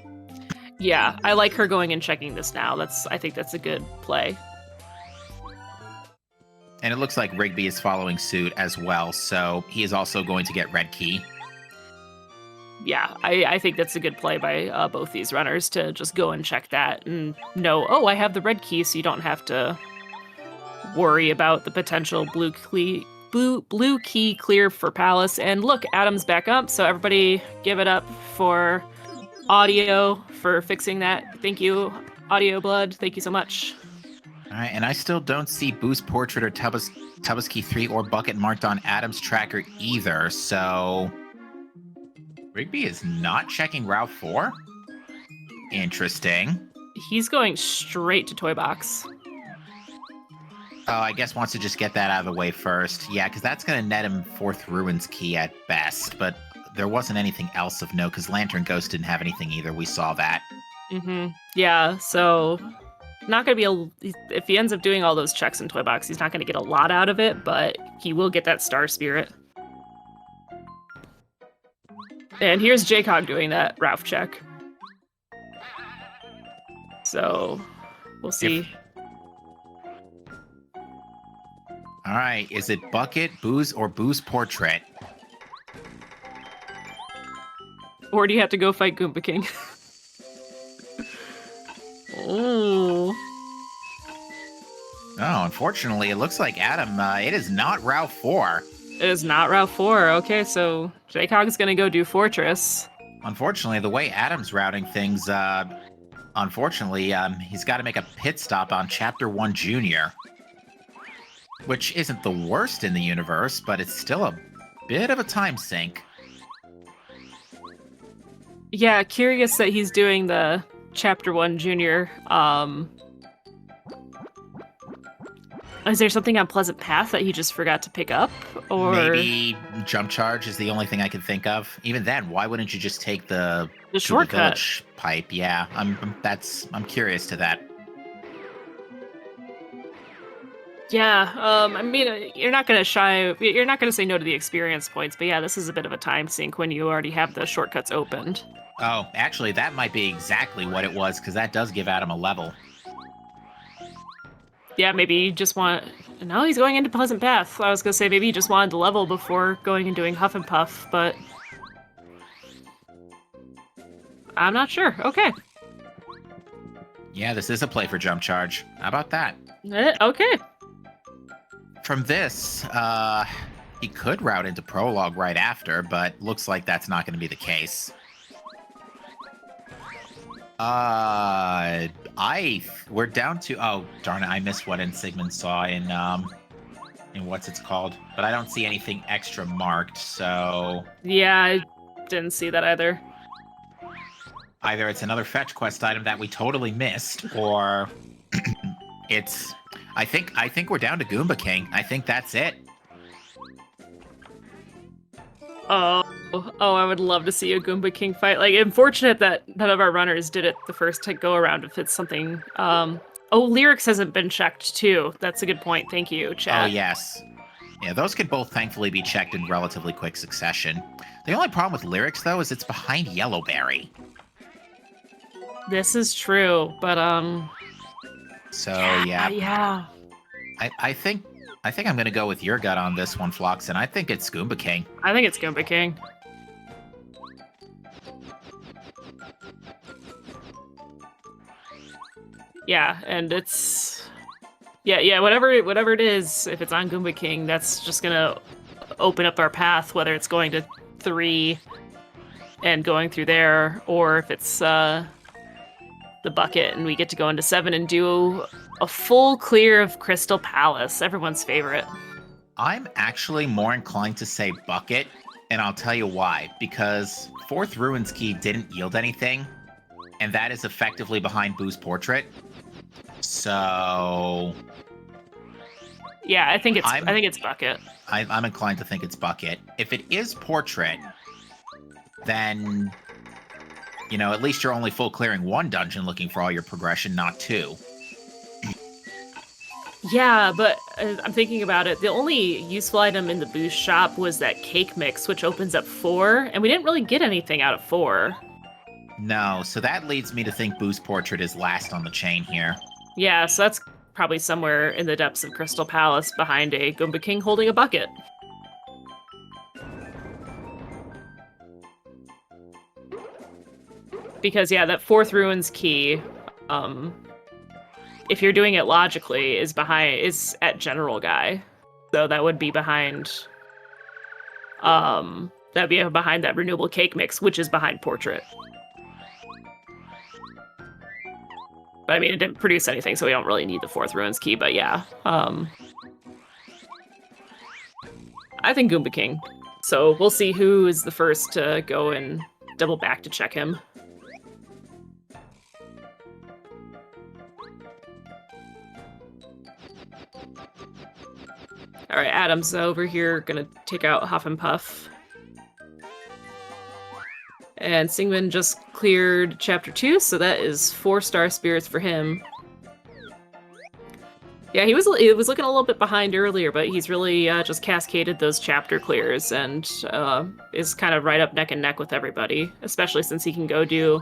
Yeah, I like her going and checking this now. I think that's a good play. And it looks like Rigby is following suit as well, so he is also going to get red key. Yeah, I think that's a good play by both these runners to just go and check that and know, oh, I have the red key, so you don't have to worry about the potential blue key clear for Palace. And look, Adam's back up, so everybody give it up for Audio for fixing that. Thank you, Audio Blood. Thank you so much. All right, and I still don't see Boost Portrait or Tubba's Key 3 or Bucket marked on Adam's tracker either, so Rigby is not checking Route 4? Interesting. He's going straight to Toy Box. Oh, I guess wants to just get that out of the way first. Yeah, because that's going to net him 4th Ruins Key at best, but there wasn't anything else of note, because Lantern Ghost didn't have anything either. We saw that. Mm-hmm. Yeah, so not going to be if he ends up doing all those checks in Toy Box, he's not going to get a lot out of it, but he will get that Star Spirit. And here's JCog doing that Ralph check. So we'll see. All right, is it Bucket, Booze, or Booze Portrait? Or do you have to go fight Goomba King? Oh. Oh, unfortunately, it looks like Adam, it is not Route 4. It is not Route 4. Okay, so JCog is going to go do Fortress. Unfortunately, the way Adam's routing things, he's got to make a pit stop on Chapter 1 Junior. Which isn't the worst in the universe, but it's still a bit of a time sink. Yeah, curious that he's doing the Chapter 1 Junior. Is there something on Pleasant Path that he just forgot to pick up? Or maybe Jump Charge is the only thing I can think of. Even then, why wouldn't you just take the shortcut village pipe? Yeah, I'm curious to that. Yeah, I mean, you're not gonna say no to the experience points, but yeah, this is a bit of a time sink when you already have the shortcuts opened. Oh, actually, that might be exactly what it was, because that does give Adam a level. Yeah, maybe you just want... No, he's going into Pleasant Path. I was gonna say maybe he just wanted the level before going and doing Huff and Puff, but... I'm not sure. Okay. Yeah, this is a play for Jump Charge. How about that? Okay. From this, he could route into Prologue right after, but looks like that's not going to be the case. We're down to... Oh, darn it, I missed what Sigmund saw in what's it's called. But I don't see anything extra marked, so... Yeah, I didn't see that either. Either it's another fetch quest item that we totally missed, or it's... I think we're down to Goomba King. I think that's it. Oh, I would love to see a Goomba King fight. Like, unfortunate that none of our runners did it the first go around if it's something... Oh, Lyrics hasn't been checked, too. That's a good point. Thank you, chat. Oh, yes. Yeah, those can both thankfully be checked in relatively quick succession. The only problem with lyrics, though, is it's behind Yellowberry. This is true, but So yeah. I think I'm gonna go with your gut on this one, Flox, and I think it's Goomba King. I think it's Goomba King. Yeah, and it's whatever it is, if it's on Goomba King, that's just gonna open up our path, whether it's going to 3 and going through there, or if it's the bucket and we get to go into 7 and do a full clear of Crystal Palace, everyone's favorite. I'm actually more inclined to say bucket, and I'll tell you why. Because 4th Ruins Key didn't yield anything, and that is effectively behind Boo's portrait. So yeah, I think it's bucket. I'm inclined to think it's bucket. If it is portrait, then at least you're only full clearing 1 dungeon looking for all your progression, not 2. Yeah, but I'm thinking about it. The only useful item in the boost shop was that cake mix, which opens up 4, and we didn't really get anything out of 4. No, so that leads me to think Boo's portrait is last on the chain here. Yeah, so that's probably somewhere in the depths of Crystal Palace behind a Goomba King holding a bucket. Because, yeah, that 4th Ruins Key, if you're doing it logically, is at General Guy. So that would be behind, behind that Renewable Cake Mix, which is behind Portrait. But I mean, it didn't produce anything, so we don't really need the 4th Ruins Key, but yeah. I think Goomba King. So we'll see who is the first to go and double back to check him. All right, Adam's over here, gonna take out Huff and Puff. And Singman just cleared Chapter 2, so that is 4-star spirits for him. Yeah, it was looking a little bit behind earlier, but he's really just cascaded those chapter clears and is kind of right up neck and neck with everybody, especially since he can go do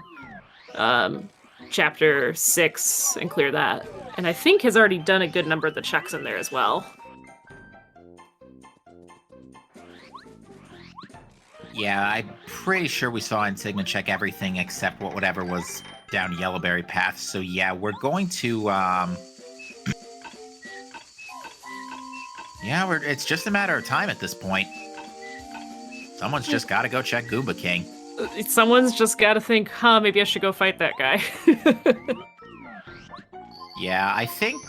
Chapter 6 and clear that. And I think has already done a good number of the checks in there as well. Yeah, I'm pretty sure we saw Insignia check everything except whatever was down Yellowberry Path. So yeah, we're going to it's just a matter of time at this point. Someone's just got to go check Goomba King. Someone's just got to think, maybe I should go fight that guy. Yeah, I think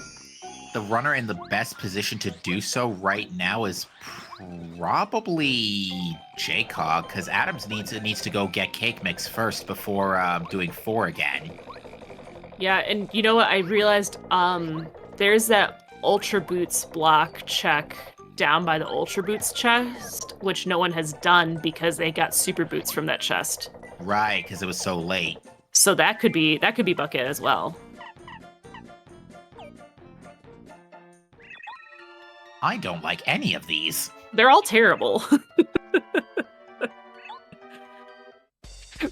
the runner in the best position to do so right now is probably J-Cog, because Adams needs to go get Cake Mix first before doing 4 again. Yeah, and you know what? I realized there's that Ultra Boots block check down by the Ultra Boots chest, which no one has done because they got Super Boots from that chest. Right, because it was so late. So that could be Bucket as well. I don't like any of these. They're all terrible.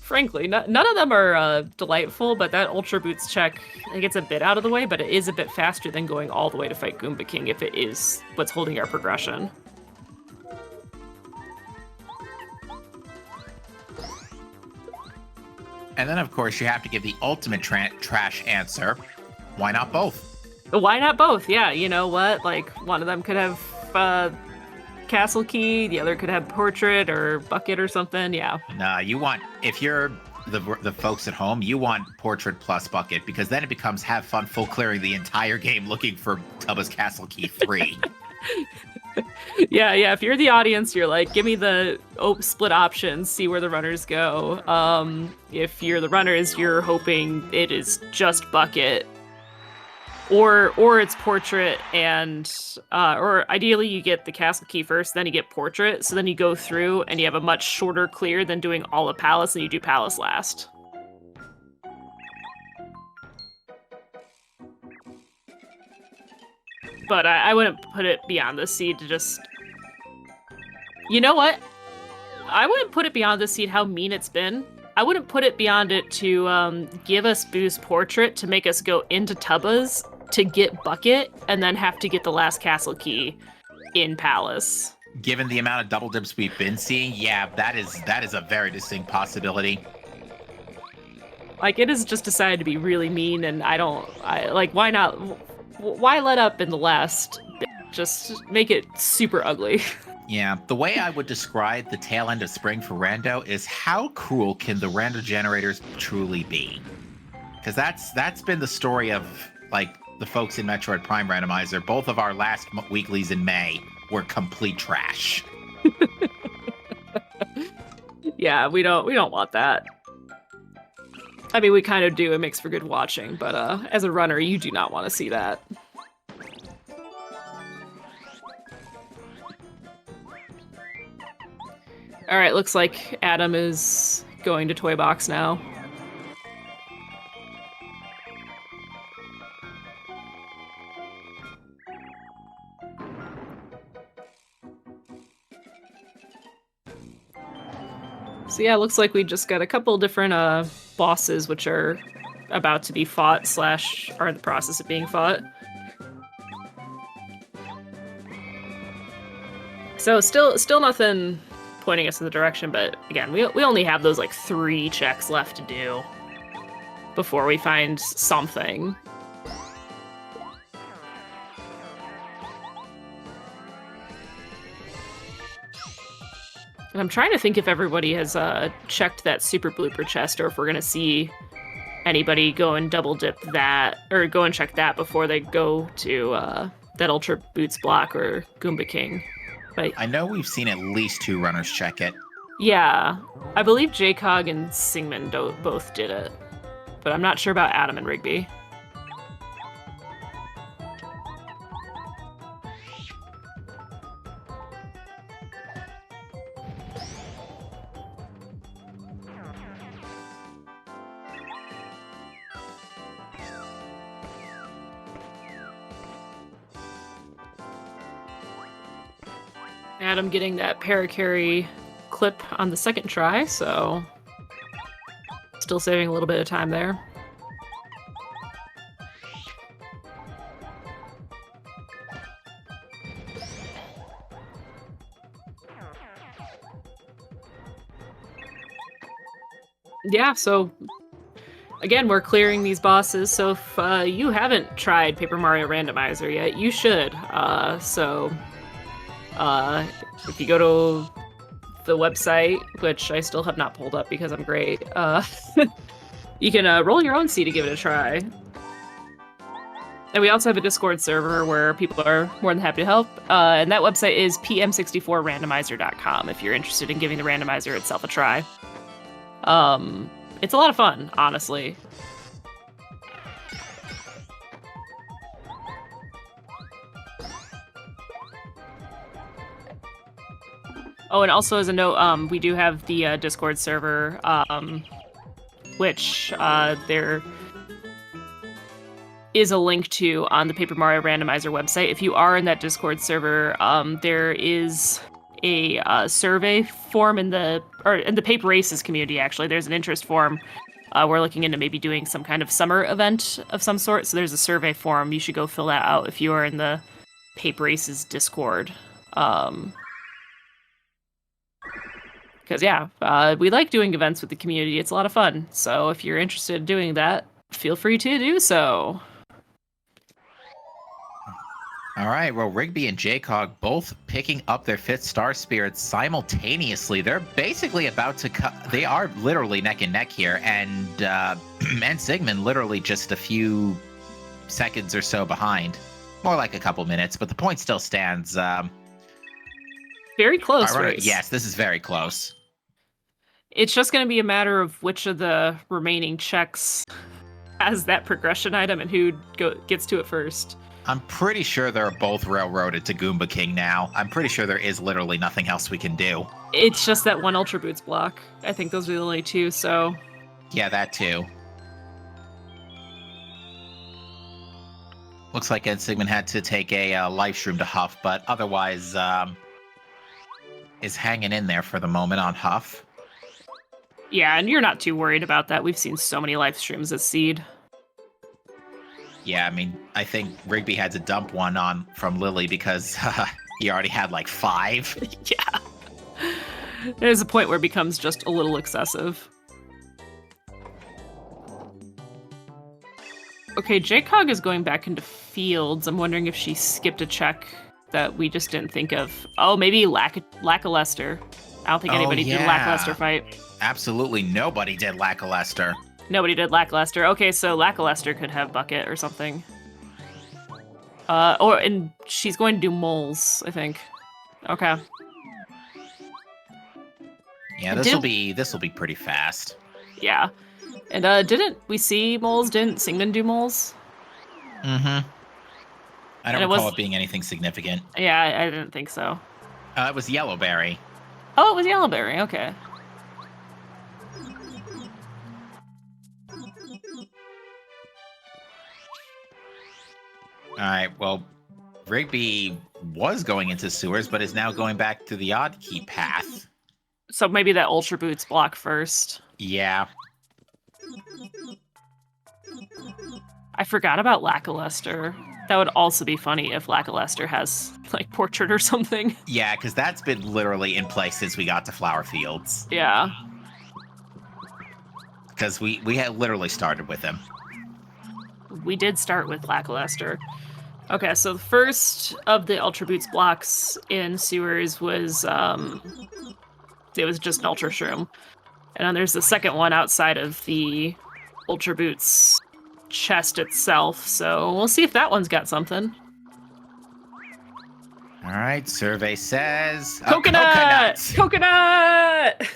Frankly, none of them are delightful, but that Ultra Boots check, it gets a bit out of the way, but it is a bit faster than going all the way to fight Goomba King if it is what's holding our progression. And then, of course, you have to give the ultimate trash answer. Why not both? Why not both? Yeah, you know what? Like, one of them could have Castle Key, the other could have Portrait or Bucket or something, yeah. Nah, if you're the folks at home, you want Portrait plus Bucket, because then it becomes have fun full clearing the entire game looking for Tubba's Castle Key 3. Yeah, if you're the audience, you're like, give me the split options, see where the runners go. If you're the runners, you're hoping it is just Bucket. Or it's Portrait and or ideally you get the Castle Key first, then you get Portrait, so then you go through and you have a much shorter clear than doing all of Palace, and you do Palace last. But I wouldn't put it beyond the seed to just You know what? I wouldn't put it beyond this seed how mean it's been. I wouldn't put it beyond it to give us Boo's portrait to make us go into Tubba's to get Bucket and then have to get the last castle key in Palace. Given the amount of double dips we've been seeing, yeah, that is a very distinct possibility. Like, it has just decided to be really mean, and why not? Why let up in the last bit? Just make it super ugly. Yeah, the way I would describe the tail end of spring for Rando is how cruel can the Rando generators truly be? Because that's been the story of, like, the folks in Metroid Prime Randomizer. Both of our last weeklies in May were complete trash. Yeah, we don't want that. I mean, we kind of do. It makes for good watching, but as a runner, you do not want to see that. All right, looks like Adam is going to Toy Box now. So yeah, looks like we just got a couple different bosses which are about to be fought / are in the process of being fought. So still nothing pointing us in the direction, but again, we only have those like 3 checks left to do before we find something. And I'm trying to think if everybody has checked that super blooper chest, or if we're gonna see anybody go and double dip that, or go and check that before they go to that Ultra Boots block or Goomba King. But I know we've seen at least 2 runners check it. yeah, I believe J-Cog and Singman both did it, but I'm not sure about Adam and Rigby. Adam getting that paracarry clip on the second try, so still saving a little bit of time there. Yeah, so again, we're clearing these bosses, so if you haven't tried Paper Mario Randomizer yet, you should. If you go to the website, which I still have not pulled up because I'm great, you can roll your own seed to give it a try. And we also have a Discord server where people are more than happy to help, and that website is pm64randomizer.com if you're interested in giving the randomizer itself a try. It's a lot of fun, honestly. Oh, and also as a note, we do have the Discord server, which there is a link to on the Paper Mario Randomizer website. If you are in that Discord server, there is a survey form in the Pape Races community. Actually, there's an interest form. We're looking into maybe doing some kind of summer event of some sort. So there's a survey form. You should go fill that out if you are in the Pape Races Discord. Because yeah, we like doing events with the community. It's a lot of fun. So if you're interested in doing that, feel free to do so. All right, well, Rigby and J-Cog both picking up their 5th star spirits simultaneously. They're basically about to they are literally neck and neck here, and Sigmund literally just a few seconds or so behind. More like a couple minutes, but the point still stands. Very close race. Yes, this is very close. It's just going to be a matter of which of the remaining checks has that progression item and who gets to it first. I'm pretty sure they're both railroaded to Goomba King now. I'm pretty sure there is literally nothing else we can do. It's just that one Ultra Boots block. I think those are the only 2, so... Yeah, that too. Looks like Ed Sigmund had to take a life shroom to huff, but otherwise, is hanging in there for the moment on Huff. Yeah, and you're not too worried about that. We've seen so many live streams as Seed. Yeah, I mean, I think Rigby had to dump one on from Lily because he already had like 5. Yeah. There's a point where it becomes just a little excessive. Okay, JCog is going back into fields. I'm wondering if she skipped a check that we just didn't think of. Oh, maybe Lackluster. I don't think anybody did Lackluster fight. Absolutely nobody did Lackluster. Nobody did Lackluster. Okay, so Lackluster could have Bucket or something. And she's going to do moles, I think. Okay. Yeah, this will be pretty fast. Yeah. And didn't we see moles? Didn't Singman do moles? Mm-hmm. I don't recall it being anything significant. Yeah, I didn't think so. It was Yellowberry. Oh, it was Yellowberry. Okay. All right, well, Rigby was going into sewers, but is now going back to the odd key path. So maybe that Ultra Boots block first. Yeah. I forgot about Lackluster. That would also be funny if Lackluster has, like, Portrait or something. Yeah, because that's been literally in place since we got to Flower Fields. Yeah. Because we had literally started with him. We did start with Lackluster. Okay, so the first of the Ultra Boots blocks in sewers was, it was just an Ultra Shroom. And then there's the second one outside of the Ultra Boots chest itself, so we'll see if that one's got something. All right, survey says... Coconut! Coconut!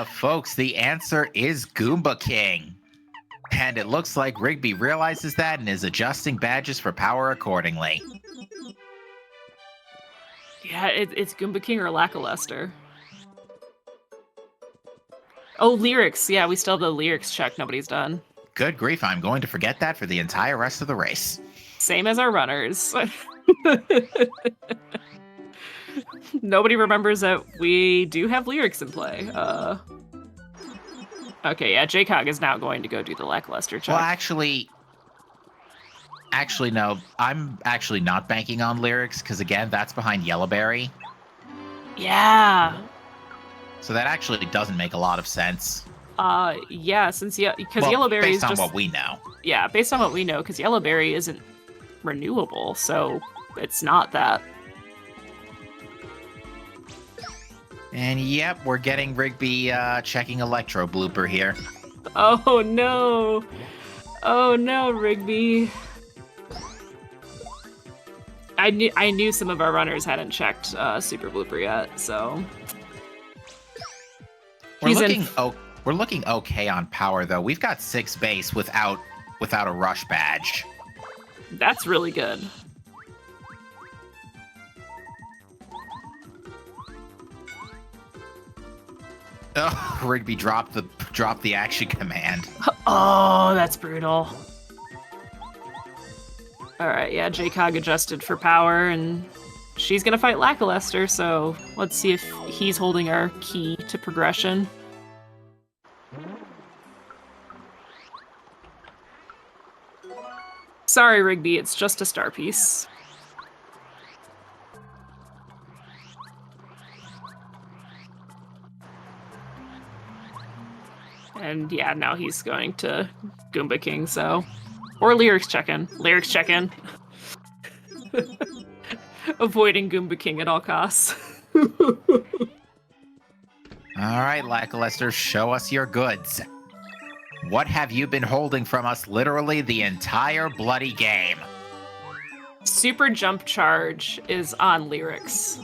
Folks, the answer is Goomba King. And it looks like Rigby realizes that and is adjusting badges for power accordingly. Yeah, it's Goomba King or Lackluster. Oh, lyrics. Yeah, we still have the lyrics check nobody's done. Good grief, I'm going to forget that for the entire rest of the race. Same as our runners. Nobody remembers that we do have lyrics in play. Okay, yeah, JCog is now going to go do the Lackluster check. Well, actually, no. I'm actually not banking on lyrics, because again, that's behind Yellowberry. Yeah. So that actually doesn't make a lot of sense. Yeah, because Yellowberry is just... based on what we know. Yeah, based on what we know, because Yellowberry isn't renewable, so it's not that. And yep, we're getting Rigby checking Electro blooper here. Oh no! Oh no, Rigby. I knew some of our runners hadn't checked Super Blooper yet, so... We're looking okay on power, though. We've got 6 base without a rush badge. That's really good. Oh, Rigby dropped the action command. Oh, that's brutal. Alright, yeah, JCog adjusted for power, and she's gonna fight Lackluster, so let's see if he's holding our key to progression. Sorry, Rigby, it's just a star piece. And yeah, now he's going to Goomba King, so... Or lyrics check-in. Lyrics check-in. Avoiding Goomba King at all costs. Alright, Lackluster, show us your goods. What have you been holding from us literally the entire bloody game? Super Jump Charge is on lyrics.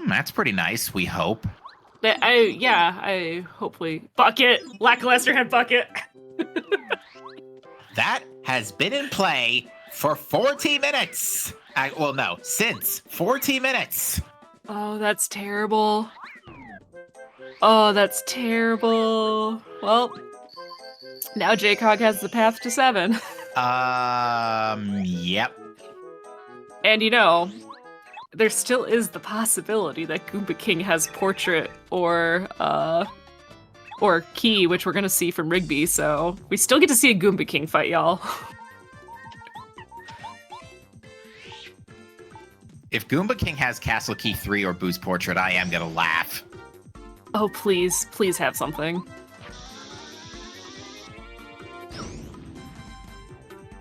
That's pretty nice, we hope. I hopefully... Bucket! Lackluster had Bucket! That has been in play for 40 minutes! Since 40 minutes! Oh, that's terrible. Oh, that's terrible. Well, now JCog has the path to 7. Yep. And there still is the possibility that Goomba King has portrait or key, which we're gonna see from Rigby, so we still get to see a Goomba King fight, y'all. If Goomba King has Castle Key 3 or Boo's portrait, I am gonna laugh. Oh, please have something.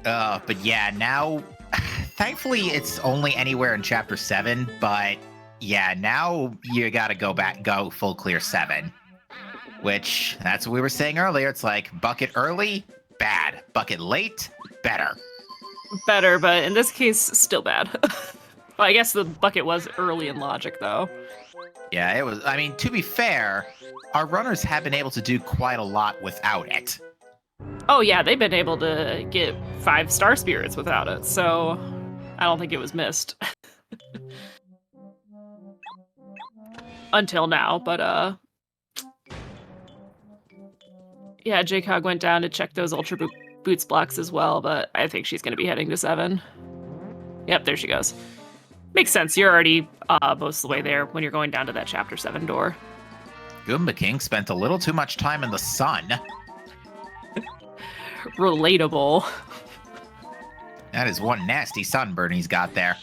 But yeah, now, thankfully it's only anywhere in Chapter 7, but yeah, now you gotta go full clear 7. Which, that's what we were saying earlier, it's like, bucket early, bad. Bucket late, better. Better, but in this case, still bad. Well, I guess the bucket was early in logic, though. Yeah, it was. I mean, to be fair, our runners have been able to do quite a lot without it. Oh yeah, they've been able to get 5 star spirits without it, so I don't think it was missed. Until now, but yeah, J-Cog went down to check those Ultra Boots blocks as well, but I think she's going to be heading to 7. Yep, there she goes. Makes sense, you're already most of the way there when you're going down to that Chapter 7 door. Goomba King spent a little too much time in the sun. Relatable. That is one nasty sunburn he's got there.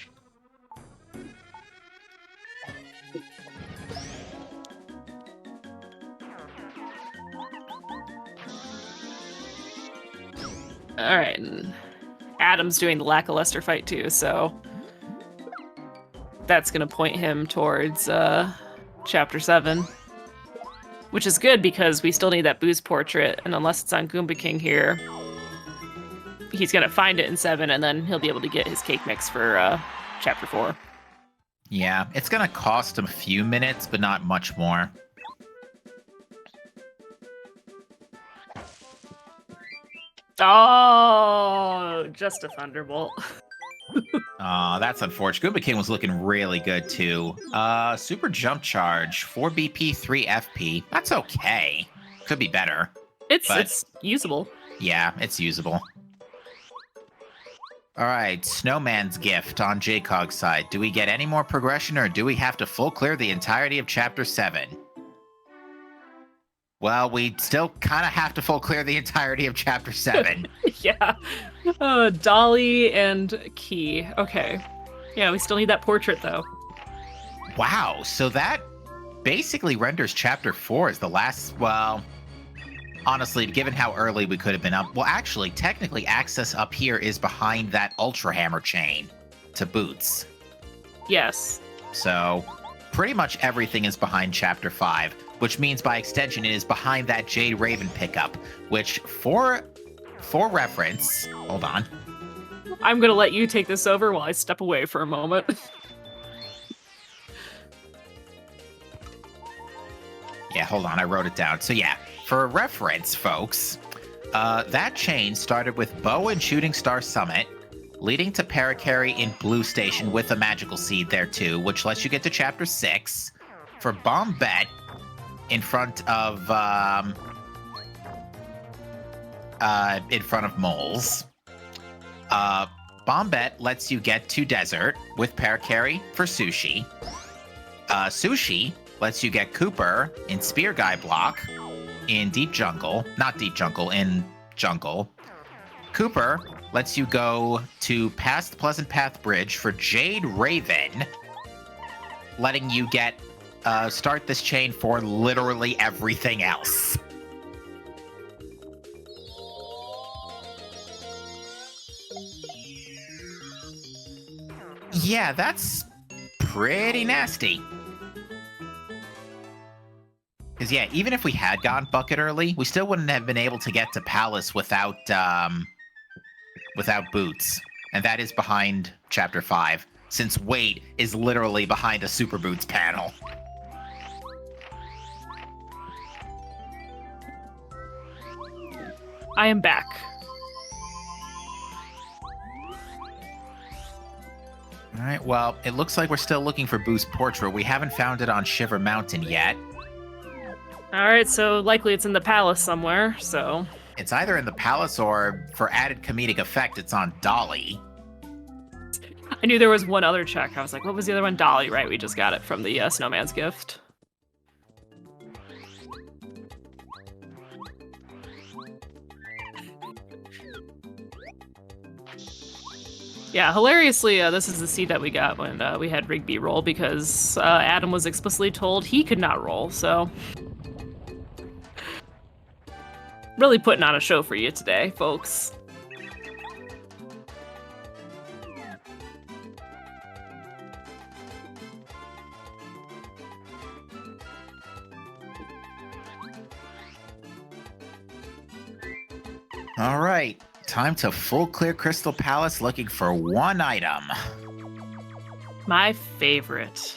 Alright, and Adam's doing the lackluster fight too, so that's gonna point him towards Chapter 7. Which is good because we still need that Boo's portrait, and unless it's on Goomba King here, he's gonna find it in 7, and then he'll be able to get his cake mix for Chapter 4. Yeah, it's gonna cost him a few minutes, but not much more. Oh, just a Thunderbolt. Aw, that's unfortunate. Goomba King was looking really good, too. Super Jump Charge, 4 BP, 3 FP. That's okay. Could be better. It's usable. Yeah, it's usable. Alright, Snowman's Gift on J-Cog's side. Do we get any more progression, or do we have to full clear the entirety of Chapter 7? Well, we still kind of have to full clear the entirety of Chapter 7. Yeah. Dolly and Key. Okay. Yeah, we still need that portrait, though. Wow, so that basically renders Chapter 4 as the last, well, honestly, given how early we could have been up, well, actually, technically, access up here is behind that Ultra Hammer chain to Boots. Yes. So, pretty much everything is behind Chapter 5, which means by extension, it is behind that Jade Raven pickup, which, for reference, hold on. I'm gonna let you take this over while I step away for a moment. Yeah, hold on, I wrote it down. So yeah, for reference, folks, that chain started with Bow and Shooting Star Summit, leading to Parakarry in Blue Station with a magical seed there too, which lets you get to Chapter 6. For Bombette, in front of Moles. Bombette lets you get to Desert with Parakarry for Sushi. Sushi lets you get Cooper in Spear Guy block in Deep Jungle. Not Deep Jungle, in Jungle. Cooper lets you go to past Pleasant Path Bridge for Jade Raven, letting you get start this chain for literally everything else. Yeah, that's pretty nasty. Because, yeah, even if we had gone bucket early, we still wouldn't have been able to get to Palace without Boots. And that is behind Chapter 5, since Wait is literally behind a Super Boots panel. I am back. All right, well, it looks like we're still looking for Boo's portrait. We haven't found it on Shiver Mountain yet. Alright, so likely it's in the palace somewhere, so... It's either in the palace or, for added comedic effect, it's on Dolly. I knew there was one other check. I was like, what was the other one? Dolly, right? We just got it from the Snowman's Gift. Yeah, hilariously, this is the seed that we got when we had Rigby roll because Adam was explicitly told he could not roll, so... Really putting on a show for you today, folks. All right, time to full clear Crystal Palace looking for one item. My favorite.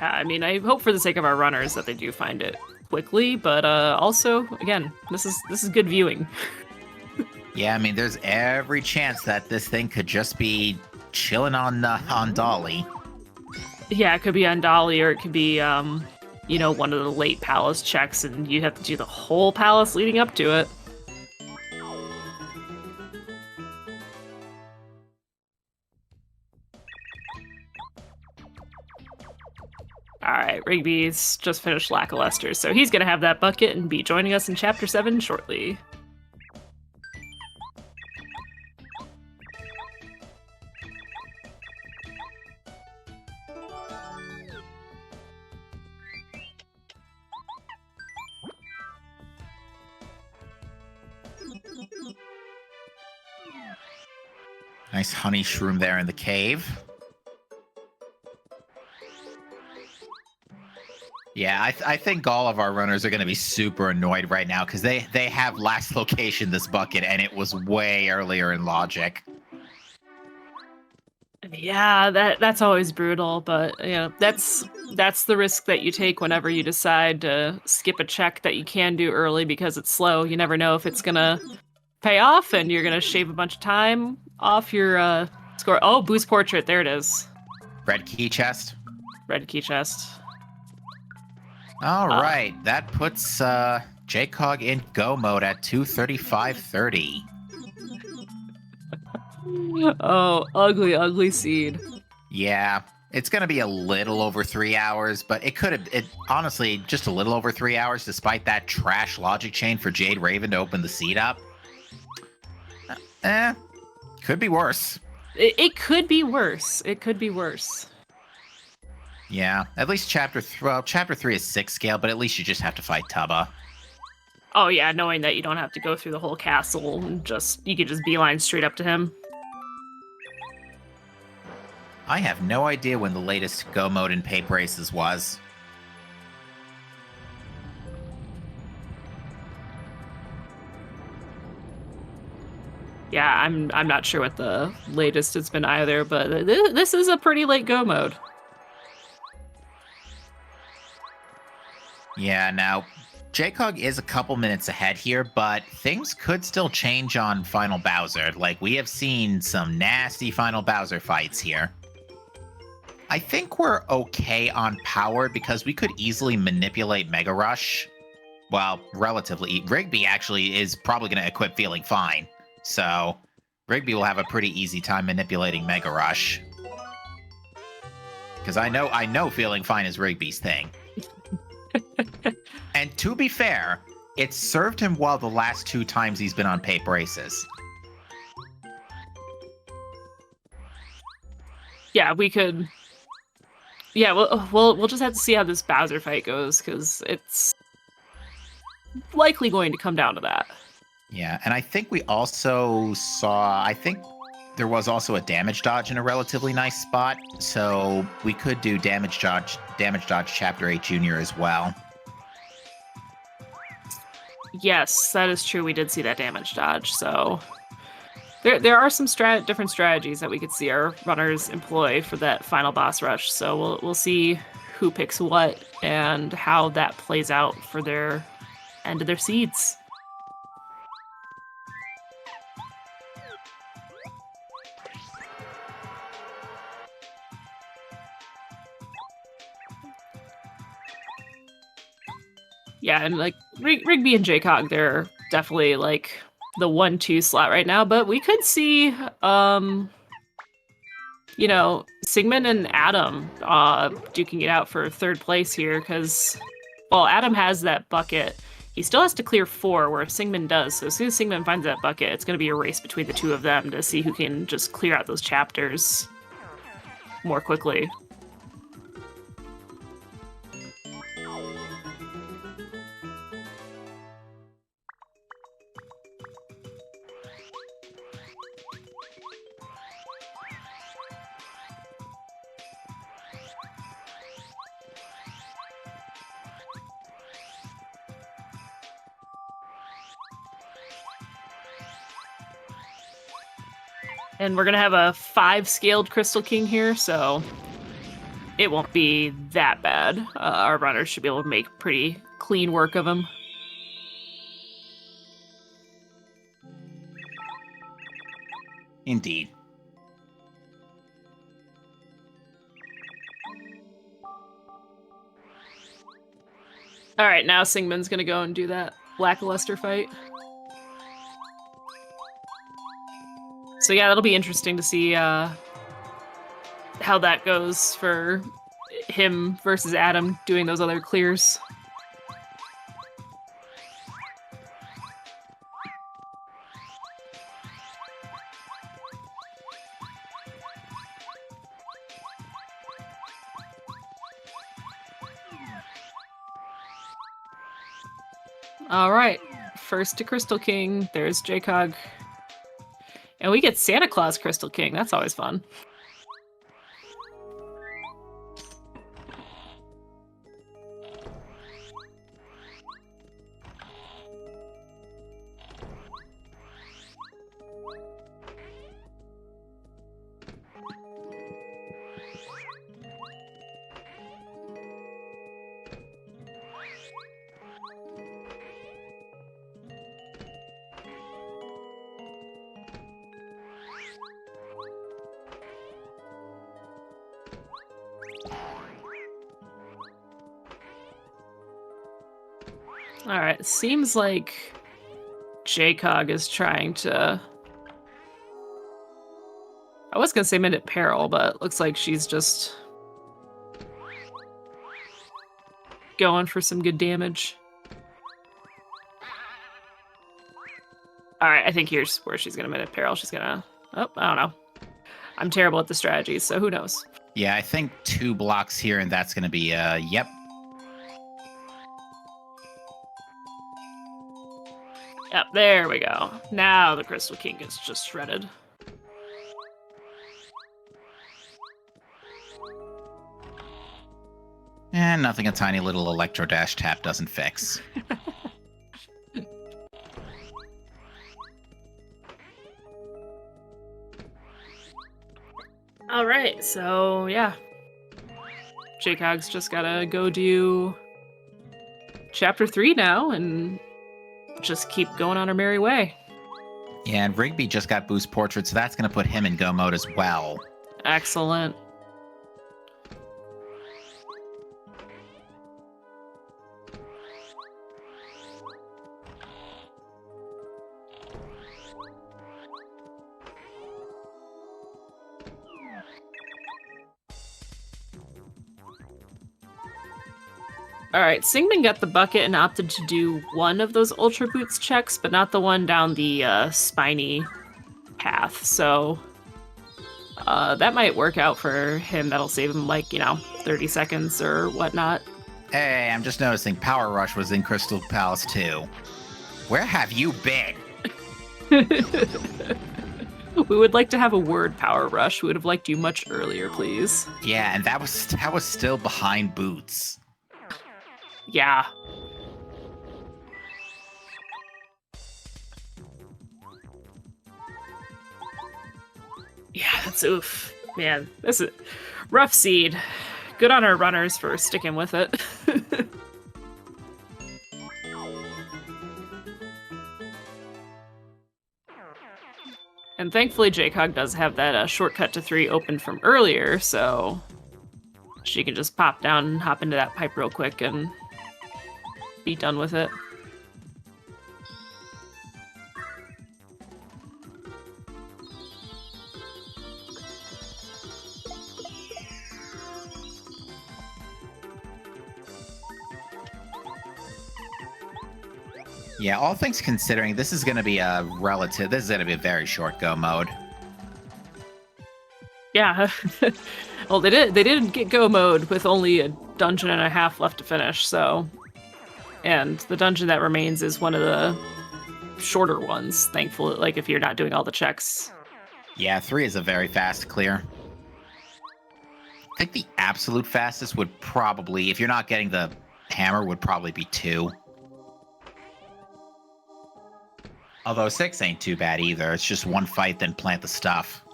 I mean, I hope for the sake of our runners that they do find it quickly, but also, again, this is good viewing. Yeah, I mean, there's every chance that this thing could just be chilling on Dolly. Yeah, it could be on Dolly, or it could be, you know, one of the late palace checks, and you have to do the whole palace leading up to it. Alright, Rigby's just finished Lackluster, so he's gonna have that bucket and be joining us in Chapter 7 shortly. Nice honey shroom there in the cave. Yeah, I think all of our runners are going to be super annoyed right now because they have last location this bucket and it was way earlier in logic. Yeah, that's always brutal, but you know, that's the risk that you take whenever you decide to skip a check that you can do early because it's slow. You never know if it's gonna pay off and you're gonna shave a bunch of time off your score. Oh, Boo's Portrait, there it is. Red key chest. Red key chest. All right, that puts JCog in go mode at 235.30. Oh, ugly, ugly seed. Yeah, it's going to be a little over 3 hours, but it could have, honestly, just a little over 3 hours despite that trash logic chain for Jade Raven to open the seed up. Could be worse. It could be worse. It could be worse. Yeah, at least chapter 3 is 6 scale, but at least you just have to fight Tubba. Oh yeah, knowing that you don't have to go through the whole castle and you could just beeline straight up to him. I have no idea when the latest go mode in Pape races was. Yeah, I'm not sure what the latest it's been either, but this is a pretty late go mode. Yeah, now, JCog is a couple minutes ahead here, but things could still change on Final Bowser. Like, we have seen some nasty Final Bowser fights here. I think we're okay on power because we could easily manipulate Mega Rush. Well, relatively. Rigby actually is probably going to equip Feeling Fine. So, Rigby will have a pretty easy time manipulating Mega Rush. Because I know Feeling Fine is Rigby's thing. And to be fair, it served him well the last 2 times he's been on Pape races. Yeah, we could. Yeah, we'll just have to see how this Bowser fight goes because it's likely going to come down to that. Yeah, and I think we also saw. I think there was also a damage dodge in a relatively nice spot, so we could do damage dodge Chapter 8 Junior as well. Yes, that is true. We did see that damage dodge, so there are some different strategies that we could see our runners employ for that final boss rush. So we'll see who picks what and how that plays out for their end of their seeds. Yeah, and like Rigby and JCog, they're definitely like the 1-2 slot right now, but we could see, you know, Sigmund and Adam duking it out for third place here, because, well, Adam has that bucket. He still has to clear 4, where Sigmund does. So as soon as Sigmund finds that bucket, it's going to be a race between the two of them to see who can just clear out those chapters more quickly. And we're going to have a 5-scaled Crystal King here, so it won't be that bad. Our runners should be able to make pretty clean work of him. Indeed. All right, now Sigmund's going to go and do that lackluster fight. So yeah, that'll be interesting to see how that goes for him versus Adam doing those other clears. All right, first to Crystal King. There's JCog. And we get Santa Claus Crystal King. That's always fun. Alright, seems like JCog is trying to... I was gonna say Minute Peril, but looks like she's just going for some good damage. Alright, I think here's where she's gonna Minute Peril. She's gonna... Oh, I don't know. I'm terrible at the strategies, so who knows? Yeah, I think 2 blocks here, and that's going to be, yep. Yep, there we go. Now the Crystal King is just shredded. And nothing a tiny little Electro Dash tap doesn't fix. All right, so yeah. JCog's just gotta go do Chapter 3 now and just keep going on our merry way. Yeah, and Rigby just got Boost Portrait, so that's going to put him in go mode as well. Excellent. All right, Singman got the bucket and opted to do one of those Ultra Boots checks, but not the one down the spiny path. So that might work out for him. That'll save him, like, 30 seconds or whatnot. Hey, I'm just noticing Power Rush was in Crystal Palace too. Where have you been? We would like to have a word, Power Rush. We would have liked you much earlier, please. Yeah, and that was still behind Boots. Yeah. Yeah, that's oof. Man, this is rough seed. Good on our runners for sticking with it. And thankfully, JCog does have that shortcut to 3 open from earlier, so she can just pop down and hop into that pipe real quick and be done with it. Yeah, all things considering, this is going to be a very short go mode. Yeah. Well, they didn't get go mode with only a dungeon and a half left to finish, so. And the dungeon that remains is one of the shorter ones, thankfully, like if you're not doing all the checks. Yeah, 3 is a very fast clear. I think the absolute fastest would probably, if you're not getting the hammer, would probably be 2. Although 6 ain't too bad either. It's just one fight, then plant the stuff.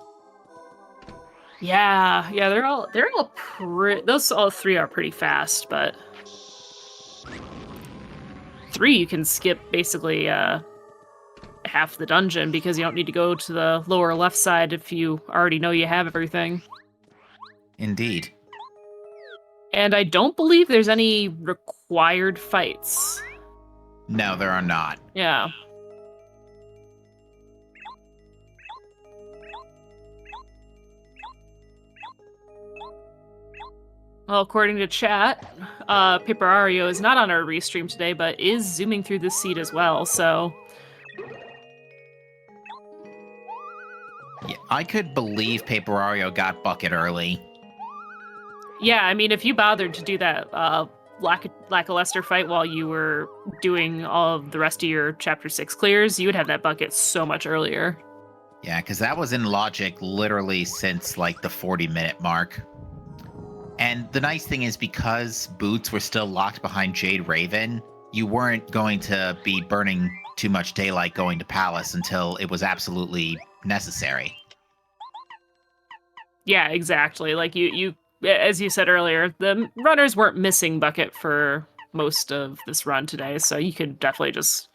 Yeah, they're all those all 3 are pretty fast, but 3 you can skip basically half the dungeon because you don't need to go to the lower left side if you already know you have everything. Indeed. And I don't believe there's any required fights. No, there are not. Yeah. Well, according to chat, Piperario is not on our restream today, but is zooming through this seed as well, so... Yeah, I could believe Paperario got Bucket early. Yeah, I mean, if you bothered to do that lackluster fight while you were doing all of the rest of your Chapter 6 clears, you would have that bucket so much earlier. Yeah, because that was in logic literally since, like, the 40-minute mark. And the nice thing is, because boots were still locked behind Jade Raven, you weren't going to be burning too much daylight going to Palace until it was absolutely necessary. Yeah, exactly. Like, you as you said earlier, the runners weren't missing bucket for most of this run today, so you could definitely just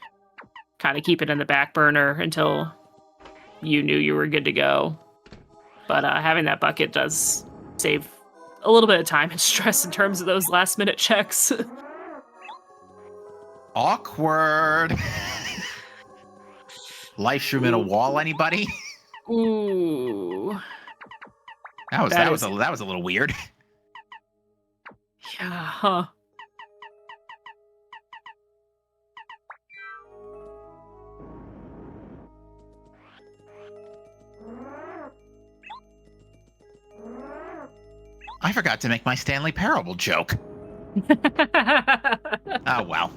kind of keep it in the back burner until you knew you were good to go. But having that bucket does save a little bit of time and stress in terms of those last minute checks. Awkward. Life shroom in a wall, anybody? Ooh. That was a little weird. Yeah, huh. I forgot to make my Stanley Parable joke. Oh, well.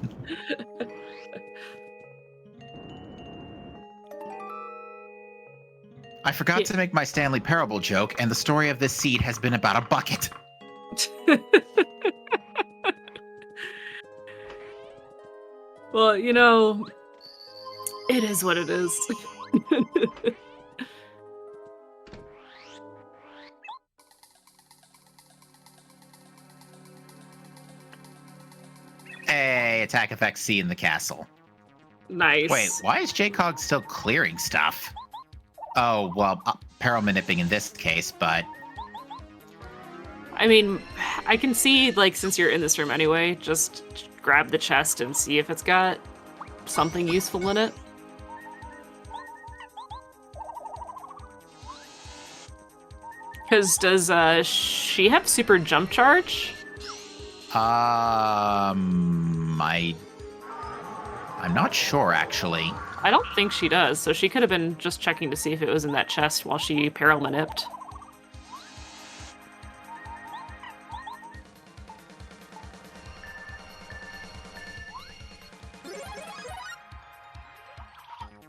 I forgot to make my Stanley Parable joke, and the story of this seed has been about a bucket. Well, you know, it is what it is. Hey, attack effect C in the castle. Nice. Wait, why is J-Cog still clearing stuff? Oh, well, Paromanipping in this case, but... I mean, I can see, like, since you're in this room anyway, just grab the chest and see if it's got something useful in it. Because does she have super jump charge? I'm not sure, actually. I don't think she does, so she could have been just checking to see if it was in that chest while she Paromanipped.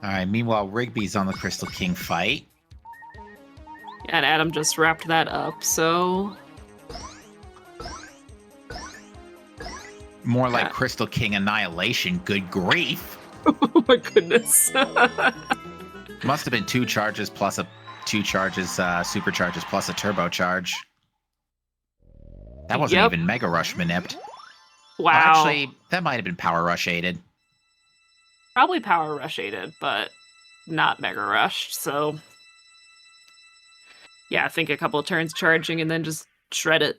Alright, meanwhile, Rigby's on the Crystal King fight. And Adam just wrapped that up, so... More like Crystal King Annihilation, good grief! Oh my goodness. Must have been 2 charges plus supercharges plus a turbocharge. That wasn't even Mega Rush manipped. Wow. Actually, that might have been Power Rush aided. Probably Power Rush aided, but not Mega Rush, so... Yeah, I think a couple of turns charging and then just shred it.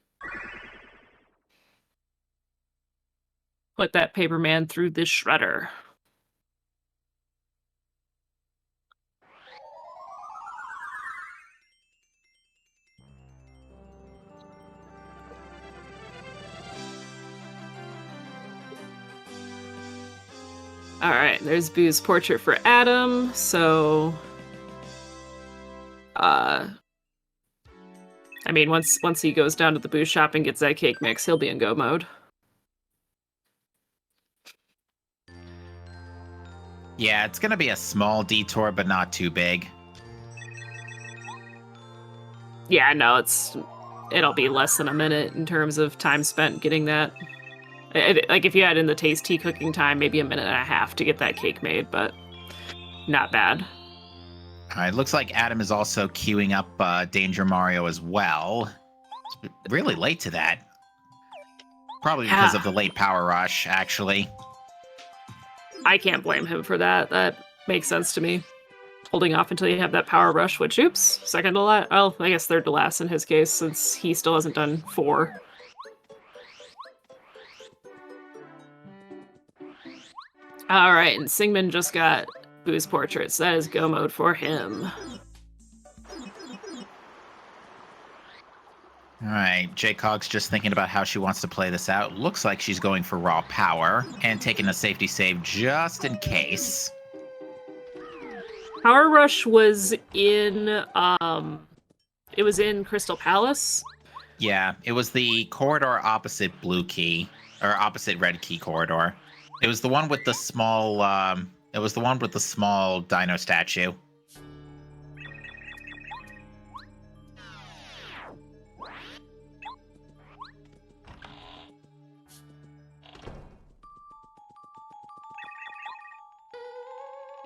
Put that Paper Man through this shredder. All right, there's Boo's portrait for Adam. So, I mean, once he goes down to the Boo shop and gets that cake mix, he'll be in go mode. Yeah, it's gonna be a small detour, but not too big. Yeah, no, it'll be less than a minute in terms of time spent getting that. Like if you add in the taste tea cooking time, maybe a minute and a half to get that cake made, but not bad. All right, looks like Adam is also queuing up Danger Mario as well. It's really late to that. Probably because of the late power rush, actually. I can't blame him for that. That makes sense to me. Holding off until you have that power rush, which, oops, second to last. Well, I guess third to last in his case, since he still hasn't done 4. All right, and Singman just got Boo's portraits. That is go mode for him. All right, J-Cog's just thinking about how she wants to play this out. Looks like she's going for raw power and taking a safety save just in case. Power Rush was in, it was in Crystal Palace. Yeah, it was the corridor opposite blue key, or opposite red key corridor. It was the one with the small, it was the one with the small dino statue.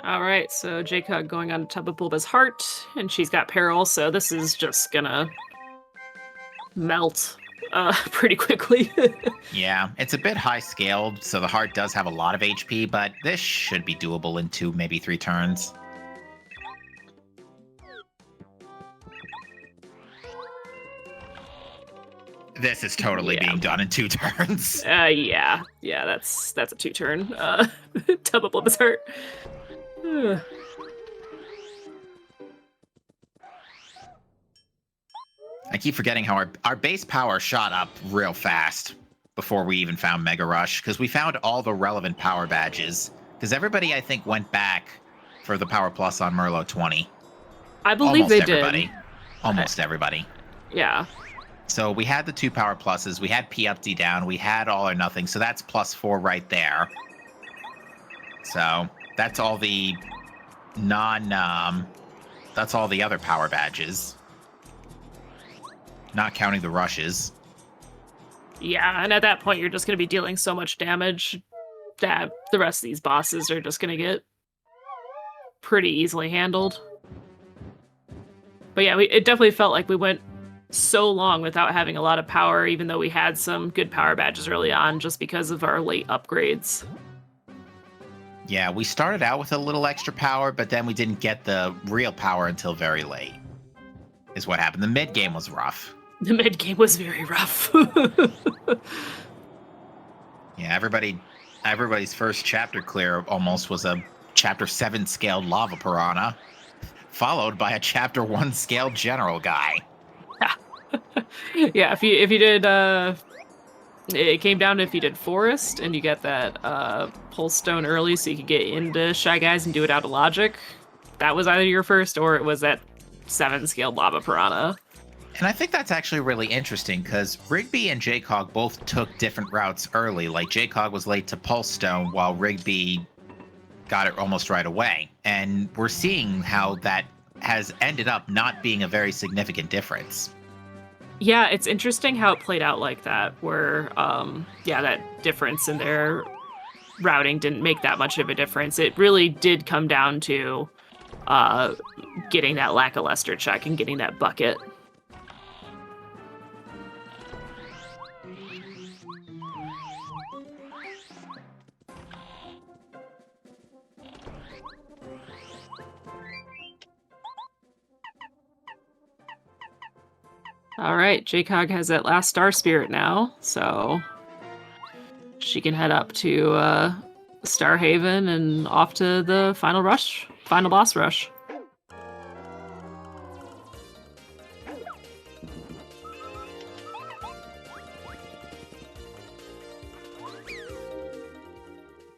All right, so J-Cog going on top of Bulba's heart, and she's got Peril, so this is just gonna melt pretty quickly. Yeah, it's a bit high scaled, so the heart does have a lot of HP, but this should be doable in 2, maybe 3 turns. This is totally being done in 2 turns. Yeah, that's a 2-turn. Tub of Bulba's heart. I keep forgetting how our base power shot up real fast before we even found Mega Rush, because we found all the relevant power badges. Because everybody, I think, went back for the Power Plus on Merlot 20. I believe they everybody. did. Almost everybody. Yeah. So we had the 2 Power Pluses, we had P up, D down, we had All or Nothing, so that's +4 right there. So that's all the that's all the other power badges. Not counting the rushes. Yeah, and at that point, you're just going to be dealing so much damage that the rest of these bosses are just going to get pretty easily handled. But yeah, it definitely felt like we went so long without having a lot of power, even though we had some good power badges early on, just because of our late upgrades. Yeah, we started out with a little extra power, but then we didn't get the real power until very late, is what happened. The mid-game was rough. The mid-game was very rough. Yeah, everybody's first chapter clear almost was a chapter 7 scaled lava piranha, followed by a chapter 1 scaled general guy. Yeah, if you did it came down to if you did forest and you get that pulse stone early so you could get into Shy Guys and do it out of logic, that was either your first or it was that 7 scaled lava piranha. And I think that's actually really interesting because Rigby and J-Cog both took different routes early. Like J-Cog was late to Pulse Stone while Rigby got it almost right away. And we're seeing how that has ended up not being a very significant difference. Yeah, it's interesting how it played out like that, where, that difference in their routing didn't make that much of a difference. It really did come down to getting that lackluster check and getting that bucket. All right, J-Cog has that last Star Spirit now, so she can head up to Starhaven and off to the final boss rush.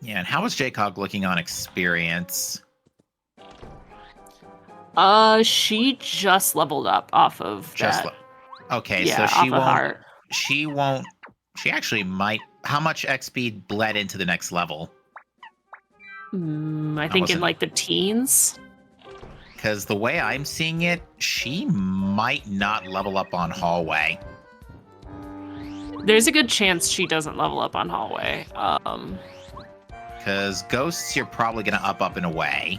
Yeah, and how is Jaycog looking on experience? She just leveled up off of Just that. okay, so Yeah, off of heart. she won't she actually might. How much XP bled into the next level? I I think in wasn't, like the teens. because the way I'm seeing it, she might not level up on hallway. There's a good chance she doesn't level up on hallway. Because ghosts, you're probably gonna up in a way.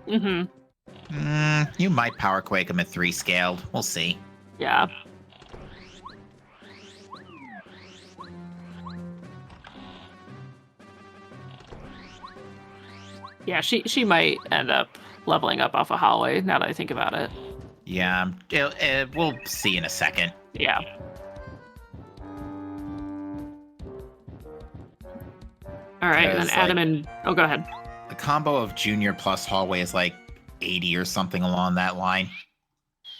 Mm-hmm. You might power quake them at 3 scaled. We'll see. Yeah. Yeah, she might end up leveling up off a hallway, now that I think about it. Yeah, we'll see in a second. Yeah. All right, and then 'Cause, Adam and... Oh, go ahead. The combo of junior plus hallway is like 80 or something along that line.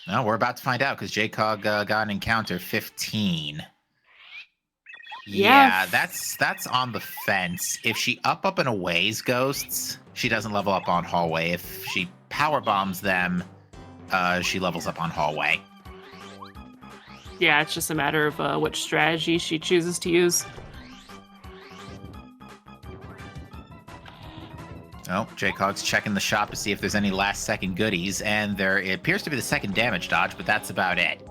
No, we're about to find out because JCOG got an encounter 15. Yeah. Yeah, that's on the fence. If she up and aways ghosts, she doesn't level up on hallway. If she power bombs them, she levels up on hallway. Yeah, it's just a matter of which strategy she chooses to use. Oh, JCOG's checking the shop to see if there's any last second goodies, and there it appears to be the second damage dodge, but that's about it.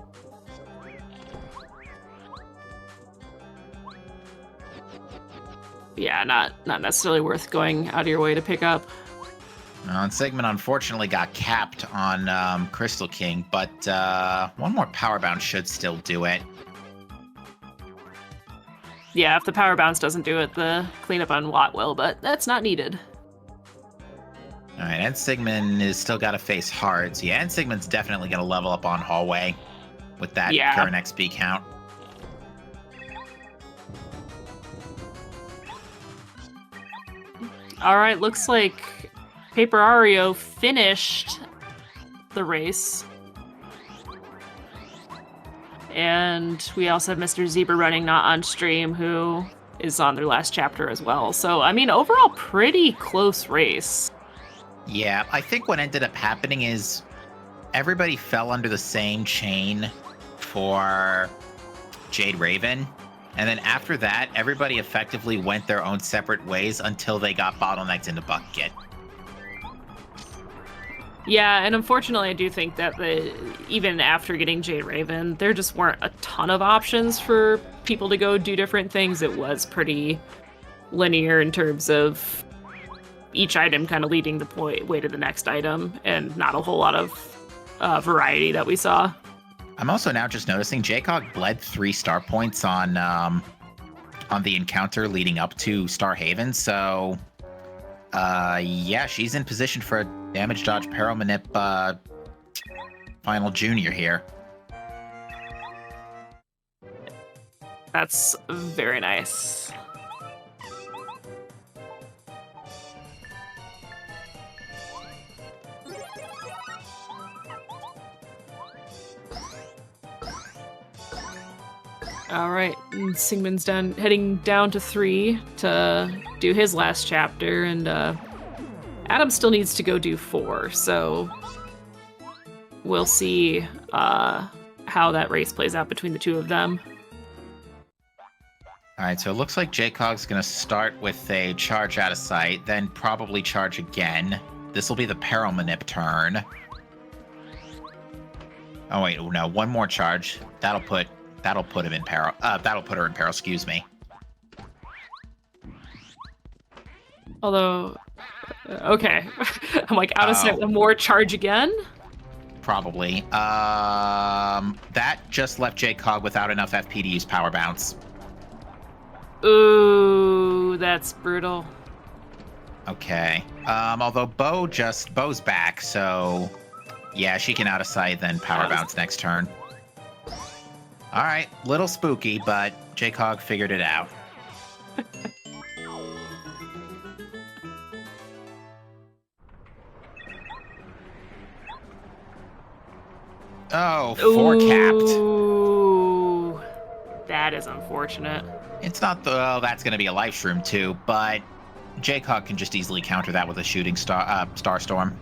Yeah, not necessarily worth going out of your way to pick up. And Sigmund unfortunately got capped on Crystal King, but one more power bounce should still do it. Yeah, if the power bounce doesn't do it, the cleanup on Watt will, but that's not needed. All right, and Sigmund is still got to face hard. So yeah, and Sigmund's definitely going to level up on hallway with that current XP count. All right, looks like Paper Ario finished the race. And we also have Mr. Zebra running not on stream, who is on their last chapter as well. So, I mean, overall, pretty close race. Yeah, I think what ended up happening is everybody fell under the same chain for Jade Raven. And then after that, everybody effectively went their own separate ways until they got bottlenecked into Bucket. Yeah, and unfortunately, I do think that even after getting Jade Raven, there just weren't a ton of options for people to go do different things. It was pretty linear in terms of each item kind of leading the way to the next item, and not a whole lot of variety that we saw. I'm also now just noticing JCOG bled 3 star points on the encounter leading up to Star Haven, so yeah, she's in position for a damage dodge Paramanip final junior here. That's very nice. All right, Sigmund's heading down to 3 to do his last chapter, and Adam still needs to go do 4, so we'll see how that race plays out between the two of them. All right, so it looks like JCOG's going to start with a charge out of sight, then probably charge again. This will be the Paramanip turn. Oh wait, no, one more charge. That'll put him in peril. That'll put her in peril. Excuse me. Although, okay, I'm like out of sight. More charge again. Probably. That just left JCOG without enough FP to use power bounce. Ooh, that's brutal. Okay. Although Bo's back, so yeah, she can out of sight, then power bounce next turn. All right, little spooky, but JCOG figured it out. Oh, 4 capped. Ooh. That is unfortunate. It's not the, well, that's going to be a life shroom too, but Jaycog can just easily counter that with a shooting star storm.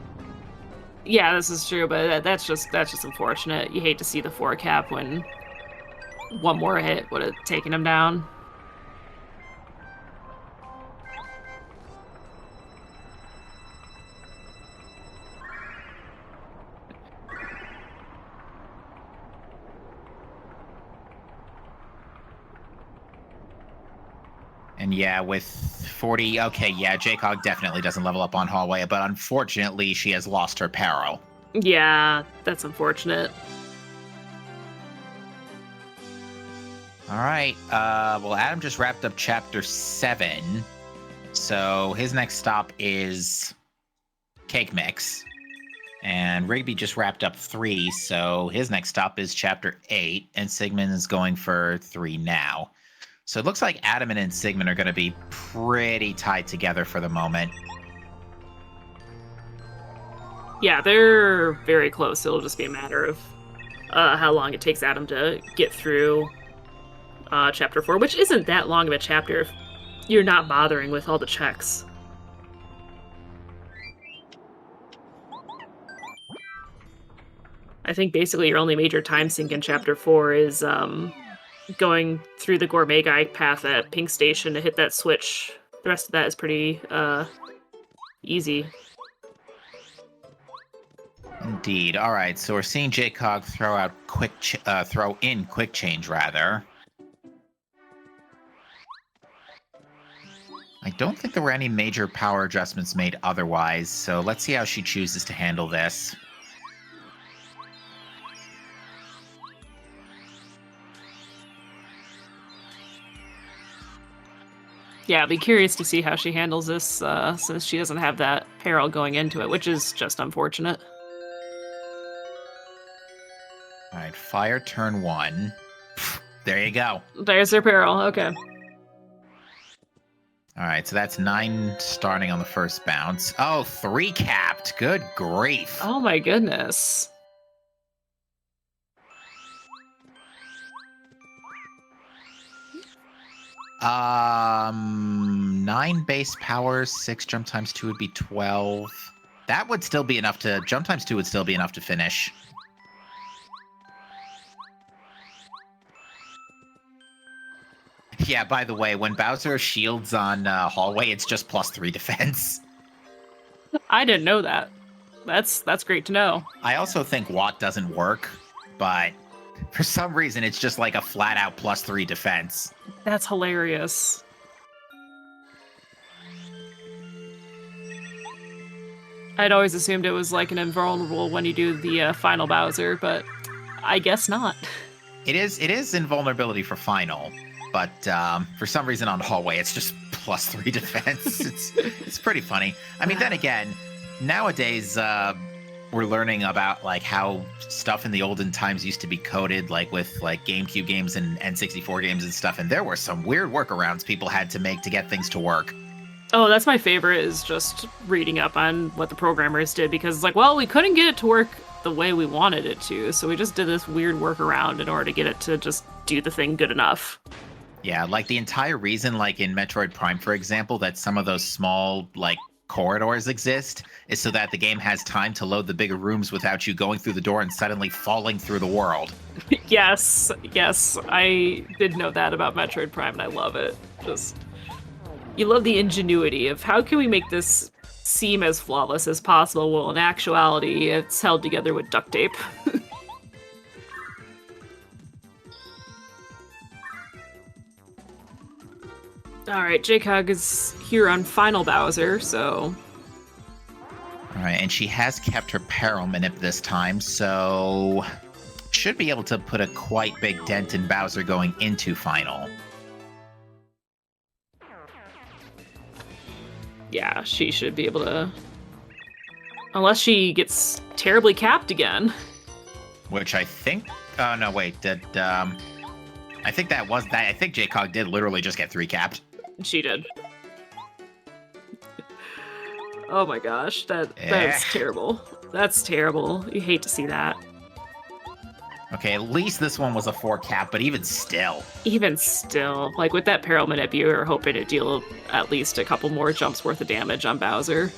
Yeah, this is true, but that's just unfortunate. You hate to see the 4 cap when one more hit would have taken him down. And yeah, with 40, okay, yeah, Jaycog definitely doesn't level up on hallway, but unfortunately, she has lost her peril. Yeah, that's unfortunate. All right. Well, Adam just wrapped up chapter 7. So his next stop is Cake Mix. And Rigby just wrapped up 3. So his next stop is chapter 8. And Sigmund is going for 3 now. So it looks like Adam and Sigmund are going to be pretty tied together for the moment. Yeah, they're very close. It'll just be a matter of how long it takes Adam to get through chapter 4, which isn't that long of a chapter if you're not bothering with all the checks. I think basically your only major time sink in chapter 4 is going through the gourmet guy path at Pink Station to hit that switch. The rest of that is pretty easy. Indeed. All right. So we're seeing Jaycog throw in quick change rather. I don't think there were any major power adjustments made otherwise. So let's see how she chooses to handle this. Yeah, I'll be curious to see how she handles this, since she doesn't have that peril going into it, which is just unfortunate. All right, fire turn 1. There you go. There's her peril, okay. All right, so that's 9 starting on the first bounce. Oh, 3 capped. Good grief. Oh my goodness. Um, 9 base power, 6 jump times 2 would be 12. That would still be enough to, jump times 2 would still be enough to finish. Yeah, by the way, when Bowser shields on hallway, it's just +3 defense. I didn't know that. That's great to know. I also think Watt doesn't work, but for some reason, it's just like a flat-out +3 defense. That's hilarious. I'd always assumed it was like an invulnerable when you do the final Bowser, but I guess not. It is invulnerability for final, but for some reason on hallway, it's just +3 defense. It's pretty funny. I mean, then again, nowadays we're learning about like how stuff in the olden times used to be coded, like with like GameCube games and N64 games and stuff, and there were some weird workarounds people had to make to get things to work. Oh, that's my favorite, is just reading up on what the programmers did, because it's like, well, we couldn't get it to work the way we wanted it to, so we just did this weird workaround in order to get it to just do the thing good enough. Yeah, like the entire reason, like in Metroid Prime, for example, that some of those small, like, corridors exist is so that the game has time to load the bigger rooms without you going through the door and suddenly falling through the world. Yes, I did know that about Metroid Prime, and I love it. Just, you love the ingenuity of how can we make this seem as flawless as possible, well, in actuality, it's held together with duct tape. Alright, Jaycog is here on Final Bowser, so... Alright, and she has kept her peril manip this time, so... should be able to put a quite big dent in Bowser going into Final. Yeah, she should be able to... Unless she gets terribly capped again. Which I think... Oh, no, wait, did... I think that was that. I think Jaycog did literally just get 3 capped. She did. Oh my gosh, that's terrible. That's terrible. You hate to see that. Okay, at least this one was a 4 cap, but even still. Even still, like with that Peril Manip, you were hoping to deal at least a couple more jumps worth of damage on Bowser.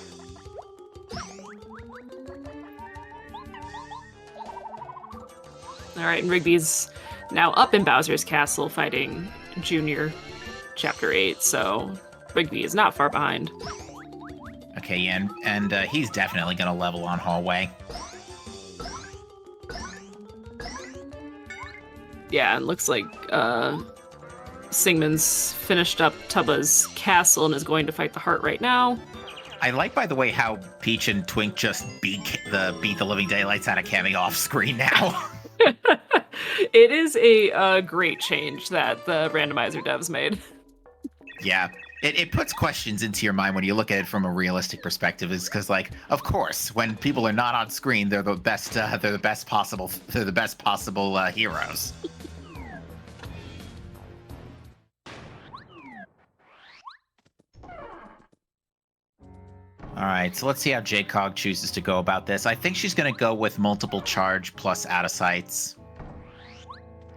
All right, and Rigby's now up in Bowser's castle fighting Junior Chapter 8, so Rigby is not far behind. Okay, yeah, and he's definitely going to level on Hallway. Yeah, and looks like Singman's finished up Tubba's castle and is going to fight the Heart right now. I like, by the way, how Peach and Twink just beat the living daylights out of Cammy off screen now. It is a great change that the randomizer devs made. Yeah, it puts questions into your mind when you look at it from a realistic perspective. Is because, like, of course, when people are not on screen, they're the best. They're the best possible. They're the best possible heroes. All right, so let's see how JCog chooses to go about this. I think she's going to go with multiple charge plus out of sights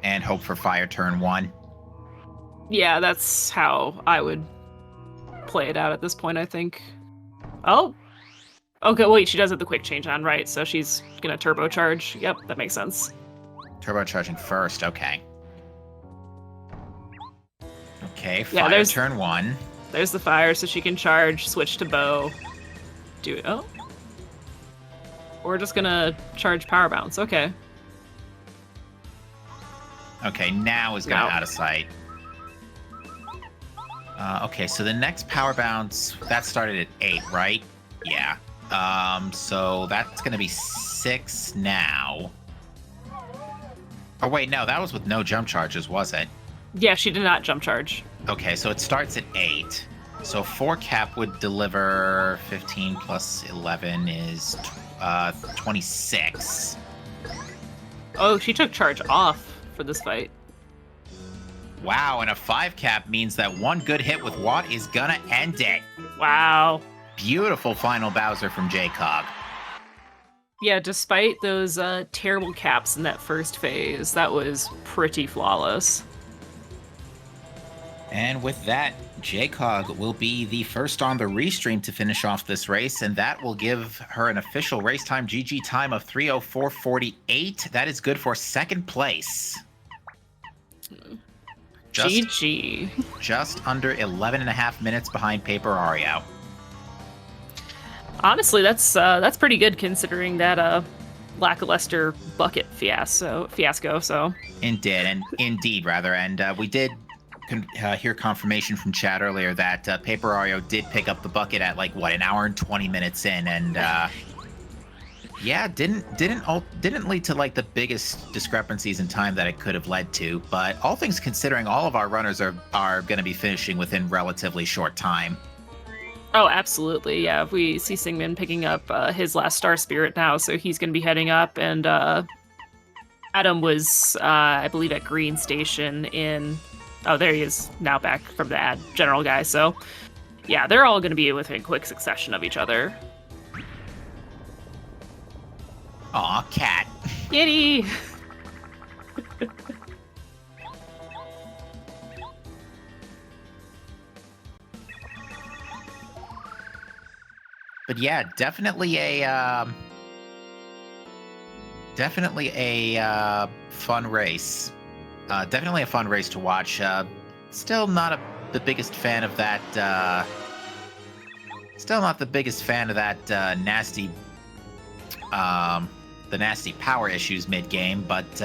and hope for fire turn 1. Yeah, that's how I would play it out at this point, I think. Oh. Okay, wait, she does have the quick change on, right? So she's going to turbocharge. Yep, that makes sense. Turbocharging first, okay. Okay, Yeah, fire turn 1. There's the fire, so she can charge, switch to bow. Do it. Oh. We're just gonna charge power bounce. Okay. Okay, now is going out of sight. Okay, so the next power bounce, that started at 8, right? Yeah. So that's going to be 6 now. Oh, wait, no, that was with no jump charges, was it? Yeah, she did not jump charge. Okay, so it starts at 8. So 4 cap would deliver 15 plus 11 is 26. Oh, she took charge off for this fight. Wow, and a 5 cap means that one good hit with Watt is gonna end it. Wow. Beautiful final Bowser from JCog. Yeah, despite those terrible caps in that first phase, that was pretty flawless. And with that, JCog will be the first on the restream to finish off this race, and that will give her an official race time GG time of 3:04:48. That is good for second place. GG. Just under 11 and a half minutes behind Paper Ario. Honestly, that's pretty good considering that lackluster bucket fiasco. So Indeed, rather, and we did hear confirmation from chat earlier that Paper Ario did pick up the bucket at like what, an hour and 20 minutes in, and yeah, didn't lead to like the biggest discrepancies in time that it could have led to. But all things considering, all of our runners are going to be finishing within relatively short time. Oh, absolutely, yeah. We see Singman picking up his last Star Spirit now, so he's going to be heading up, and Adam was, I believe, at Green Station in... Oh, there he is, now back from the ad general guy. So, yeah, they're all going to be within quick succession of each other. Aw, cat. Kitty! But yeah, definitely a fun race. Definitely a fun race to watch. Still not the biggest fan of that. Still not the biggest fan of that nasty, the nasty power issues mid game. But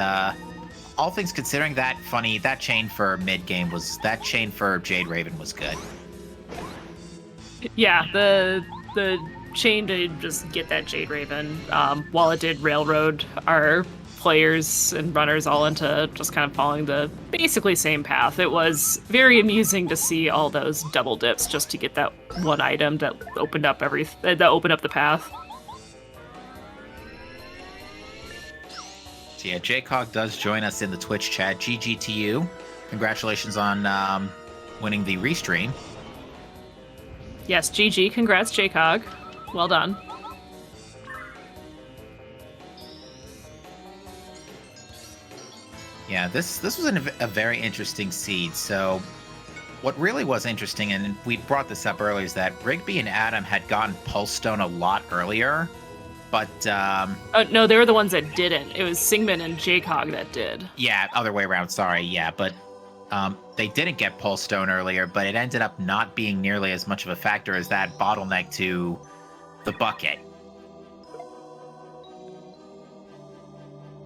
all things considering, that chain for mid game that chain for Jade Raven was good. Yeah, the chain to just get that Jade Raven, while it did railroad our players and runners all into just kind of following the basically same path. It was very amusing to see all those double dips just to get that one item that opened up the path. So yeah, JCog does join us in the Twitch chat. GG to you. Congratulations on winning the restream. Yes, GG. Congrats, JCog. Well done. Yeah, this was a very interesting seed. So, what really was interesting, and we brought this up earlier, is that Rigby and Adam had gotten Pulse Stone a lot earlier, but No, they were the ones that didn't. It was Singman and Jaycog that did. yeah, other way around. Sorry, yeah, but they didn't get Pulse Stone earlier, but it ended up not being nearly as much of a factor as that bottleneck to the bucket.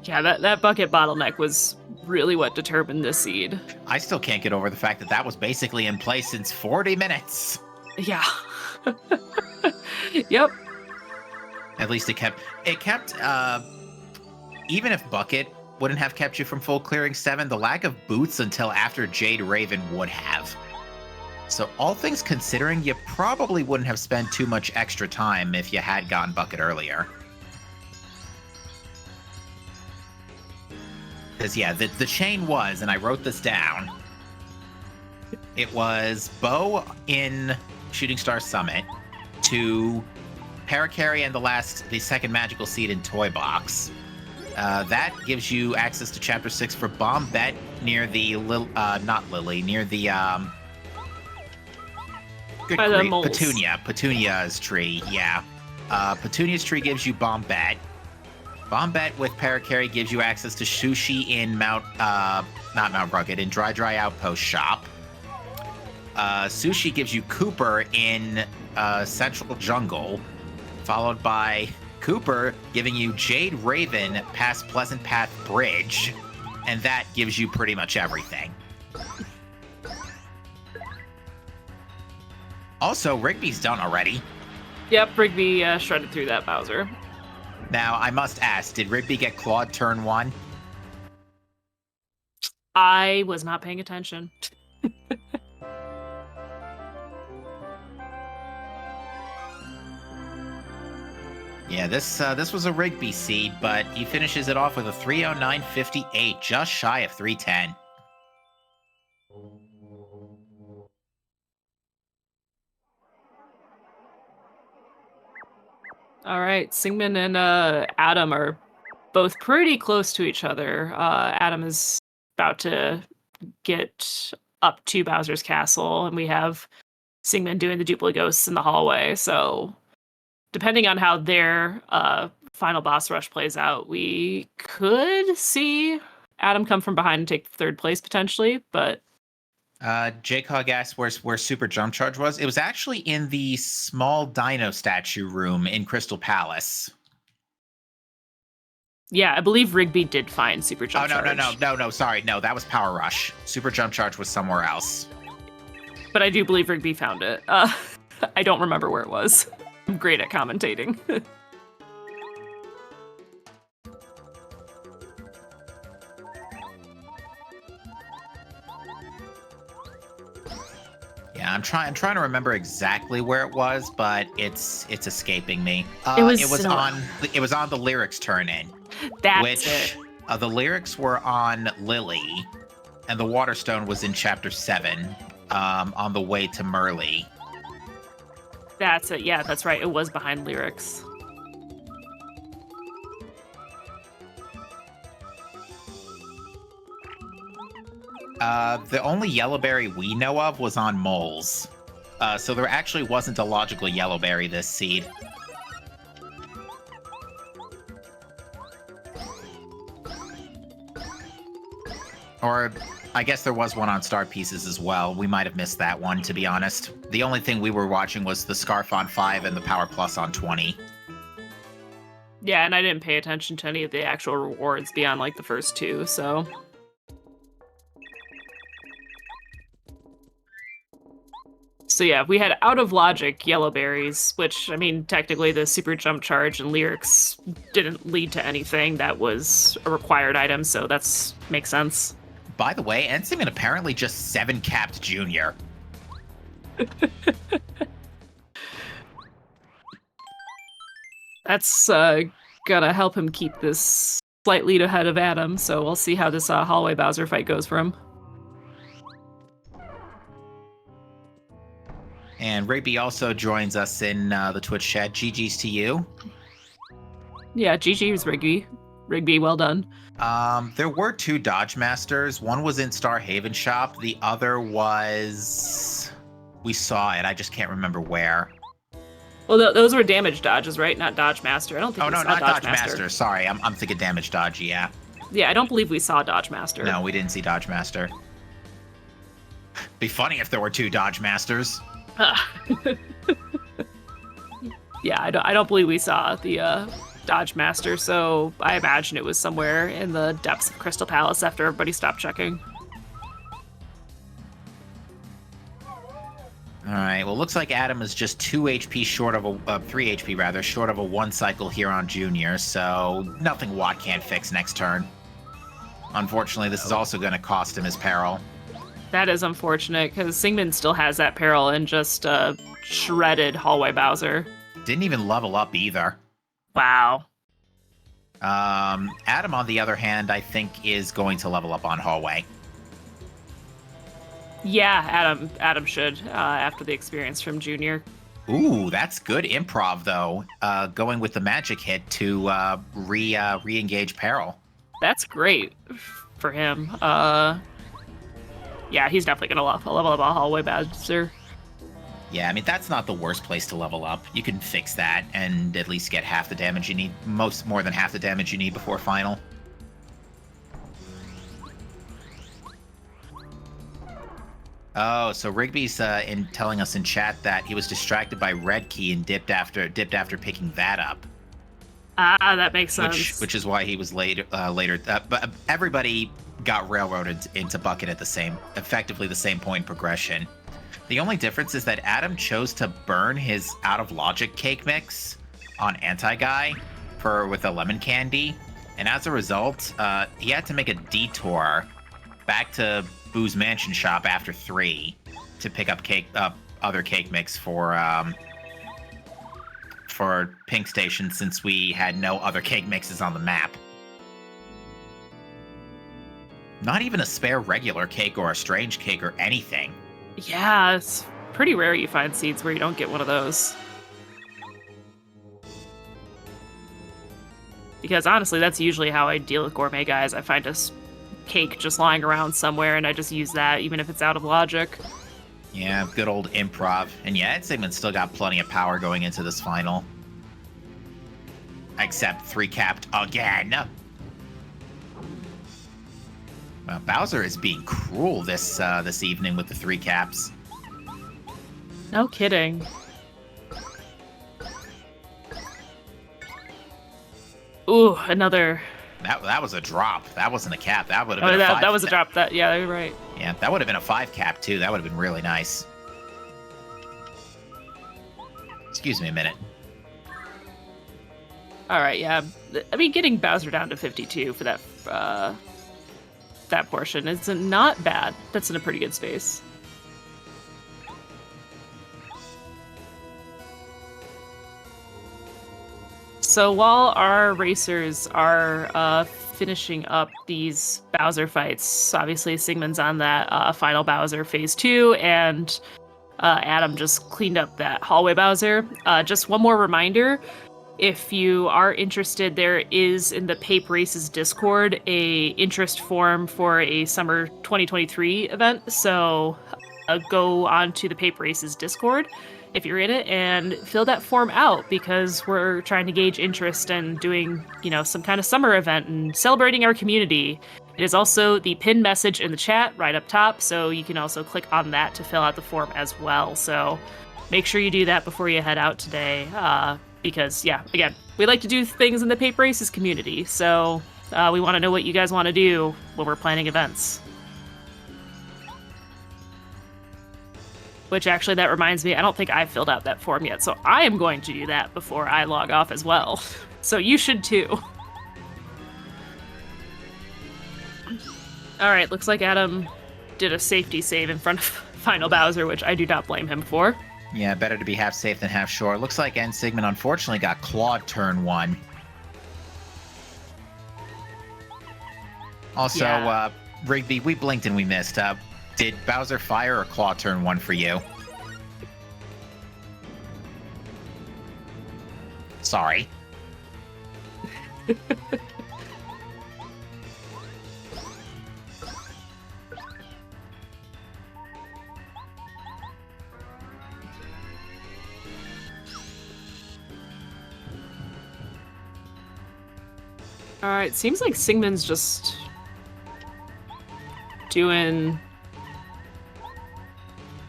Yeah, that bucket bottleneck was really what determined this seed. I still can't get over the fact that was basically in place since 40 minutes. Yeah. Yep. At least it kept, even if bucket wouldn't have kept you from full clearing 7, the lack of boots until after Jade Raven would have. So all things considering, you probably wouldn't have spent too much extra time if you had gotten bucket earlier. Because, yeah, the chain was, and I wrote this down, it was Bo in Shooting Star Summit to Parakarry and the second magical seed in Toy Box. That gives you access to Chapter 6 for Bombette near the, not Lily, near the, Petunia's tree, yeah. Petunia's tree gives you Bombette. Bombette with Parakarry gives you access to Sushi in not Mount Rugged, in Dry Outpost Shop. Sushi gives you Cooper in Central Jungle, followed by Cooper giving you Jade Raven past Pleasant Path Bridge, and that gives you pretty much everything. Also, Rigby's done already. Yep, Rigby shredded through that Bowser. Now, I must ask, did Rigby get clawed turn 1? I was not paying attention. Yeah, this was a Rigby seed, but he finishes it off with a 309.58, just shy of 310. All right, Singman and Adam are both pretty close to each other. Adam is about to get up to Bowser's castle, and we have Singman doing the duplicate ghosts in the hallway. So, depending on how their final boss rush plays out, we could see Adam come from behind and take third place potentially, but Jaycog asked where Super Jump Charge was. It was actually in the small dino statue room in Crystal Palace. Yeah, I believe Rigby did find Super Jump Charge. No, sorry. No, that was Power Rush. Super Jump Charge was somewhere else. But I do believe Rigby found it. I don't remember where it was. I'm great at commentating. Yeah, I'm trying to remember exactly where it was, but it's escaping me. It was on the lyrics turn in. That's it. The lyrics were on Lily, and the Waterstone was in Chapter 7, on the way to Merlee. That's it. Yeah, that's right. It was behind lyrics. The only Yellowberry we know of was on Moles. So there actually wasn't a logical Yellowberry this seed. Or I guess there was one on Star Pieces as well. We might have missed that one, to be honest. The only thing we were watching was the Scarf on 5 and the Power Plus on 20. Yeah, and I didn't pay attention to any of the actual rewards beyond like the first two, so. So yeah, we had out of logic Yellowberries, which, I mean, technically the Super Jump Charge and lyrics didn't lead to anything. That was a required item, so that's makes sense. By the way, Ensign apparently just 7-capped Junior. That's gonna help him keep this slight lead ahead of Adam, so we'll see how this hallway Bowser fight goes for him. And Rigby also joins us in the Twitch chat. GG's to you. Yeah, GG's Rigby. Rigby, well done. There were 2 Dodge Masters. One was in Star Haven shop. The other was... We saw it. I just can't remember where. Well, those were damage dodges, right? Not Dodge Master. I don't think Oh, we no, saw not Dodge Master. Master. Sorry, I'm thinking Damage Dodge, yeah. Yeah, I don't believe we saw Dodge Master. No, we didn't see Dodge Master. Be funny if there were 2 Dodge Masters. Yeah, I don't believe we saw the Dodge Master, so I imagine it was somewhere in the depths of Crystal Palace after everybody stopped checking. All right. Well, looks like Adam is just 2 HP short of a 3 HP rather short of a 1 cycle here on Junior. So nothing Watt can't fix next turn. Unfortunately, this is also going to cost him his peril. That is unfortunate because Singman still has that peril and just shredded Hallway Bowser. Didn't even level up either. Wow. Adam, on the other hand, I think is going to level up on Hallway. Yeah, Adam should after the experience from Junior. Ooh, that's good improv though. Going with the magic hit to re-engage peril. That's great for him. Yeah, he's definitely gonna level up a Hallway Bowser. Yeah, I mean that's not the worst place to level up. You can fix that and at least get half the damage you need, more than half the damage you need before final. Oh, so Rigby's telling us in chat that he was distracted by red key and dipped after picking that up. Ah, that makes sense. Which is why he was later. But everybody got railroaded into bucket at effectively the same point in progression. The only difference is that Adam chose to burn his out of logic cake mix on Anti-Guy with a lemon candy, and as a result, he had to make a detour back to Boo's Mansion shop after 3 to pick up other cake mix for Pink Station since we had no other cake mixes on the map. Not even a spare regular cake or a strange cake or anything. Yeah, it's pretty rare you find seeds where you don't get one of those. Because honestly, that's usually how I deal with gourmet guys. I find a cake just lying around somewhere and I just use that even if it's out of logic. Yeah, good old improv. And yeah, Ed Sigmund's still got plenty of power going into this final. Except 3-capped again. Well, Bowser is being cruel this evening with the 3 caps. No kidding. Ooh, another. That was a drop. That wasn't a cap. That would have been a a 5. That was a drop. Yeah, you're right. Yeah, that would have been a 5 cap too. That would have been really nice. Excuse me a minute. All right, yeah. I mean, getting Bowser down to 52 for that portion is not bad. That's in a pretty good space. So while our racers are finishing up these Bowser fights, obviously Sigmund's on that final Bowser Phase 2, and Adam just cleaned up that hallway Bowser. Just one more reminder, if you are interested, there is in the Pape Races Discord a interest form for a summer 2023 event. So go on to the Pape Races Discord if you're in it and fill that form out, because we're trying to gauge interest in doing, some kind of summer event and celebrating our community. It is also the pinned message in the chat right up top, so you can also click on that to fill out the form as well. So make sure you do that before you head out today, because, yeah, again, we like to do things in the Pape Races community, so we want to know what you guys want to do when we're planning events. Which actually, that reminds me, I don't think I've filled out that form yet, so I am going to do that before I log off as well. So you should too. Alright, looks like Adam did a safety save in front of Final Bowser, which I do not blame him for. Yeah, better to be half safe than half sure. Looks like N Sigmund unfortunately got clawed turn 1. Also, Yeah. Rigby, we blinked and we missed. Did Bowser fire or claw turn 1 for you? Sorry. Alright, seems like Sigmund's just doing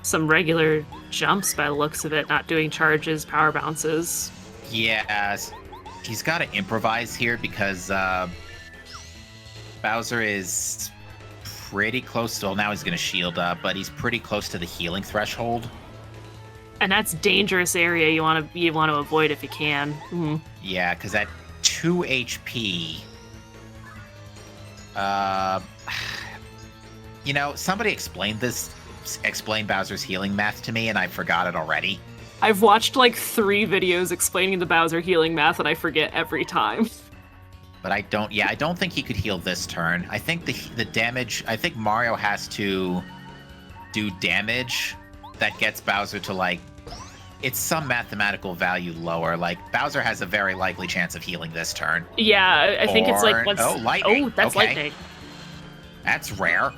some regular jumps by the looks of it, not doing charges, power bounces. Yeah, he's got to improvise here because Bowser is pretty close to. Well, now he's going to shield up, but he's pretty close to the healing threshold. And that's dangerous area you want to avoid if you can. Yeah, because at 2 HP, somebody explain Bowser's healing math to me, and I forgot it already. I've watched like 3 videos explaining the Bowser healing math, and I forget every time. But I don't think he could heal this turn. I think the damage. I think Mario has to do damage that gets Bowser to like. It's some mathematical value lower. Like Bowser has a very likely chance of healing this turn. Yeah, I think it's like once. Lightning. Oh, that's okay. lightning. That's rare.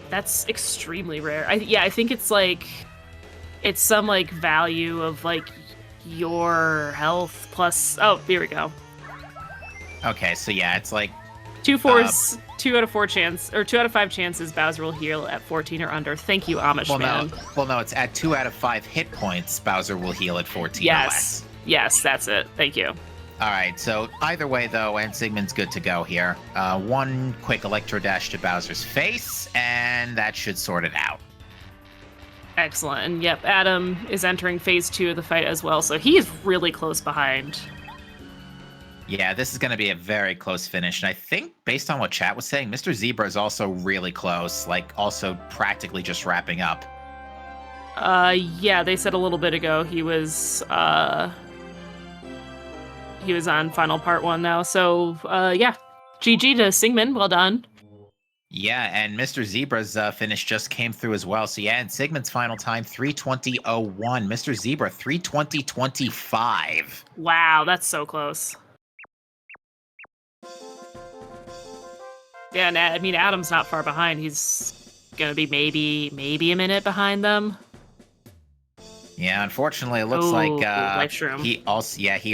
That's extremely rare. I think it's like it's some like value of like your health plus. Oh, here we go. Okay, so yeah, it's like 2 out of 4 chance or 2 out of 5 chances Bowser will heal at 14 or under. Thank you, Amish man. No, it's at 2 out of 5 hit points. Bowser will heal at 14 or less. Yes, that's it. Thank you. All right, so either way though, and Sigmund's good to go here. One quick Electro Dash to Bowser's face, and that should sort it out. Excellent. And yep, Adam is entering phase 2 of the fight as well, so he is really close behind. Yeah, this is going to be a very close finish. And I think, based on what chat was saying, Mr. Zebra is also really close, like also practically just wrapping up. Yeah, they said a little bit ago he was on final part 1 now. So, yeah, GG to Sigmund. Well done. Yeah, and Mr. Zebra's finish just came through as well. So yeah, and Sigmund's final time 3:20.01. Mr. Zebra 3:20.25. Wow, that's so close. Yeah, and I mean Adam's not far behind. He's gonna be maybe a minute behind them. Yeah, unfortunately, it looks like life shroom. He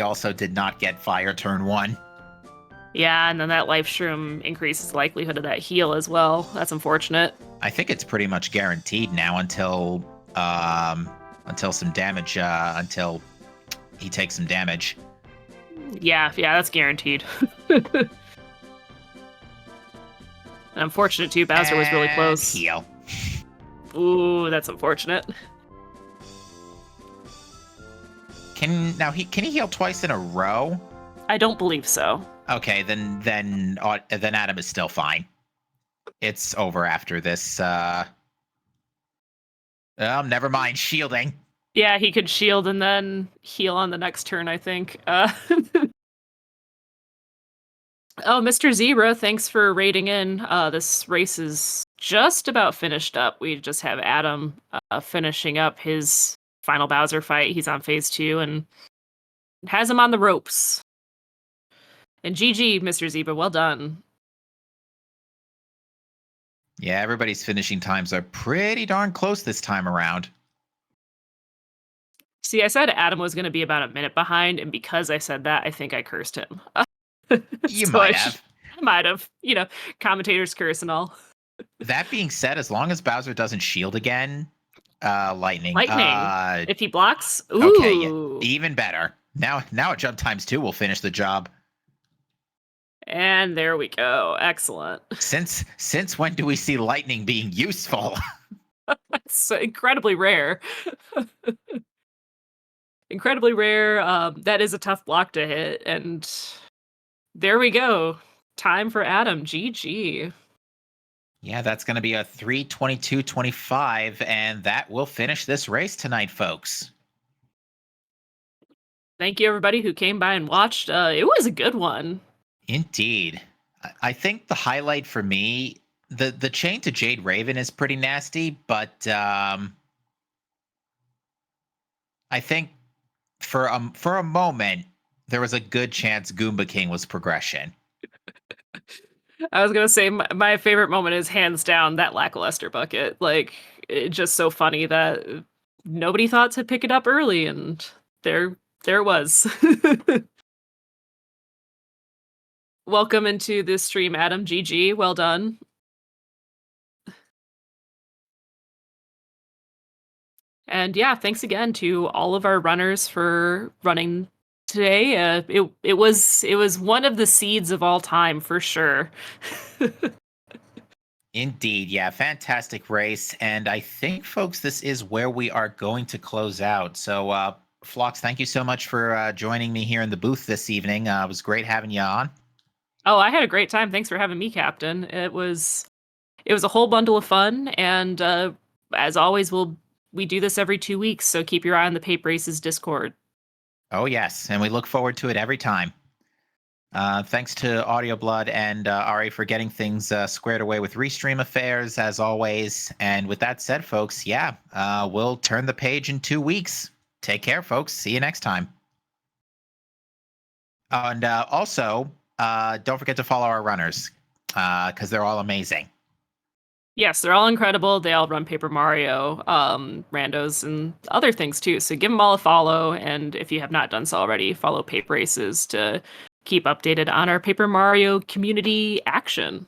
also did not get fire turn 1. Yeah, and then that life shroom increases the likelihood of that heal as well. That's unfortunate. I think it's pretty much guaranteed now until some damage, until he takes some damage. Yeah, that's guaranteed. Unfortunate too, Bowser was really close. Heal. Ooh, that's unfortunate. Can he heal twice in a row? I don't believe so. Okay, then Adam is still fine. It's over after this. Never mind. Shielding. Yeah, he could shield and then heal on the next turn, I think. Oh, Mr. Zebra, thanks for raiding in. This race is just about finished up. We just have Adam finishing up his final Bowser fight. He's on phase 2 and has him on the ropes. And GG, Mr. Zebra, well done. Yeah, everybody's finishing times are pretty darn close this time around. See, I said Adam was going to be about a minute behind, and because I said that, I think I cursed him. You might have. I might have. You know, commentators curse and all. That being said, as long as Bowser doesn't shield again, lightning. If he blocks, ooh. Okay, yeah, even better. Now at jump times 2 will finish the job. And there we go. Excellent. Since when do we see lightning being useful? It's incredibly rare. Incredibly rare. That is a tough block to hit, and there we go. Time for Adam. GG. Yeah, that's going to be a 3:22.25, and that will finish this race tonight, folks. Thank you, everybody who came by and watched. It was a good one. Indeed. I think the highlight for me, the chain to Jade Raven is pretty nasty, but I think for a moment, there was a good chance Goomba King was progression. I was going to say my favorite moment is hands down that lackluster bucket. Like, it's just so funny that nobody thought to pick it up early, and there it was. Welcome into this stream, Adam. GG. Well done. And yeah, thanks again to all of our runners for running today. It was one of the seeds of all time for sure. Indeed. Yeah. Fantastic race. And I think, folks, this is where we are going to close out. So, Phlox, thank you so much for joining me here in the booth this evening. It was great having you on. Oh, I had a great time. Thanks for having me, Captain. It was a whole bundle of fun, and as always, we do this every 2 weeks. So keep your eye on the Pape Races Discord. Oh, yes. And we look forward to it every time. Thanks to Audio Blood and Ari for getting things squared away with Restream affairs, as always. And with that said, folks, yeah, we'll turn the page in 2 weeks. Take care, folks. See you next time. And also, don't forget to follow our runners because they're all amazing. Yes, they're all incredible. They all run Paper Mario, randos, and other things too. So give them all a follow, and if you have not done so already, follow Pape Races to keep updated on our Paper Mario community action.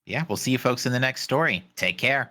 Yeah, we'll see you folks in the next story. Take care.